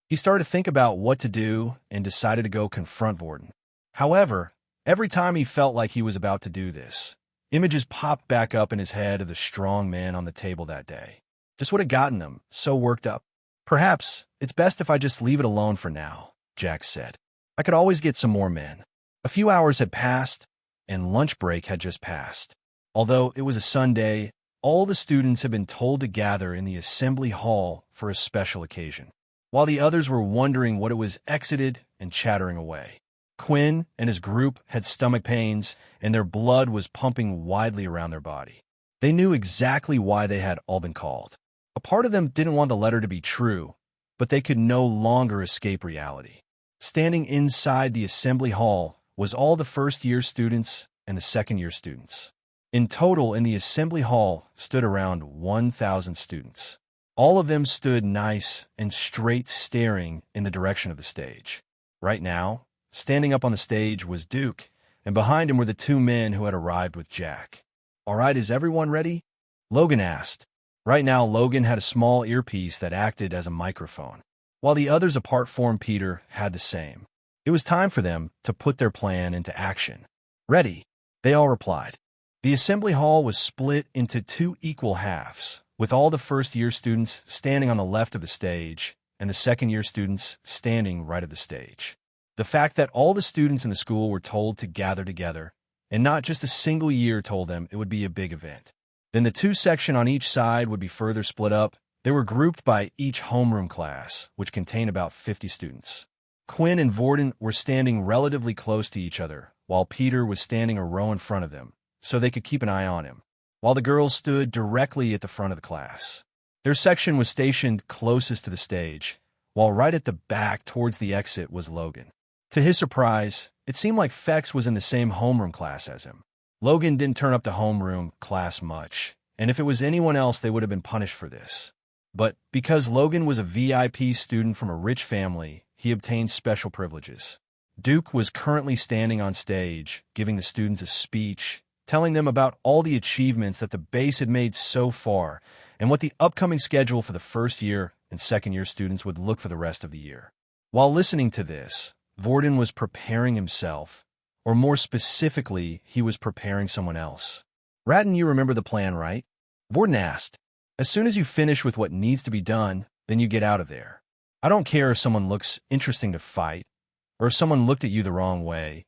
He started to think about what to do and decided to go confront Vorden. However, every time he felt like he was about to do this, images popped back up in his head of the strong man on the table that day. Just would have gotten him so worked up. Perhaps it's best if I just leave it alone for now, Jack said. I could always get some more men. A few hours had passed, and lunch break had just passed. Although it was a Sunday, all the students had been told to gather in the assembly hall for a special occasion, while the others were wondering what it was exited and chattering away. Quinn and his group had stomach pains, and their blood was pumping widely around their body. They knew exactly why they had all been called. A part of them didn't want the letter to be true, but they could no longer escape reality. Standing inside the assembly hall was all the first-year students and the second-year students. In total, in the assembly hall stood around 1,000 students. All of them stood nice and straight, staring in the direction of the stage. Right now, standing up on the stage was Duke, and behind him were the two men who had arrived with Jack. "All right, is everyone ready?" Logan asked. Right now, Logan had a small earpiece that acted as a microphone, while the others apart from Peter had the same. It was time for them to put their plan into action. "Ready," they all replied. The assembly hall was split into two equal halves, with all the first-year students standing on the left of the stage and the second-year students standing right of the stage. The fact that all the students in the school were told to gather together, and not just a single year told them it would be a big event. Then the two sections on each side would be further split up. They were grouped by each homeroom class, which contained about 50 students. Quinn and Vorden were standing relatively close to each other, while Peter was standing a row in front of them, so they could keep an eye on him, while the girls stood directly at the front of the class. Their section was stationed closest to the stage, while right at the back towards the exit was Logan. To his surprise, it seemed like Fex was in the same homeroom class as him. Logan didn't turn up to homeroom class much, and if it was anyone else, they would have been punished for this. But because Logan was a VIP student from a rich family, he obtained special privileges. Duke was currently standing on stage, giving the students a speech, telling them about all the achievements that the base had made so far, and what the upcoming schedule for the first-year and second-year students would look for the rest of the year. While listening to this, Vorden was preparing himself, or more specifically, he was preparing someone else. "Ratton, you remember the plan, right?" Vorden asked. "As soon as you finish with what needs to be done, then you get out of there. I don't care if someone looks interesting to fight, or if someone looked at you the wrong way.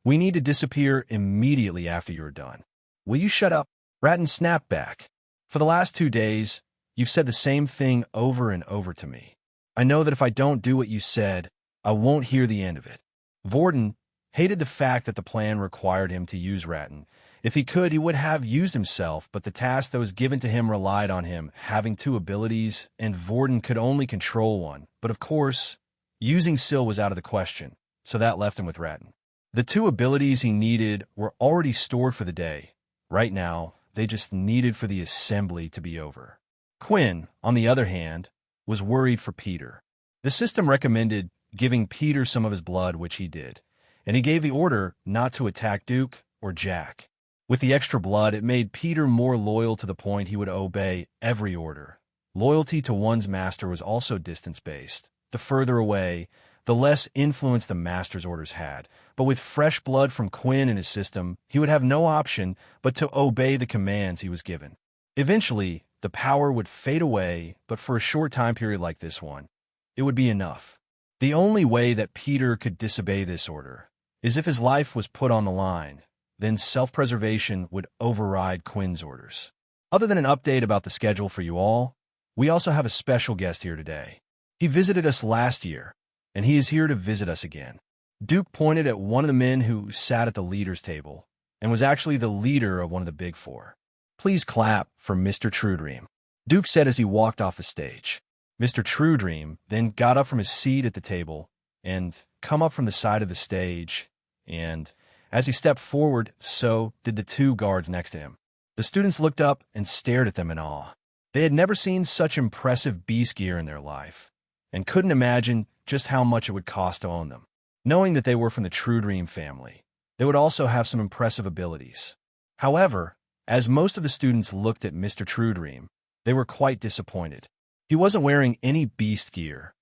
We need to disappear immediately after you're done. Will you shut up?" Ratton snapped back. "For the last 2 days, you've said the same thing over and over to me. I know that if I don't do what you said, I won't hear the end of it." Vorden hated the fact that the plan required him to use Ratton. If he could, he would have used himself, but the task that was given to him relied on him having two abilities, and Vorden could only control one. But of course, using Syl was out of the question, so that left him with Ratton. The two abilities he needed were already stored for the day. Right now, they just needed for the assembly to be over. Quinn, on the other hand, was worried for Peter. The system recommended giving Peter some of his blood, which he did, and he gave the order not to attack Duke or Jack. With the extra blood, it made Peter more loyal to the point he would obey every order. Loyalty to one's master was also distance-based. The further away, the less influence the master's orders had. But with fresh blood from Quinn in his system, he would have no option but to obey the commands he was given. Eventually, the power would fade away, but for a short time period like this one, it would be enough. The only way that Peter could disobey this order is if his life was put on the line. Then self-preservation would override Quinn's orders. Other than an update about the schedule for you all, we also have a special guest here today. He visited us last year, and he is here to visit us again. Duke pointed at one of the men who sat at the leader's table, and was actually the leader of one of the Big Four. "Please clap for Mr. Truedream," Duke said as he walked off the stage. Mr. Truedream then got up from his seat at the table and come up from the side of the stage, and as he stepped forward, so did the two guards next to him. The students looked up and stared at them in awe. They had never seen such impressive beast gear in their life, and couldn't imagine just how much it would cost to own them. Knowing that they were from the Truedream family, they would also have some impressive abilities. However, As most of the students looked at Mr. Truedream, they were quite disappointed. He wasn't wearing any beast gear,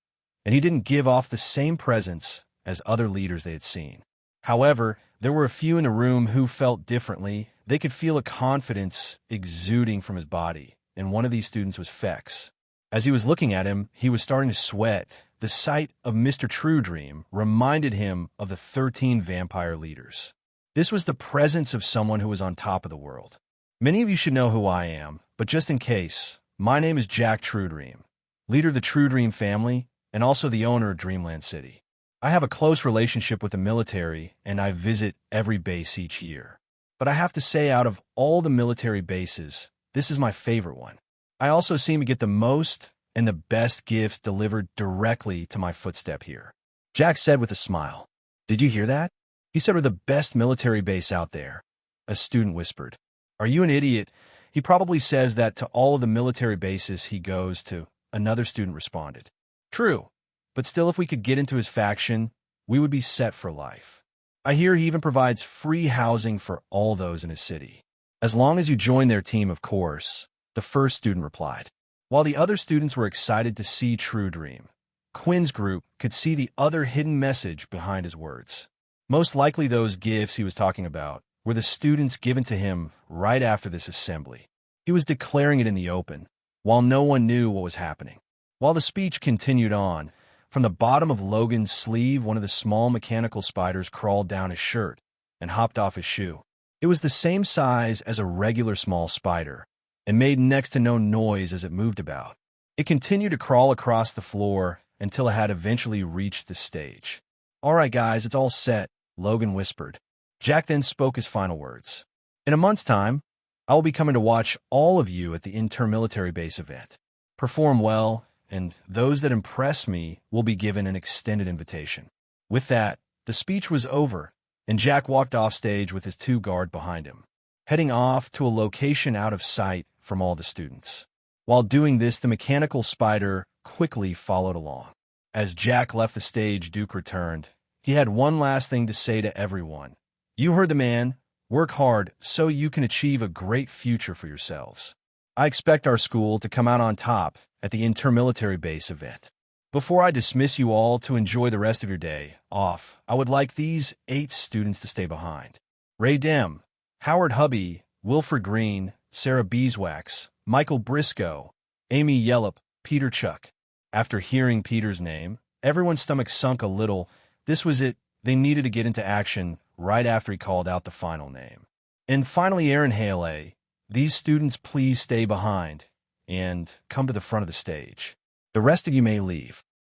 and he didn't give off the same presence as other leaders they had seen. However, there were a few in the room who felt differently. They could feel a confidence exuding from his body, and one of these students was Fex. As he was looking at him, he was starting to sweat. The sight of Mr. Truedream reminded him of the 13 vampire leaders. This was the presence of someone who was on top of the world. Many of you should know who I am, but just in case, my name is Jack Truedream, leader of the Truedream family, and also the owner of Dreamland City. I have a close relationship with the military, and I visit every base each year. But I have to say, out of all the military bases, this is my favorite one. I also seem to get the most and the best gifts delivered directly to my footstep here. Jack said with a smile. Did you hear that? He said we're the best military base out there. A student whispered. Are you an idiot? He probably says that to all of the military bases he goes to. Another student responded. True, but still if we could get into his faction, we would be set for life. I hear he even provides free housing for all those in his city. As long as you join their team, of course, the first student replied. While the other students were excited to see Truedream, Quinn's group could see the other hidden message behind his words. Most likely those gifts he was talking about were the students given to him right after this assembly. He was declaring it in the open, while no one knew what was happening. While the speech continued on, from the bottom of Logan's sleeve, one of the small mechanical spiders crawled down his shirt and hopped off his shoe. It was the same size as a regular small spider and made next to no noise as it moved about. It continued to crawl across the floor until it had eventually reached the stage. All right, guys, it's all set, Logan whispered. Jack then spoke his final words. In a month's time, I will be coming to watch all of you at the intermilitary base event. Perform well, and those that impress me will be given an extended invitation. With that, the speech was over, and Jack walked off stage with his 2 guards behind him, heading off to a location out of sight from all the students. While doing this, the mechanical spider quickly followed along. As Jack left the stage, Duke returned. He had one last thing to say to everyone. You heard the man. Work hard so you can achieve a great future for yourselves. I expect our school to come out on top at the intermilitary base event. Before I dismiss you all to enjoy the rest of your day off, I would like these 8 students to stay behind. Ray Dem, Howard Hubby, Wilfred Green, Sarah Beeswax, Michael Briscoe, Amy Yellop, Peter Chuck. After hearing Peter's name, everyone's stomach sunk a little. This was it. They needed to get into action right after he called out the final name. And finally, Aaron Haley. These students, please stay behind and come to the front of the stage. The rest of you may leave.